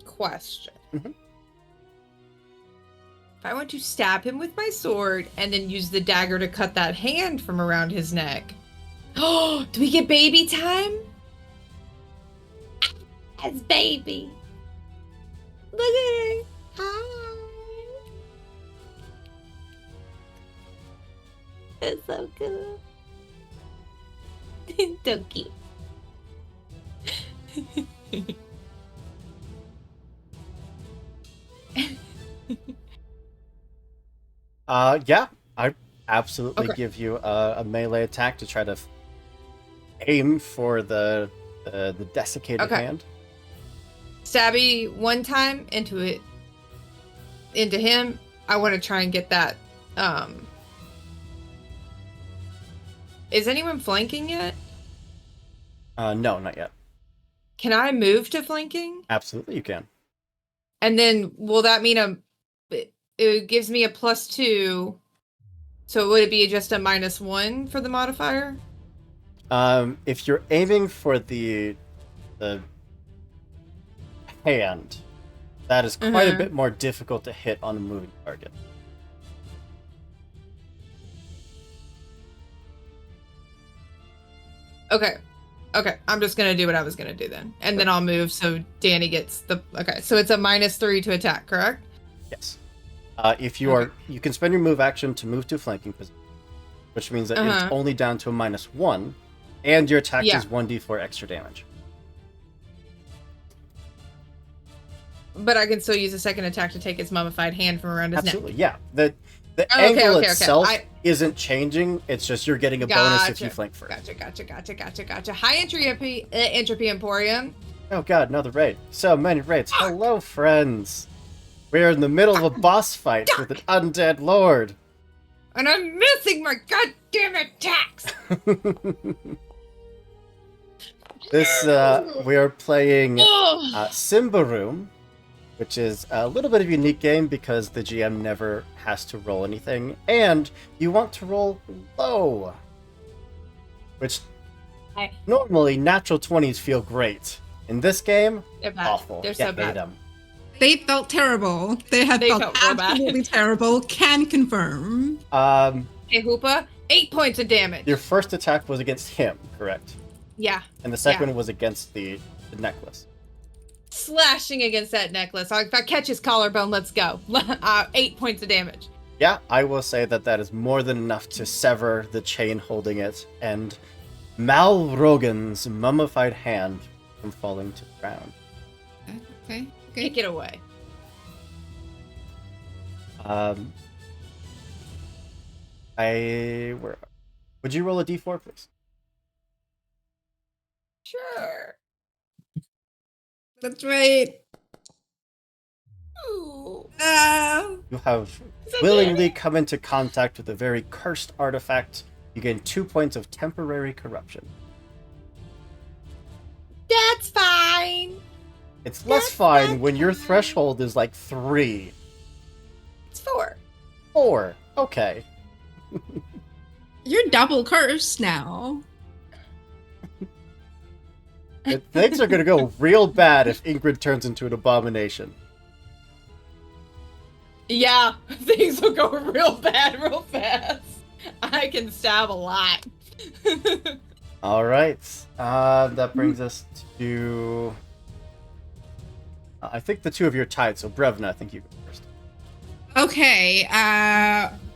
Question. Mhm. If I want to stab him with my sword and then use the dagger to cut that hand from around his neck, oh, do we get baby time? As baby. Look at her. Hi. That's so cool. So cute. Yeah, I absolutely Okay. give you a melee attack to try to aim for the desiccated Okay. hand. Stabby one time into him. I want to try and get that. Is anyone flanking yet? No, not yet. Can I move to flanking? Absolutely, you can. And then will that mean it gives me a +2? So would it be just a -1 for the modifier? If you're aiming for the hand, that is quite a bit more difficult to hit on a moving target. Okay. I'm just gonna do what I was gonna do then, and then I'll move so Danny gets the. Okay, so it's a -3 to attack, correct? Yes. If you are, you can spend your move action to move to flanking position, which means that it's only down to a -1, and your attack is 1d4 extra damage. But I can still use a second attack to take his mummified hand from around his Absolutely, neck. yeah. The angle itself isn't changing. It's just you're getting a bonus if you flank first. Gotcha. High entropy emporium. Oh god, another raid. So many raids. Hello, friends. We're in the middle of a boss fight with an undead lord. And I'm missing my goddamn attacks. We are playing Symbaroum, which is a little bit of a unique game because the GM never has to roll anything, and you want to roll low. Which normally natural 20s feel great. In this game, awful. They're so bad. Them. They felt terrible. They felt real bad. absolutely terrible. Can confirm. Hey, Hoopa, 8 points of damage. Your first attack was against him, correct? Yeah. And the second one was against the necklace. Slashing against that necklace. If I catch his collarbone, let's go. 8 points of damage. Yeah, I will say that is more than enough to sever the chain holding it, and Malrogan's mummified hand from falling to the ground. Okay. Take it away. Would you roll a d4, please? Sure. That's right. Ooh. You have willingly come into contact with a very cursed artifact. You gain 2 points of temporary corruption. That's fine. It's less fine when your threshold is like 3. It's 4. 4. Okay. You're double cursed now. Things are gonna go real bad if Ingrid turns into an abomination. Yeah, things will go real bad real fast. I can stab a lot. Alright. That brings us to... I think the two of you are tied, so Brevna, I think you go first. Okay,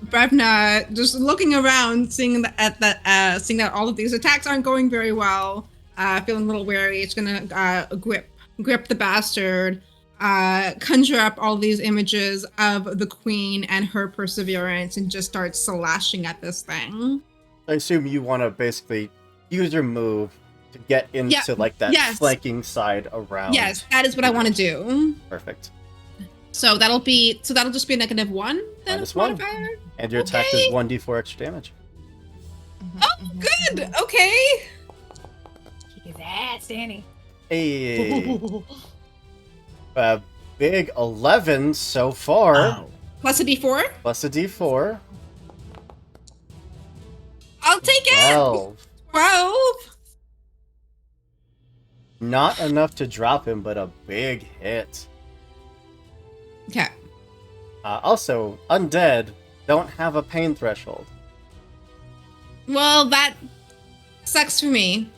Brevna, just looking around, seeing that all of these attacks aren't going very well, feeling a little wary. It's gonna grip the bastard, conjure up all these images of the queen and her perseverance, and just start slashing at this thing. I assume you want to basically use your move to get into that flanking side around. Yes, that is what I want to do. Perfect. So that'll just be a -1 then. -1. And your attack is 1d4 extra damage. Oh, good. Okay. Kick his ass, Danny. Hey. Big 11 so far. Wow. Plus a d4. Plus a d4. I'll take it. 12. Not enough to drop him, but a big hit. Okay. Also, undead don't have a pain threshold. Well, that sucks for me.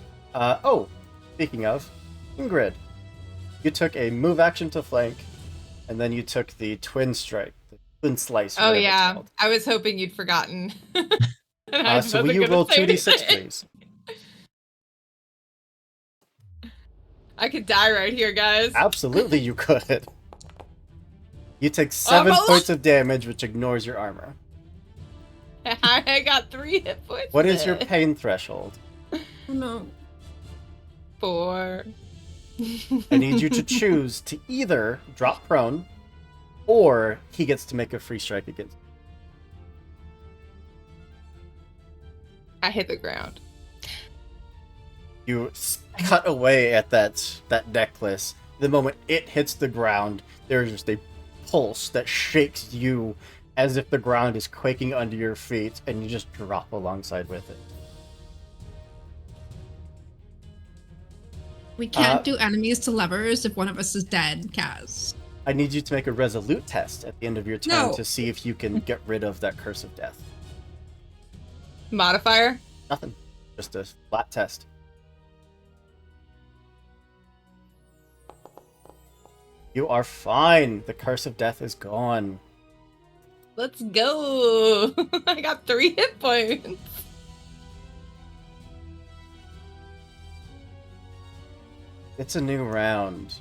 Speaking of, Ingrid, you took a move action to flank, and then you took the twin strike, the twin slice. Oh yeah, I was hoping you'd forgotten. So will you roll 2d6, please? I could die right here, guys. Absolutely, you could. You take 7 points of damage, which ignores your armor. I got 3 hit points. What is your pain threshold? Oh no. 4. I need you to choose to either drop prone, or he gets to make a free strike against you. I hit the ground. You cut away at that necklace. The moment it hits the ground, there's just a pulse that shakes you as if the ground is quaking under your feet, and you just drop alongside with it. We can't do enemies to lovers if one of us is dead, Kaz. I need you to make a resolute test at the end of your turn No. to see if you can get rid of that curse of death. Modifier? Nothing. Just a flat test. You are fine. The curse of death is gone. Let's go. I got 3 hit points. It's a new round.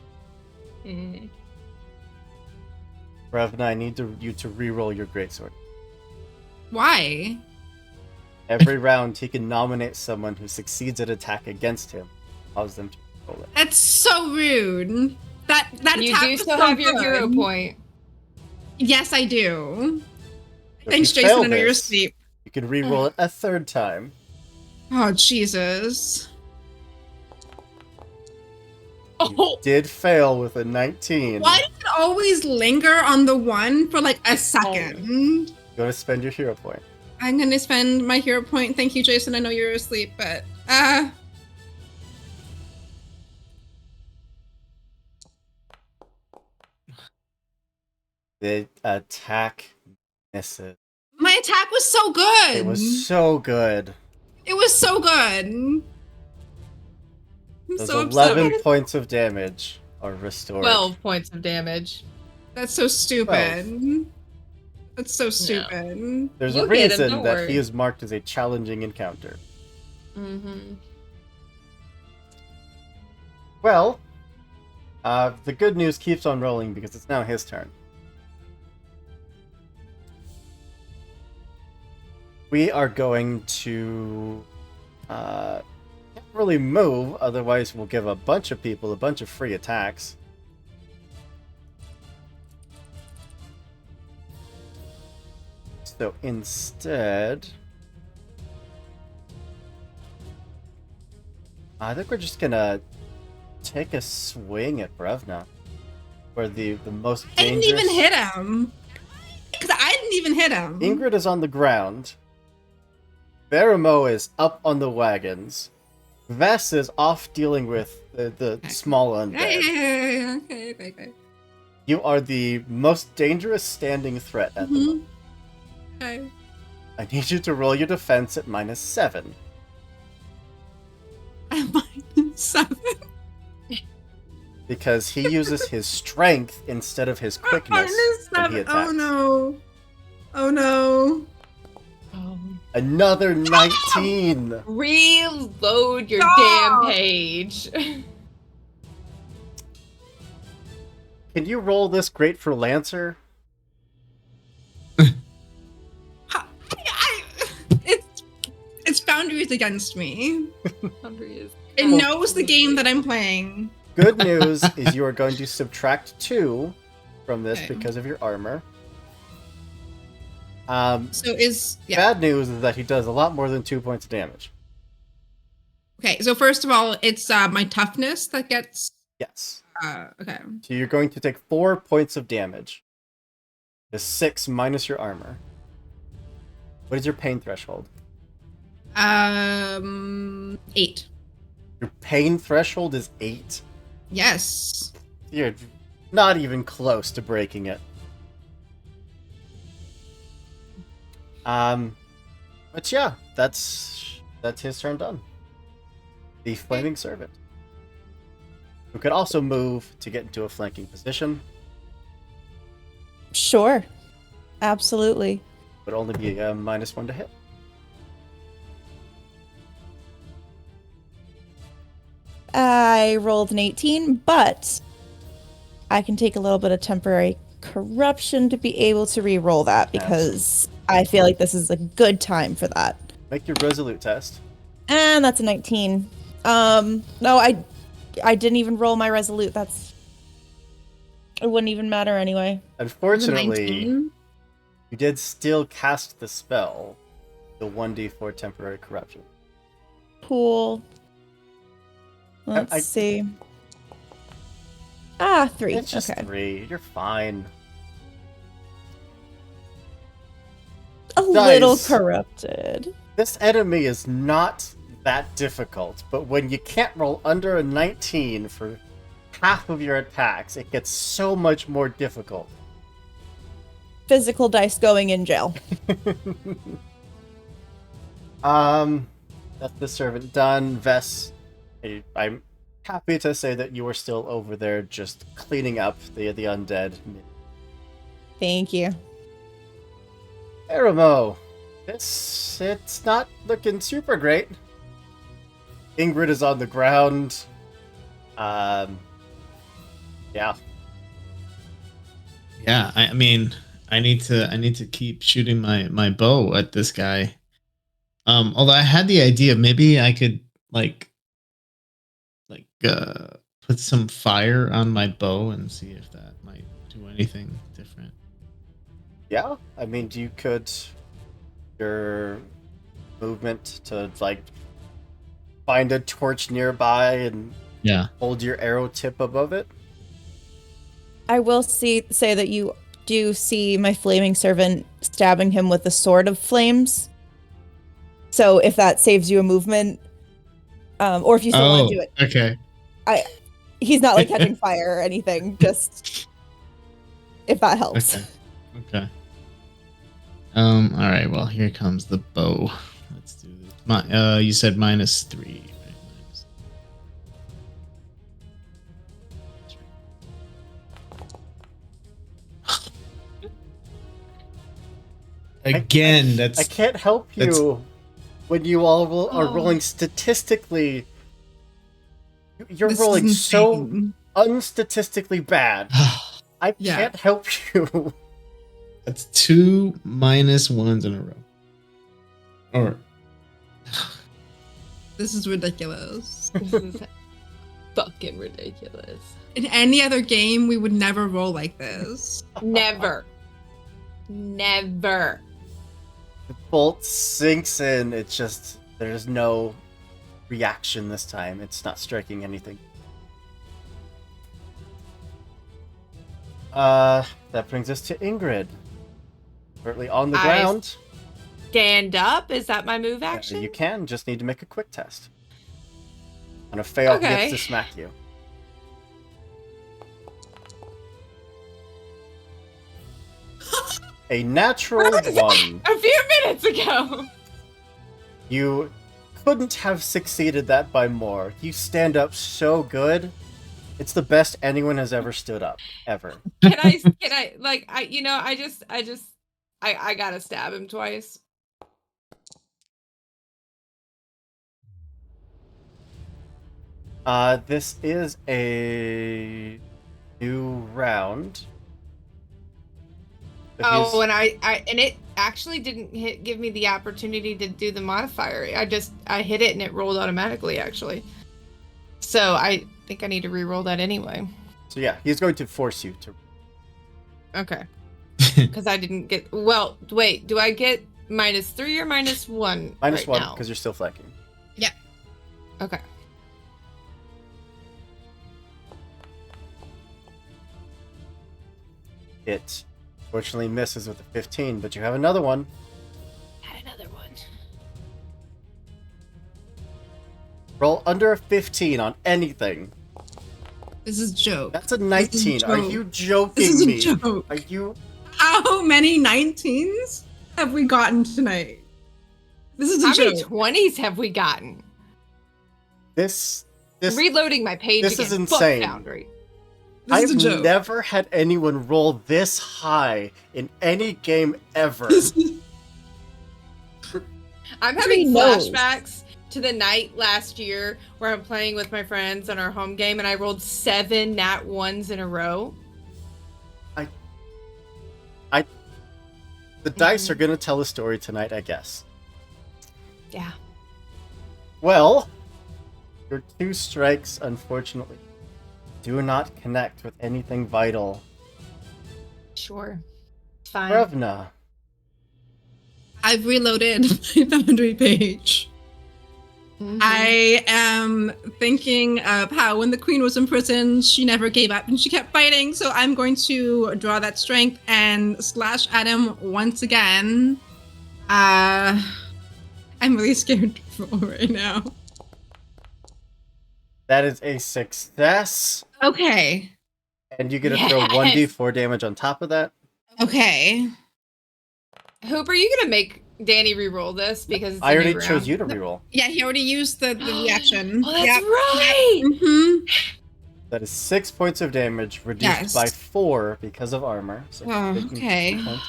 Mm. Brevna, I need you to re-roll your greatsword. Why? Every round, he can nominate someone who succeeds at attack against him. Cause them to roll it. That's so rude. That You attack do was still so have your good. hero point. Yes, I do. If Thanks, you fail Jason. I know you're this, asleep. You can re-roll it a third time. Oh, Jesus. Oh, Did fail with a 19. Why does it always linger on the one for like a second? You want to spend your hero point. I'm gonna spend my hero point. Thank you, Jason. I know you're asleep, but The attack misses. my attack was so good. It was so good. It was so good. I'm Those so upset. 11 points of damage are restored. 12 points of damage. That's so stupid. That's so stupid. There's We'll a get him, reason don't that worry. he is marked as a challenging encounter. Mm-hmm. Well, the good news keeps on rolling because it's now his turn. We are going to can't really move, otherwise we'll give a bunch of people a bunch of free attacks. So instead, I think we're just gonna take a swing at Brevna for the most I didn't dangerous. even hit him. Because I didn't even hit him. Ingrid is on the ground. Baramo is up on the wagons. Vess is off dealing with the small undead. Yeah. Okay. You are the most dangerous standing threat at the moment. Okay. I need you to roll your defense at -7. -7. Because he uses his strength instead of his quickness when he attacks. Oh no. Oh no. Another 19! Reload your Stop! damn page. Can you roll this great for Lancer? It's boundaries against me. Hungry is It knows the game that I'm playing. Good news is you are going to subtract 2 from this Okay. because of your armor. So Bad news is that he does a lot more than 2 points of damage. Okay, so first of all, it's my toughness that gets Yes. okay. So you're going to take 4 points of damage. The 6 minus your armor. What is your pain threshold? 8. Your pain threshold is 8. Yes. You're not even close to breaking it. But yeah, that's his turn done. The Flaming Servant, who could also move to get into a flanking position, Sure. Absolutely. would only be a -1 to hit. I rolled an 18, but I can take a little bit of temporary corruption to be able to re-roll that because I feel like this is a good time for that. Make your resolute test. And that's a 19. No, I didn't even roll my resolute. It wouldn't even matter anyway. Unfortunately, 19? you did still cast the spell, the 1d4 temporary corruption. Cool. Let's see. 3. It's just Okay. 3. You're fine. A little corrupted. This enemy is not that difficult, but when you can't roll under a 19 for half of your attacks, it gets so much more difficult. Physical dice going in jail. That's the servant done. Vess, I'm happy to say that you are still over there just cleaning up the undead. Thank you. Eremo, it's not looking super great. Ingrid is on the ground. Yeah. Yeah, I mean, I need to keep shooting my bow at this guy. Although I had the idea maybe I could put some fire on my bow and see if that might do anything different. Yeah, I mean, you could your movement to find a torch nearby and hold your arrow tip above it. I will say that you do see my flaming servant stabbing him with a sword of flames. So if that saves you a movement, or if you still want to do it. Okay. He's not catching fire or anything, just if that helps. Okay. All right, well, here comes the bow. Let's do this. You said -3, right? Again, I can't help you when you all are rolling statistically. You're rolling so unstatistically bad. I can't help you. That's 2 -1s in a row. Or This is ridiculous. This is fucking ridiculous. In any other game, we would never roll like this. Never. Never. The bolt sinks in. It's just there's no reaction this time. It's not striking anything. That brings us to Ingrid. Currently on the ground. Stand up? Is that my move action? You can. Just need to make a quick test. On a fail, he gets to smack you. A natural 1. A few minutes ago. You couldn't have succeeded that by more. You stand up so good. It's the best anyone has ever stood up, ever. I gotta stab him twice. This is a new round. So and it actually didn't give me the opportunity to do the modifier. I hit it and it rolled automatically, actually. So I think I need to re-roll that anyway. So yeah, he's going to force you to. Okay. Because I didn't get. Well, wait. Do I get -3 or -1? -1 because you're still flanking. Yeah. Okay. It fortunately misses with a 15, but you have another one. Had another one. Roll under a 15 on anything. This is a joke. That's a 19. Are you joking This is me? a joke. Are you? How many 19s have we gotten tonight? This is a How joke. many 20s have we gotten? This Reloading my page this again. is insane. Fuck Foundry. This is a I've joke. never had anyone roll this high in any game ever. I'm having knows? flashbacks to the night last year where I'm playing with my friends on our home game and I rolled 7 nat 1s in a row. The dice are going to tell a story tonight, I guess. Yeah. Well, Your 2 strikes, unfortunately, do not connect with anything vital. Sure. Fine. Brevna, I've reloaded my boundary page. Mhm. I am thinking of how when the queen was in prison, she never gave up and she kept fighting. So I'm going to draw that strength and slash at him once again. I'm really scared to roll right now. that is a success. Okay. And you get to throw Yes. 1d4 damage on top of that. Okay. Hope, are you gonna make Danny re-roll this because it's I a already new chose round? you to reroll. Yeah, he already used the reaction. Oh, that's right. Mm-hmm. That is 6 points of damage, reduced Yes. by 4 because of armor. So Oh, taking okay. 2 points.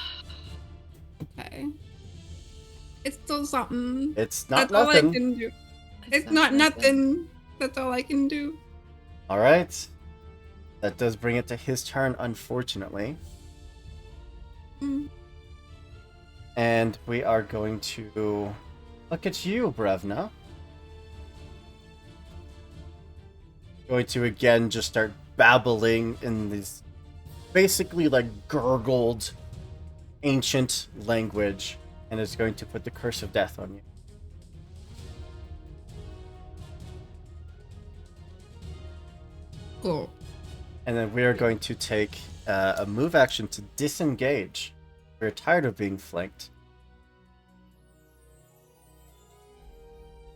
Okay. It's still something. It's not That's all I nothing. can do. It's not nothing. That's all I can do. All right. That does bring it to his turn, unfortunately. Mm. And we are going to look at you, Brevna. Going to again just start babbling in this basically like gurgled ancient language, and is going to put the curse of death on you. Cool. And then we are going to take a move action to disengage. We're tired of being flanked.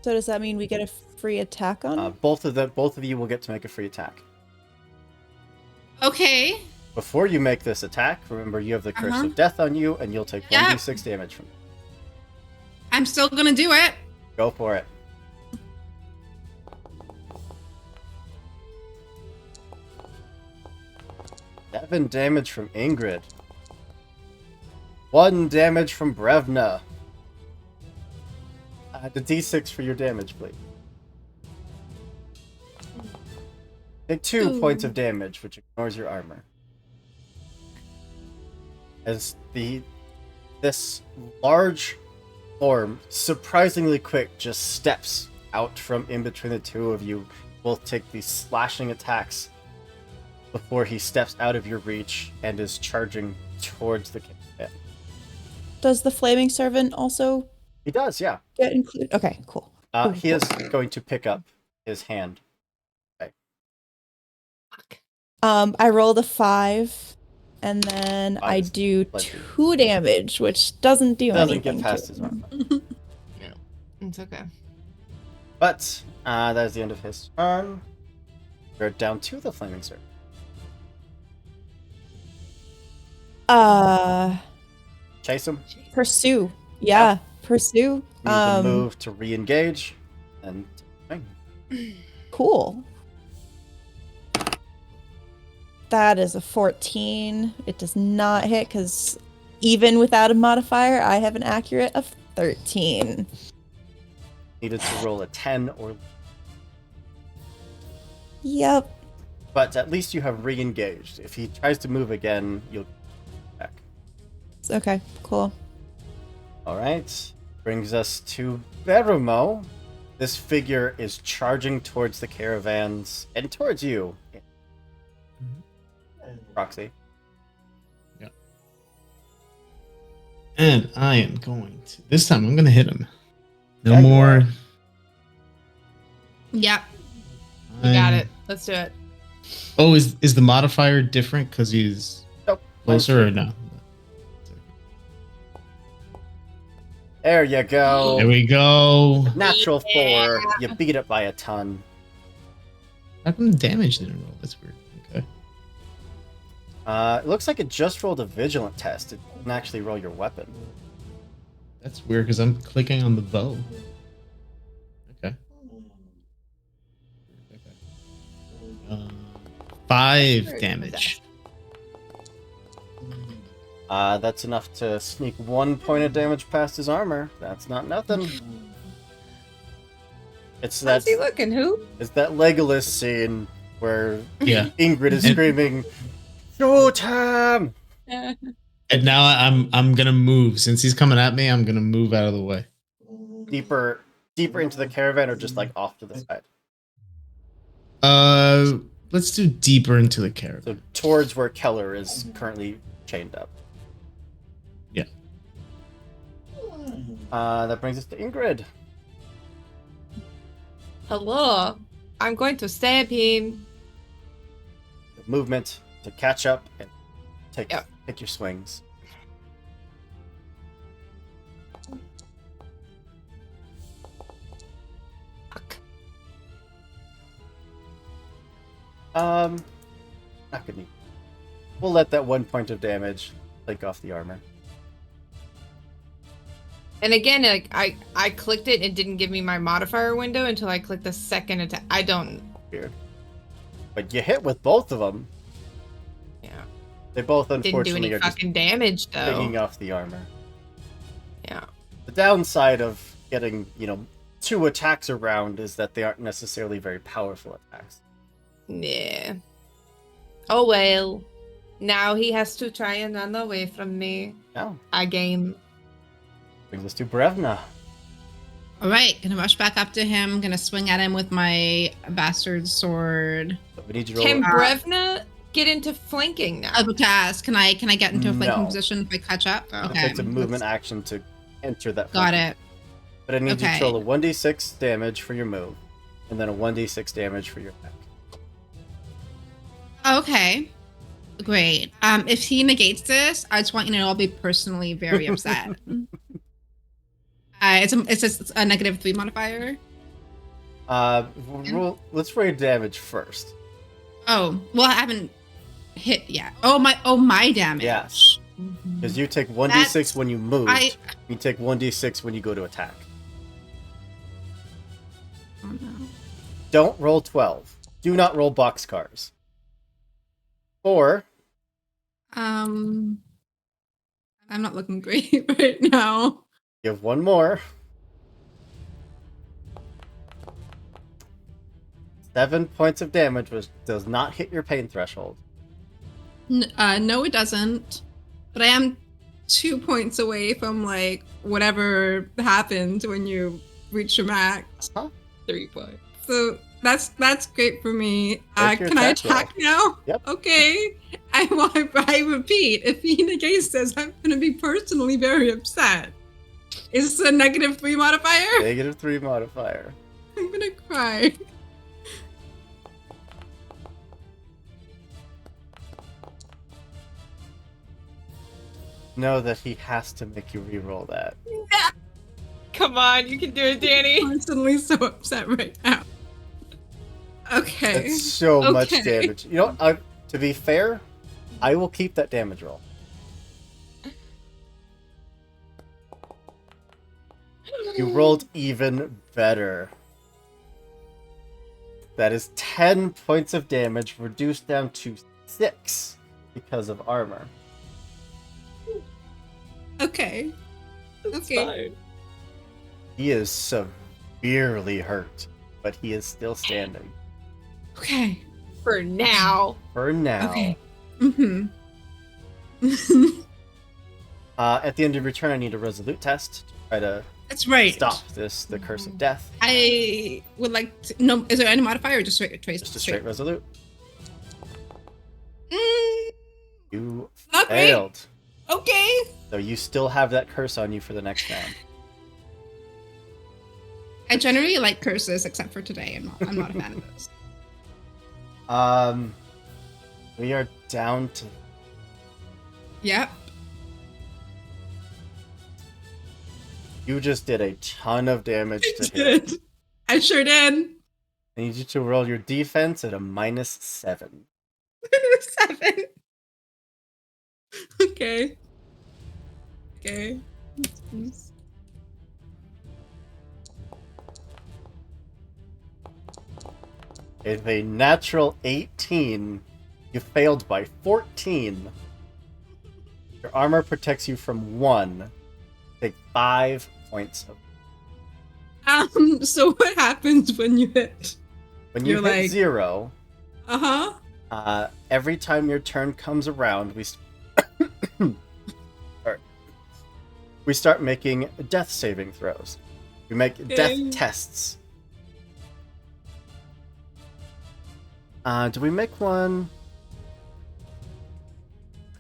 So does that mean we get a free attack on? Both of you will get to make a free attack. Okay. Before you make this attack, remember you have the curse Uh-huh. of death on you, and you'll take Yep. 1d6 damage from it. I'm still gonna do it. Go for it. Seven damage from Ingrid. 1 damage from Brevna. The d6 for your damage, please. Take 2 Ooh. points of damage, which ignores your armor. As this large form, surprisingly quick, just steps out from in between the two of you. Both take these slashing attacks before he steps out of your reach and is charging towards the cave. Does the flaming servant also He does, yeah. get included? Okay, cool. He is going to pick up his hand. I rolled a 5, and then Five I is do plenty. 2 damage, which doesn't do Doesn't anything. get past to his him. armor. It's okay. But that is the end of his turn. We're down to the flaming serpent. Chase him. Pursue. Yeah, pursue. Use the move to re-engage. And Cool. That is a 14. It does not hit because even without a modifier, I have an accurate of 13. needed to roll a 10 or... Yep. But at least you have re-engaged. If he tries to move again, you'll get back. Okay, cool. Alright. Brings us to Berumo. This figure is charging towards the caravans and towards you, Roxy. And I am going to. This time I'm going to hit him. No Yeah, you more. are. Yep. You got it. Let's do it. Oh, is the modifier different because he's Nope. closer or no? There you go. There we go. Natural 4. You beat it by a ton. How come the damage didn't roll? That's weird. Okay. It looks like it just rolled a vigilant test. It didn't actually roll your weapon. That's weird because I'm clicking on the bow. Okay. 5 damage. That's enough to sneak 1 point of damage past his armor. That's not nothing. It's How's that, he looking? Who? it's that Legolas scene where Yeah. Ingrid is And- screaming, "Shoot him!" And now I'm gonna move. Since he's coming at me, I'm gonna move out of the way. Deeper into the caravan, or just like off to the side? Let's do deeper into the caravan. So towards where Keller is currently chained up. Yeah. That brings us to Ingrid. Hello. I'm going to stab him. Movement to catch up and take Yep. your swings. Fuck. Not gonna. We'll let that 1 point of damage take off the armor. And again, like I clicked it, it didn't give me my modifier window until I clicked the second attack. I don't. Weird. But you hit with both of them. Yeah. They both Didn't do unfortunately any are just fucking damage though. taking off the armor. Yeah. The downside of getting, 2 attacks around is that they aren't necessarily very powerful attacks. Yeah. Oh well. Now he has to try and run away from me. Now, Again. brings us to Brevna. All right, gonna rush back up to him. Gonna swing at him with my bastard sword. So we need you to Can roll. Brevna get into flanking now? I would ask, can I get into a flanking No. position if I catch up? Oh. Okay. It's a movement action to enter that. Got flanking. it. But I need you Okay. to roll a 1d6 damage for your move, and then a 1d6 damage for your attack. Okay. Great. If he negates this, I just want you to know I'll be personally very upset. It's a -3 modifier. Let's roll your damage first. Oh, well, I haven't hit yet. Oh my damage. Yes. Because you take 1d6 when you move. You take 1d6 when you go to attack. Oh, no. Don't roll 12. Do not roll boxcars. 4. I'm not looking great right now. You have one more. 7 points of damage, which does not hit your pain threshold. No, it doesn't. But I am 2 points away from like whatever happened when you reach your max. Huh? 3 points. So that's great for me. Make your Can I attack roll. attack now? Yep. Okay. I repeat, if he negates this, I'm gonna be personally very upset. Is this a -3 modifier? -3 modifier. I'm gonna cry. Know that he has to make you re-roll that. Come on, you can do it, Danny. I'm personally so upset right now. Okay. That's so much Okay. damage. You know, to be fair, I will keep that damage roll. You rolled even better. That is 10 points of damage, reduced down to 6 because of armor. Okay. Okay. He is severely hurt, but he is still standing. Okay. For now. For now. Okay. Mm-hmm. At the end of your turn, I need a resolute test to try to That's right. stop the curse of death. I would like to. No, is there any modifier or just straight? Just a straight resolute. You Not great. failed. Okay. So you still have that curse on you for the next round. I generally like curses, except for today. I'm not a fan of those. We are down to. Yep. You just did a ton of damage I to him. did. I sure did. I need you to roll your defense at a -7. 7. Okay. Okay. If a natural 18, you failed by 14. Your armor protects you from 1. Take 5 points of. So what happens when you hit? When you You're hit like- 0, Uh-huh. every time your turn comes around, we start making death saving throws. We make death Okay. tests. Do we make one?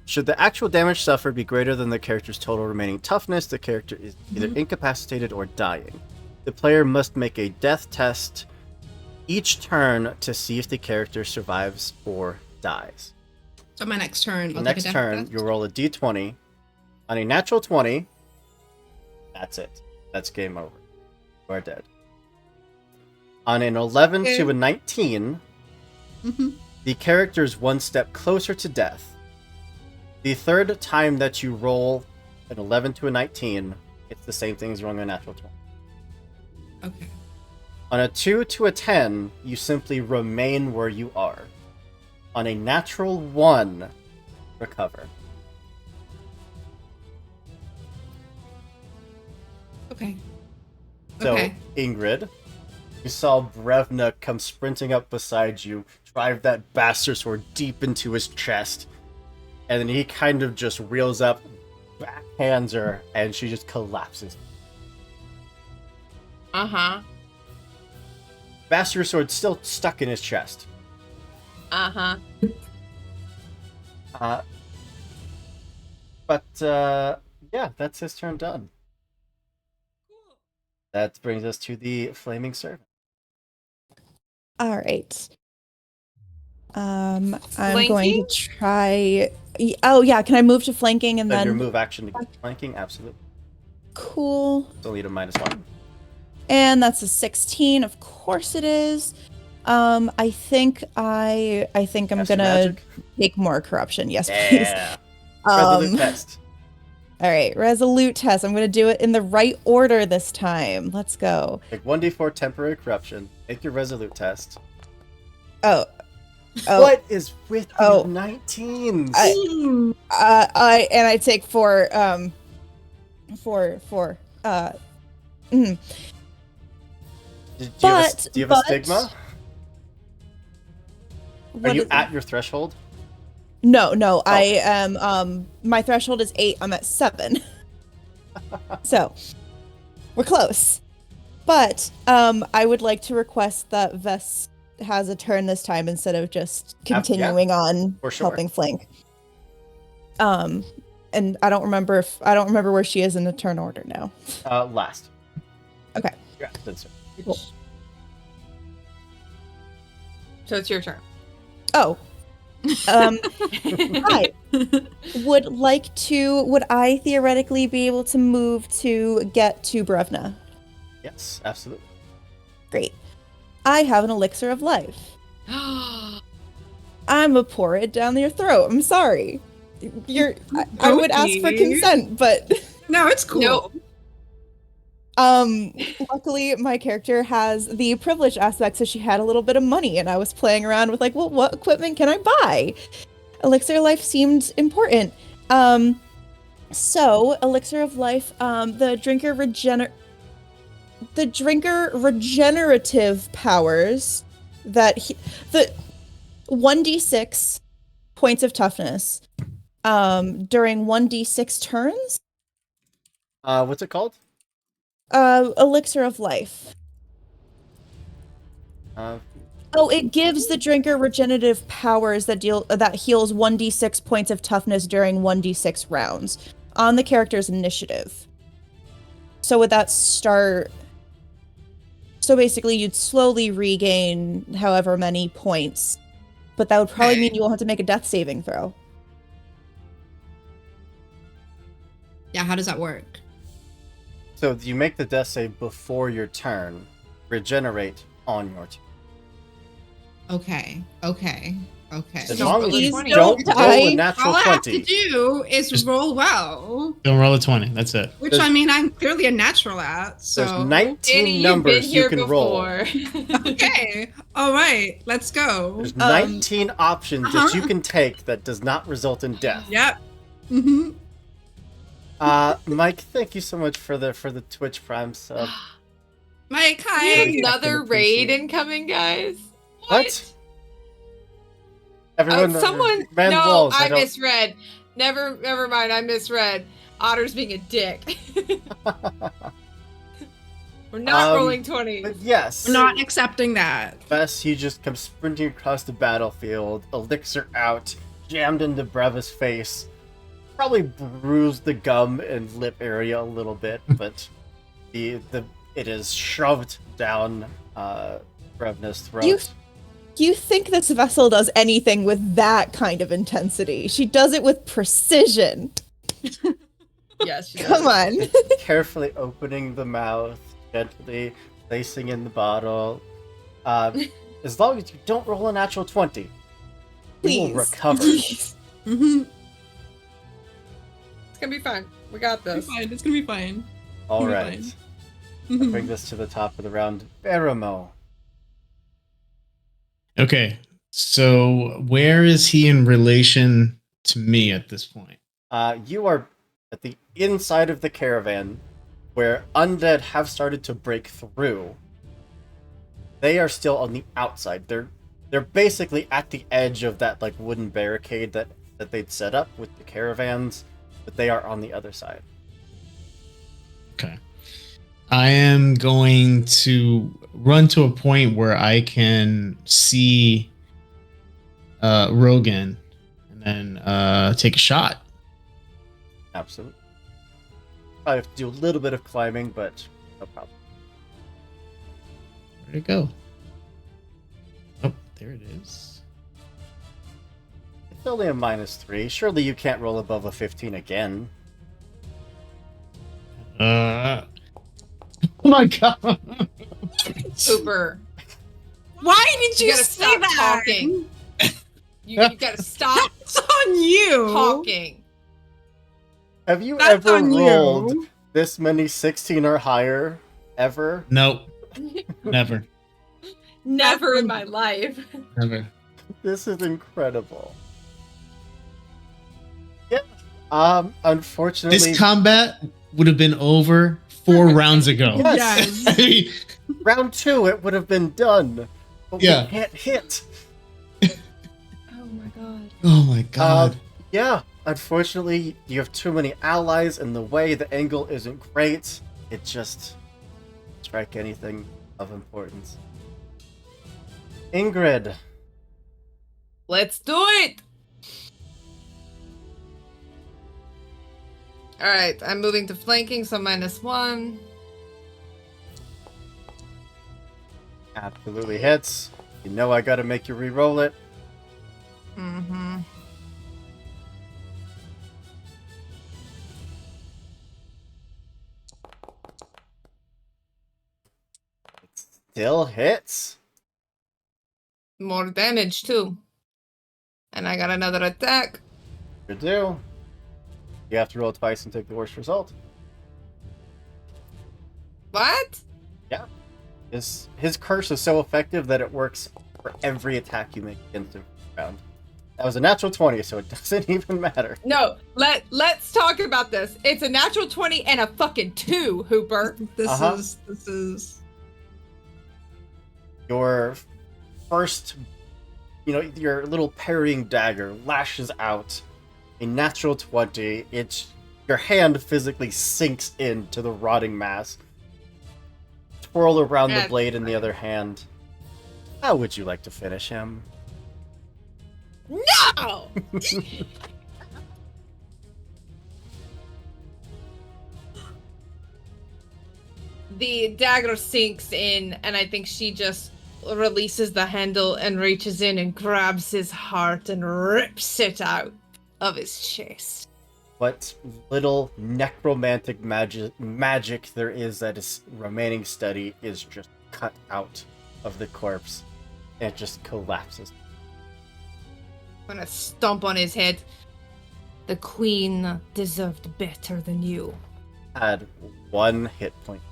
Should the actual damage suffered be greater than the character's total remaining toughness, the character is either incapacitated or dying. The player must make a death test each turn to see if the character survives or dies. So my next turn, I'll Next take a turn, death you'll roll a d20. On a natural 20, that's it. That's game over. You are dead. On an 11 to a 19, the character is one step closer to death. The third time that you roll an 11 to a 19, it's the same thing as rolling a natural 20. Okay. On a 2 to a 10, you simply remain where you are. On a natural 1, recover. Okay. So, Okay. Ingrid, you saw Brevna come sprinting up beside you, drive that bastard sword deep into his chest, and then he kind of just reels up, backhands her, and she just collapses. Uh-huh. Bastard sword still stuck in his chest. Uh-huh. Yeah, that's his turn done. That brings us to the Flaming Servant. All right. I'm Flanking? going to try. Oh yeah, can I move to flanking and Then then your move action to get flanking, absolutely. cool. Still need a -1. And that's a 16. Of course it is. I think I'm Cast your gonna magic. take more corruption. Yes, please. Yeah. Resolute test. All right, resolute test. I'm gonna do it in the right order this time. Let's go. Take 1d4 temporary corruption. Take your resolute test. Oh. What is with the Oh. 19s? I take four. Do you have a stigma? Are you at your threshold? No. I am. My threshold is 8. I'm at 7. So we're close. But I would like to request that Vess has a turn this time instead of just continuing on for sure. helping flank. And I don't remember where she is in the turn order now. Last. Okay. Yeah, that's it. Cool. So it's your turn. Oh. I would I theoretically be able to move to get to Brevna? Yes, absolutely. Great. I have an elixir of life. I'm gonna pour it down your throat. I'm sorry. I would ask for Okay. consent, but No, it's cool. Nope. luckily my character has the privilege aspect, so she had a little bit of money, and I was playing around with like, well, what equipment can I buy? Elixir of life seemed important. So elixir of life, the drinker regenerative powers that the 1d6 points of toughness during 1d6 turns. What's it called? Elixir of life. It gives the drinker regenerative powers that heals 1d6 points of toughness during 1d6 rounds on the character's initiative. So would that start? So basically, you'd slowly regain however many points, but that would probably mean you won't have to make a death saving throw. Yeah, how does that work? So you make the death save before your turn, regenerate on your turn. Okay. As Don't long as roll a you 20. don't roll a die. natural All I have to 20. do is Just- roll well, Don't roll a 20. That's it. which There's- I mean I'm clearly a natural at. So There's 19 Danny, you've been numbers you here can roll. before. okay. All right, let's go. There's 19 options that you can take that does not result in death. Yep. Mm-hmm. Mike, thank you so much for the Twitch Prime sub. Mike, We hi. have I another can raid appreciate- incoming, guys. What? Everyone, Someone. ran No, walls. I don't- misread. Never mind. I misread. Otter's being a dick. We're not Um, rolling 20s. But yes, We're not accepting that. Bess, he just comes sprinting across the battlefield, elixir out, jammed into Breva's face. Probably bruised the gum and lip area a little bit, but it is shoved down Brevna's throat. You think this vessel does anything with that kind of intensity? She does it with precision. Yes, she Come on. Carefully opening the mouth, gently placing in the bottle. As long as you don't roll a natural 20, you will Please. recover. Mm-hmm. It's gonna be fine. We got this. It's gonna be fine. All You're right. fine. I'll bring this to the top of the round. Baramo. Okay, so where is he in relation to me at this point? You are at the inside of the caravan, where undead have started to break through. They are still on the outside. They're basically at the edge of that like wooden barricade that they'd set up with the caravans, but they are on the other side. Okay. I am going to run to a point where I can see Rogan and then take a shot. Absolutely. Probably have to do a little bit of climbing, but no problem. Where'd it go? Oh, there it is. It's only a -3. Surely you can't roll above a 15 again. Oh my god. Super. Why did you, gotta say stop that? talking. You gotta stop It's on you. talking. Have you That's ever on rolled you. this many 16 or higher? Ever? Nope. Never. Never in my life. Never. This is incredible. Yeah. Unfortunately, This combat would have been over 4 rounds ago. Yes. I mean, round 2, it would have been done. But Yeah. we can't hit. Oh my god. oh my god. Yeah. Unfortunately, you have too many allies in the way. The angle isn't great. It just strike anything of importance. Ingrid. Let's do it! Alright, I'm moving to flanking, so -1. Absolutely hits. You know I gotta make you re-roll it. Mm-hmm. It still hits. More damage, too. And I got another attack. You do. You have to roll twice and take the worst result. What? His curse is so effective that it works for every attack you make against him round. That was a natural 20, so it doesn't even matter. No, let's talk about this. It's a natural 20 and a fucking 2, Hooper. This is Your first, your little parrying dagger lashes out. A natural 20. Your hand physically sinks into the rotting mass. Twirl around the That's blade in the other hand. How would you like to finish him? No! The dagger sinks in, and I think she just releases the handle and reaches in and grabs his heart and rips it out of his chest. What little necromantic magic there is that is remaining steady is just cut out of the corpse. And it just collapses. I'm gonna stomp on his head. The queen deserved better than you. Had 1 hit point.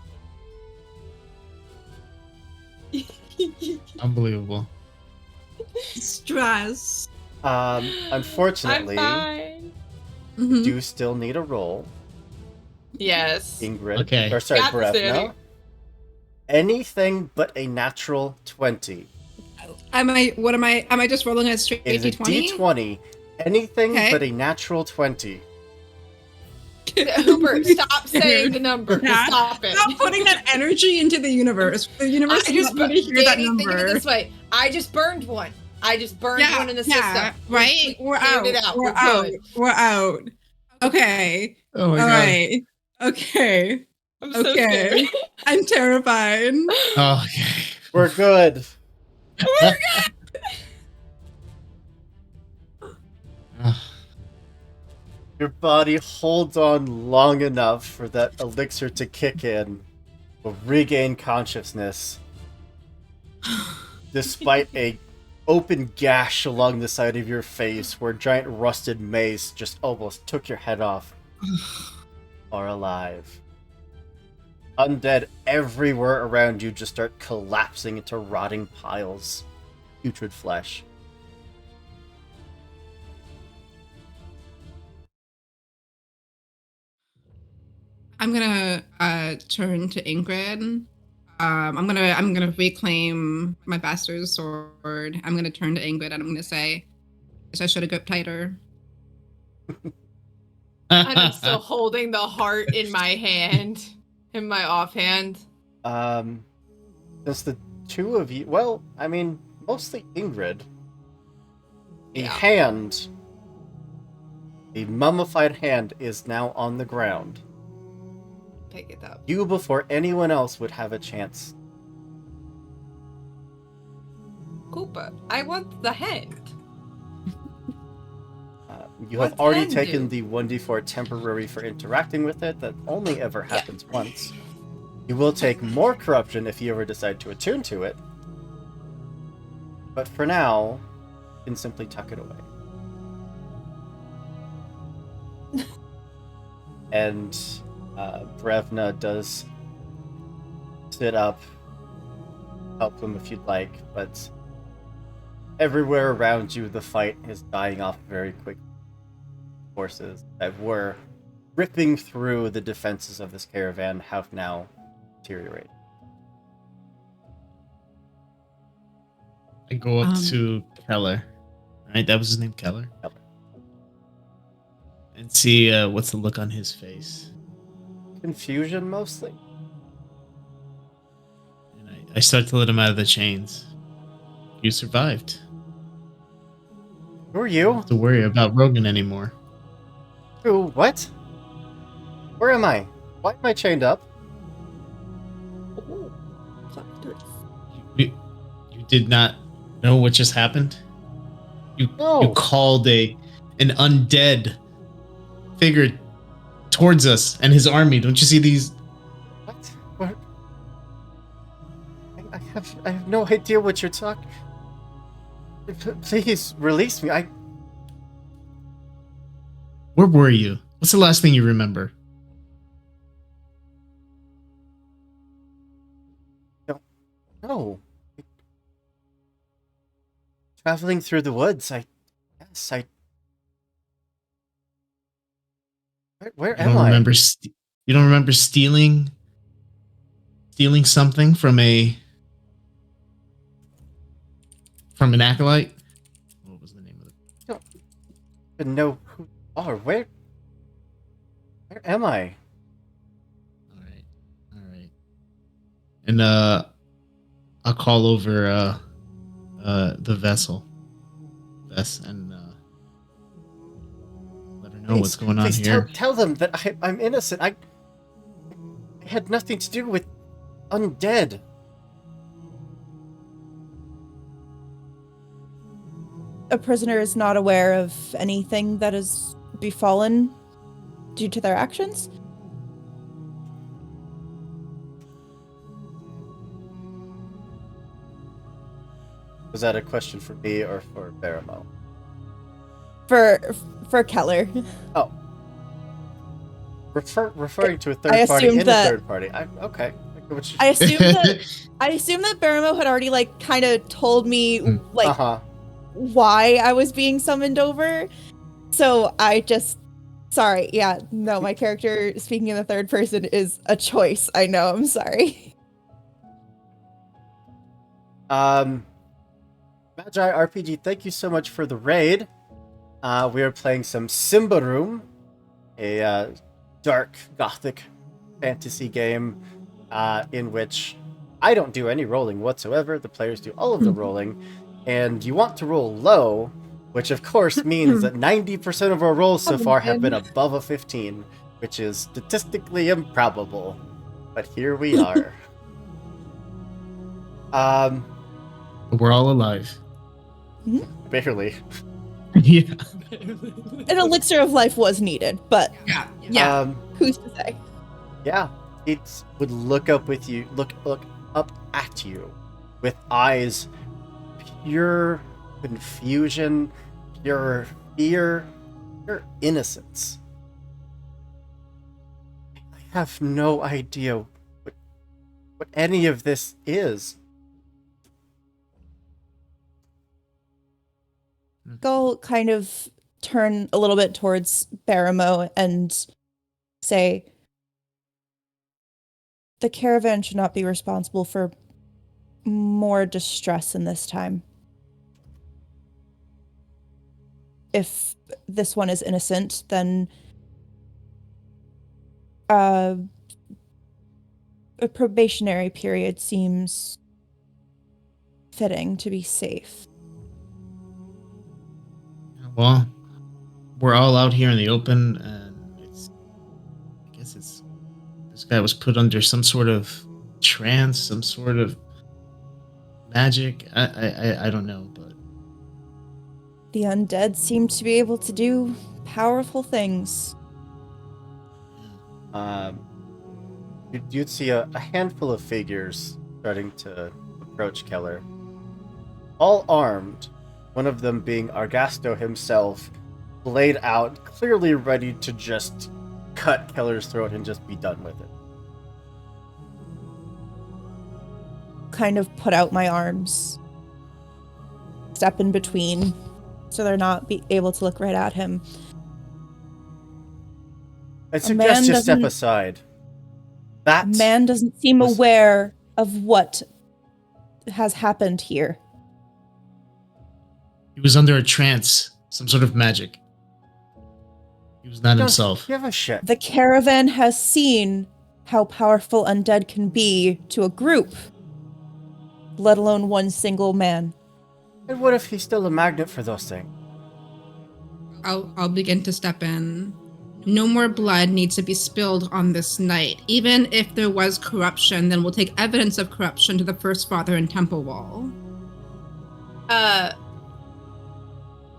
Unbelievable. stress. Unfortunately, fine. Mhm. do still need a roll. Yes. Ingrid. Okay. Or sorry, Got this, Brevna. Danny. Anything but a natural 20. Am I just rolling a straight It is a D20? D20. Anything Okay. but a natural 20. Hooper, stop saying the number. Yeah. Stop it. Stop putting that energy into the universe. The universe I does just not need to hear that Danny, think of it number. this way. I just burned one. One in the system. Right? We We're cleared out. it out. We're We're out. good. We're out. Okay. Oh my All god. right. Okay. I'm so Okay. scared. I'm terrified. Oh, okay. We're good. Ah, Your body holds on long enough for that elixir to kick in, will regain consciousness, despite a open gash along the side of your face where a giant rusted mace just almost took your head off. Are alive. Undead everywhere around you just start collapsing into rotting piles. Putrid flesh. I'm gonna turn to Ingrid. I'm gonna reclaim my bastard sword. I'm gonna turn to Ingrid and I'm gonna say, "Guess I should have gripped tighter." And I'm still holding the heart in my hand, in my offhand. Since the two of you, well, I mean, mostly Ingrid, the Yeah. hand, the mummified hand is now on the ground. Pick it up. You, before anyone else, would have a chance. Koopa, I want the hand. You What's have already hand taken do? the 1d4 temporary for interacting with it. That only ever happens once. You will take more corruption if you ever decide to attune to it. But for now, you can simply tuck it away. And Brevna does sit up, help them if you'd like, but everywhere around you, the fight is dying off very quickly. Forces that were ripping through the defenses of this caravan have now deteriorated. I go up to Keller. Right, that was his name, Keller. Keller. And see what's the look on his face. Confusion, mostly. And I start to let him out of the chains. You survived. Who are You don't you? have to worry about Rogan anymore. Who? What? Where am I? Why am I chained up? Ooh, plot twist. You did not know what just happened? You No. called an undead figure towards us and his army. Don't you see these? What? What? I have no idea what you're talking. Please release me. Where were you? What's the last thing you remember? No. Traveling through the woods. Where You am don't I? remember? You don't remember stealing something from an acolyte? What was the name of it? I don't even know who you are. Where am I? All right. And I'll call over the vessel, and let her know what's going on here. Tell them that I'm innocent. I had nothing to do with undead. A prisoner is not aware of anything that has befallen due to their actions. Was that a question for me or for Baramo? For Keller. Oh. Referring to a I third party assumed in that- a third party. Okay. I assume that Baramo had already kind of told me why I was being summoned over. So I just sorry. Yeah, no, my character speaking in the third person is a choice. I know, I'm sorry. Magi RPG, thank you so much for the raid. We are playing some Symbaroum, a dark gothic fantasy game in which I don't do any rolling whatsoever. The players do all of the rolling, and you want to roll low, which of course means that 90% of our rolls so far have been above a 15, which is statistically improbable. But here we are. We're all alive. Barely. Yeah. An elixir of life was needed, but Yeah. who's to say? Yeah, it would look up with you, look up at you, with eyes pure confusion, pure fear, pure innocence. I have no idea what any of this is. Gull kind of turn a little bit towards Baramo and say, the caravan should not be responsible for more distress in this time. If this one is innocent, then a probationary period seems fitting to be safe. Well, we're all out here in the open, and I guess this guy was put under some sort of trance, some sort of magic. I don't know, but The undead seem to be able to do powerful things. You'd see a handful of figures starting to approach Keller, all armed. One of them being Argasto himself, blade out, clearly ready to just cut Keller's throat and just be done with it. Kind of put out my arms, step in between, so they're not able to look right at him. I suggest you step doesn't- aside. That Man doesn't seem was- aware of what has happened here. he was under a trance, some sort of magic. He was not don't himself. give a shit. The caravan has seen how powerful undead can be to a group, let alone one single man. And what if he's still a magnet for those things? I'll begin to step in. No more blood needs to be spilled on this night. Even if there was corruption, then we'll take evidence of corruption to the First Father in Temple Wall.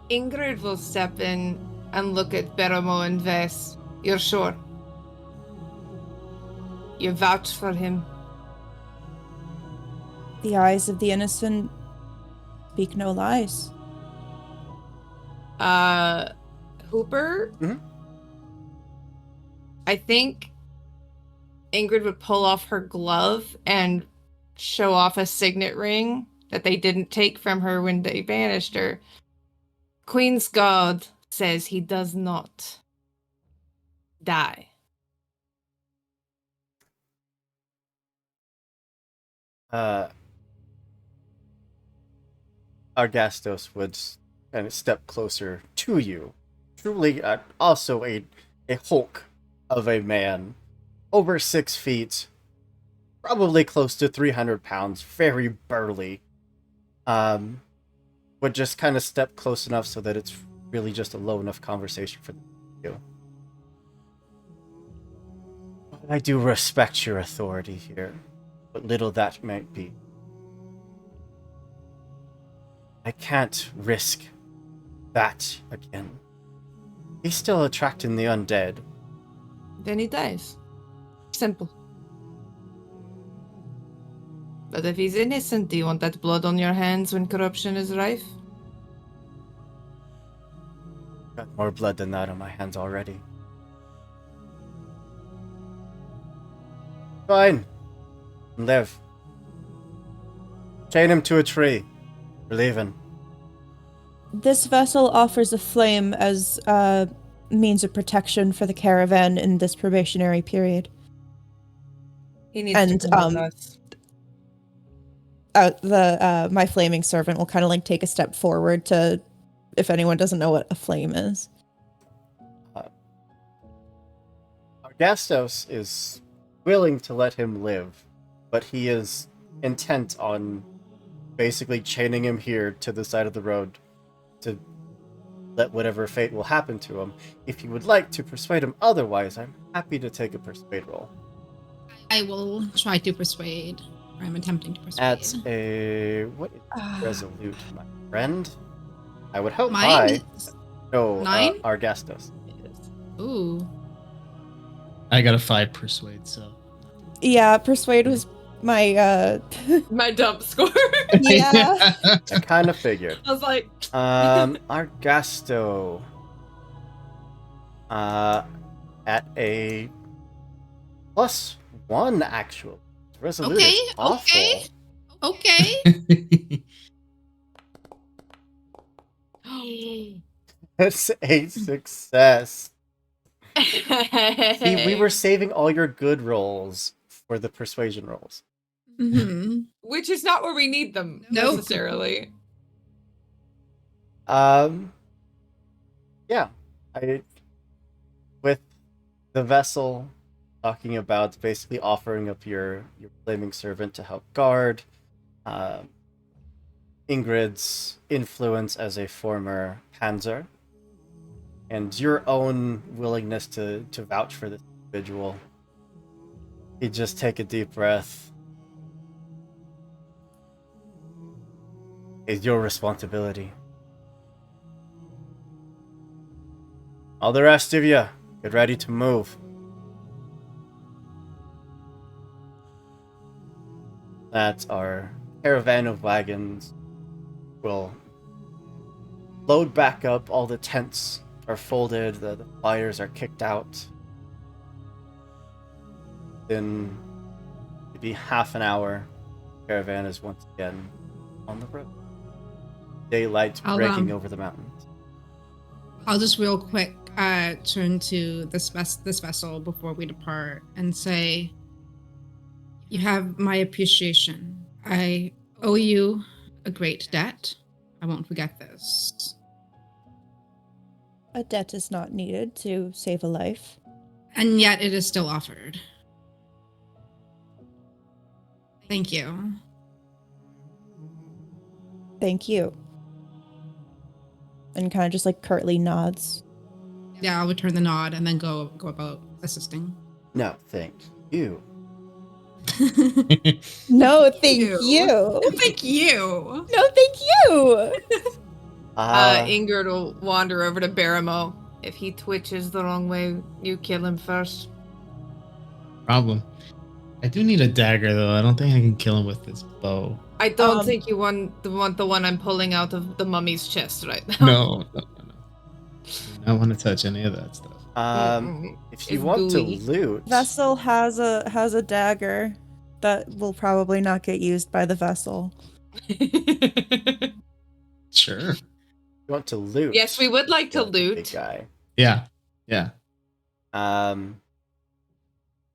Ingrid will step in and look at Beramo and Vess. You're sure? You vouch for him? The eyes of the innocent speak no lies. Hooper? Mhm. I think Ingrid would pull off her glove and show off a signet ring that they didn't take from her when they banished her. Queen's God says he does not die. Argastos would kind of step closer to you. Truly, also a hulk of a man, over 6 feet, probably close to 300 pounds, very burly. Would just kind of step close enough so that it's really just a low enough conversation for you. I do respect your authority here, what little that might be. I can't risk that again. He's still attracting the undead. Then he dies. Simple. But if he's innocent, do you want that blood on your hands when corruption is rife? Got more blood than that on my hands already. Fine. Live. Chain him to a tree. We're leaving. This vessel offers a flame as a means of protection for the caravan in this probationary period. He needs And, to come with us. My flaming servant will kind of like take a step forward to, if anyone doesn't know what a flame is. Gastos is willing to let him live, but he is intent on basically chaining him here to the side of the road to let whatever fate will happen to him. If you would like to persuade him otherwise, I'm happy to take a persuade roll. I will try to persuade. Or I'm attempting to persuade. At a... what is resolute, my friend? I would hope Mine high. is- No, 9? Argastos. Ooh. I got a 5 persuade, so. Yeah, persuade was my My dump score. yeah. I kind of figured. I was like, Argasto. At a +1, actually. Resolute Okay, is awful. okay. It's a success. See, we were saving all your good rolls for the persuasion rolls. Mhm. Which is not where we need them Nope. necessarily. Yeah. With the vessel talking about basically offering up your flaming servant to help guard, Ingrid's influence as a former Panzer, and your own willingness to vouch for this individual. You just take a deep breath. It's your responsibility. All the rest of you, get ready to move. That our caravan of wagons will load back up. All the tents are folded, the fires are kicked out. In maybe half an hour, caravan is once again on the road. Daylight breaking over the mountains. I'll just real quick turn to this vessel before we depart and say, you have my appreciation. I owe you a great debt. I won't forget this. A debt is not needed to save a life. And yet it is still offered. Thank you. Thank you. And kind of just like curtly nods. Yeah, I'll return the nod and then go about assisting. No, thank you. No, thank you. you. Thank you. No, thank you. Ingrid will wander over to Baramo. If he twitches the wrong way, you kill him first. Problem. I do need a dagger, though. I don't think I can kill him with this bow. I don't think you want the one I'm pulling out of the mummy's chest right now. No. I don't want to touch any of that stuff. If you It's want gooey. to loot, Vessel has a dagger that will probably not get used by the vessel. Sure. you want to loot. Yes, we would like to the big loot. guy. Yeah.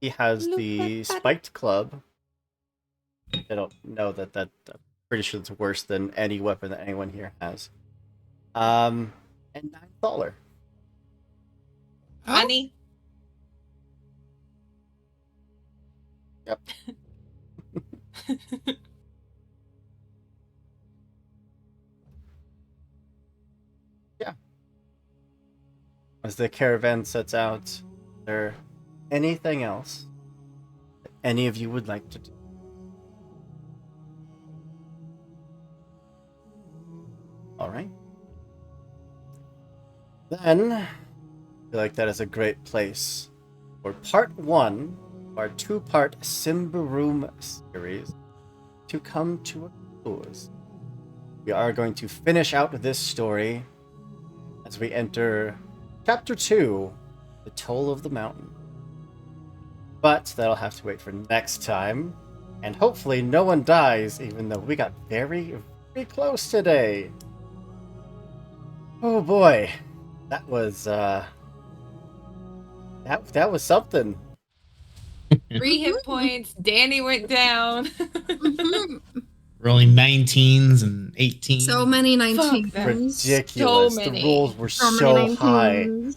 He has Loot the that. spiked club. I don't know that. I'm pretty sure it's worse than any weapon that anyone here has. And $9. Honey. Yep. Yeah. As the caravan sets out, is there anything else that any of you would like to do? All right. Then, I feel like that is a great place for part 1 of our 2-part Symbaroum series to come to a close. We are going to finish out this story as we enter Chapter 2, The Toll of the Mountain. But that'll have to wait for next time, and hopefully no one dies, even though we got very, very close today. Oh boy, that was that was something. 3 hit points. Danny went down. Mhm. Rolling 19s and 18s. So many 19s. that. Ridiculous. So The many. rolls were So so many high. 19s.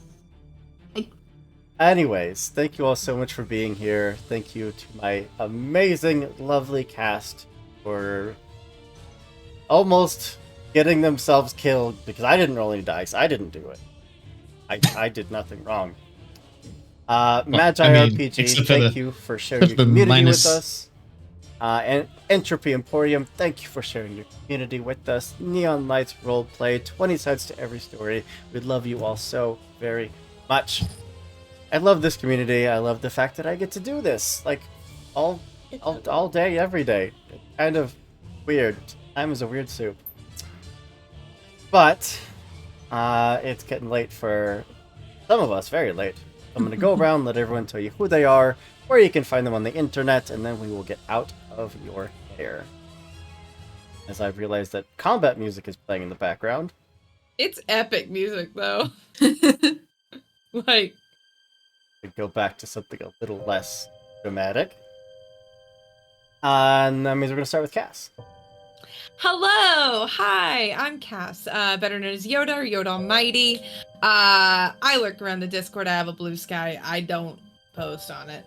Anyways, thank you all so much for being here. Thank you to my amazing, lovely cast for almost getting themselves killed because I didn't roll any dice. I didn't do it. I did nothing wrong. Magi I mean, RPG, thank you for sharing except your for the community minus. with us. And Entropy Emporium, thank you for sharing your community with us. Neon Lights Roleplay, 20 sides to every story. We love you all so very much. I love this community. I love the fact that I get to do this like all day, every day. It's kind of weird. Time is a weird soup. But it's getting late for some of us, very late. I'm going to go around, let everyone tell you who they are, where you can find them on the internet, and then we will get out of your hair. As I've realized that combat music is playing in the background. It's epic music, though. Like, We go back to something a little less dramatic. And that means we're going to start with Cass. hello, hi, I'm Cass, better known as Yoda or Yoda Almighty. I lurk around the Discord. I have a blue sky. I don't post on it.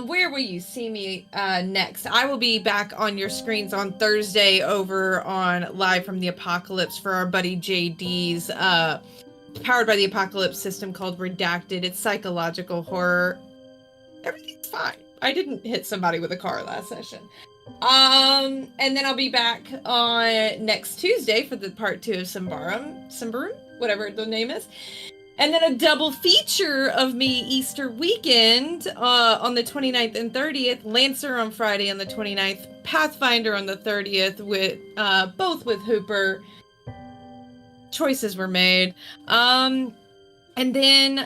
Where will you see me next? I will be back on your screens on Thursday over on Live from the Apocalypse for our buddy JD's Powered by the Apocalypse system called Redacted. It's psychological horror. Everything's fine. I didn't hit somebody with a car last session. And then I'll be back on next Tuesday for the part 2 of Symbaroum, whatever the name is. And then a double feature of me Easter weekend on the 29th and 30th, Lancer on Friday on the 29th, Pathfinder on the 30th, with both with Hooper. Choices were made. And then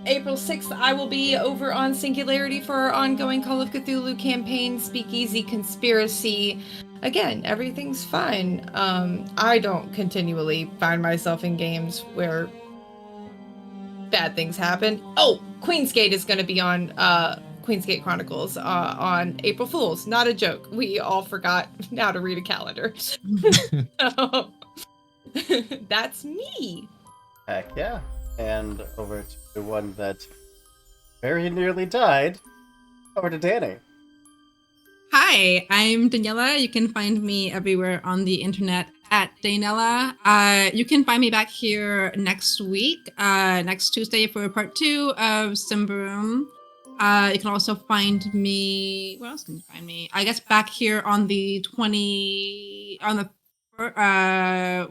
April 6th, I will be over on Singularity for our ongoing Call of Cthulhu campaign, Speakeasy Conspiracy. Again, everything's fine. I don't continually find myself in games where bad things happen. Oh, Queensgate is going to be on Queensgate Chronicles on April Fools. Not a joke. We all forgot how to read a calendar. So, that's me. Heck yeah. And over to the one that very nearly died. Over to Danny. Hi, I'm Daniela. You can find me everywhere on the internet at Daniela. You can find me back here next week, next Tuesday for part 2 of Symbaroum. You can also find me. Where else can you find me? I guess back here on the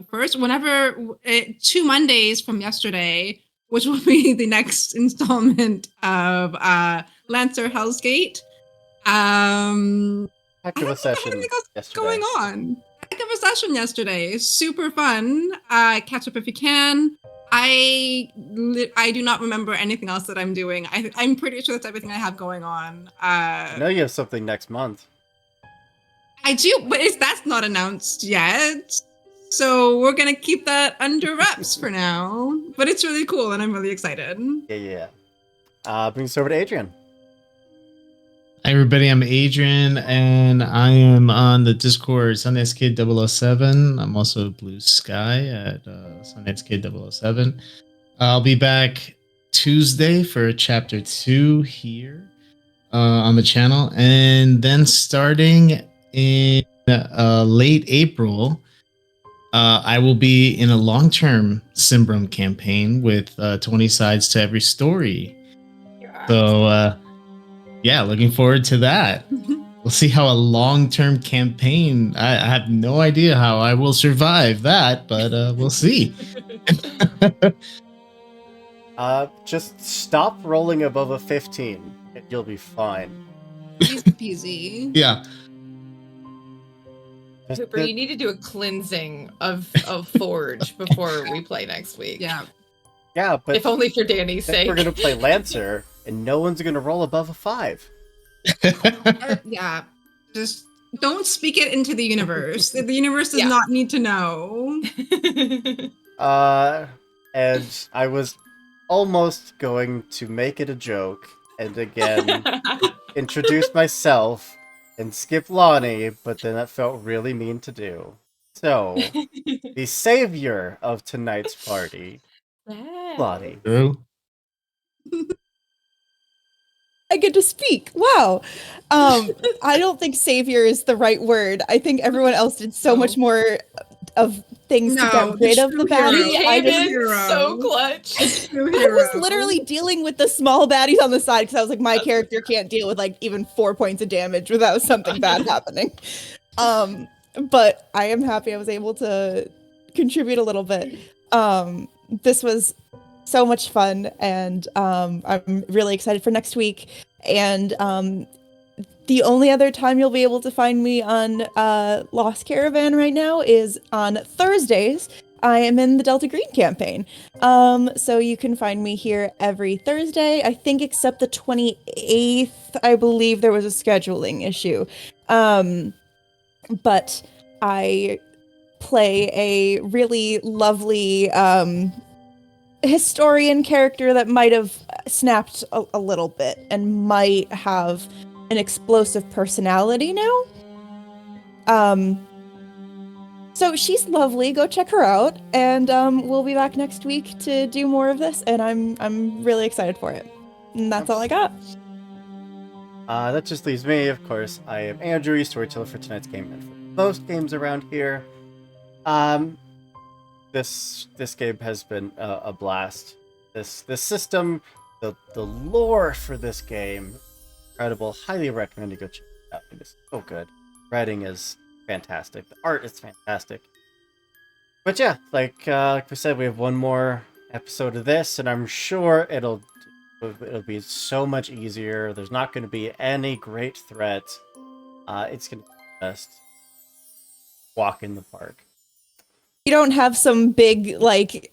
first, whenever 2 Mondays from yesterday, which will be the next installment of Lancer Hell's Gate. Heck I of a don't think I had session anything else yesterday. going on. Heck of a session yesterday. Super fun. Catch up if you can. I do not remember anything else that I'm doing. I'm pretty sure that's everything I have going on. I know you have something next month. I do, but that's not announced yet. So we're gonna keep that under wraps for now. But it's really cool, and I'm really excited. Yeah. Brings us over to Adrian. Hi everybody, I'm Adrian and I am on the Discord Sundance Kid 007. I'm also Blue Sky at Sundance Kid 007. I'll be back Tuesday for chapter 2 here on the channel, and then starting in late April, I will be in a long-term Symbaroum campaign with 20 sides to every story. So yeah, looking forward to that. We'll see how a long-term campaign. I have no idea how I will survive that, but we'll see. Just stop rolling above a 15 and you'll be fine. Easy peasy. Yeah. Hooper, you need to do a cleansing of Forge before we play next week. Yeah. Yeah, but if only for Danny's then sake. we're gonna play Lancer, and no one's gonna roll above a 5. Yeah. Just don't speak it into the universe. The universe does Yeah. not need to know. And I was almost going to make it a joke, and again introduce myself and skip Lonnie, but then that felt really mean to do. So, the savior of tonight's party, Lonnie. True. I get to speak. Wow. I don't think savior is the right word. I think everyone else did so much more of things to No, get the rid of the true hero. baddie. You I came just in so clutch. True I hero. was literally dealing with the small baddies on the side because I was like, my character can't deal with like even 4 points of damage without something bad happening. But I am happy I was able to contribute a little bit. This was so much fun, and I'm really excited for next week. And the only other time you'll be able to find me on Lost Caravan right now is on Thursdays. I am in the Delta Green campaign. So you can find me here every Thursday, I think except the 28th. I believe there was a scheduling issue. But I play a really lovely historian character that might have snapped a little bit and might have an explosive personality now. So she's lovely. Go check her out, and we'll be back next week to do more of this. And I'm really excited for it. And that's all I got. That just leaves me, of course. I am Andrew, storyteller for tonight's game and for most games around here. This game has been a blast. This system, the lore for this game, incredible. Highly recommend you go check it out. It is so good. Writing is fantastic. The art is fantastic. But yeah, like we said, we have one more episode of this, and I'm sure it'll be so much easier. There's not going to be any great threat. It's going to be just walk in the park. You don't have some big like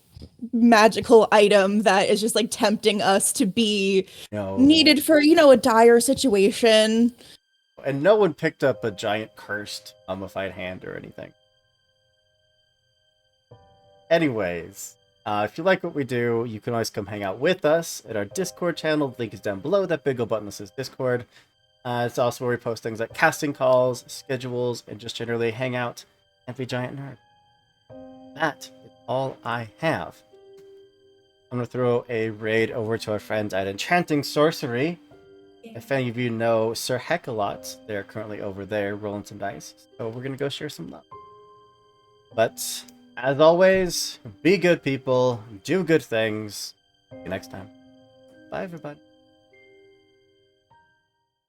magical item that is just like tempting us to be needed for, a dire situation. And no one picked up a giant cursed mummified hand or anything. Anyways, if you like what we do, you can always come hang out with us at our Discord channel. The link is down below. That big old button that says Discord. It's also where we post things like casting calls, schedules, and just generally hang out and be giant nerd. That is all I have. I'm going to throw a raid over to our friends at Enchanting Sorcery. If any of you know Sir Heckalot, they're currently over there rolling some dice. So we're going to go share some love. But, as always, be good people, do good things. See you next time. Bye, everybody.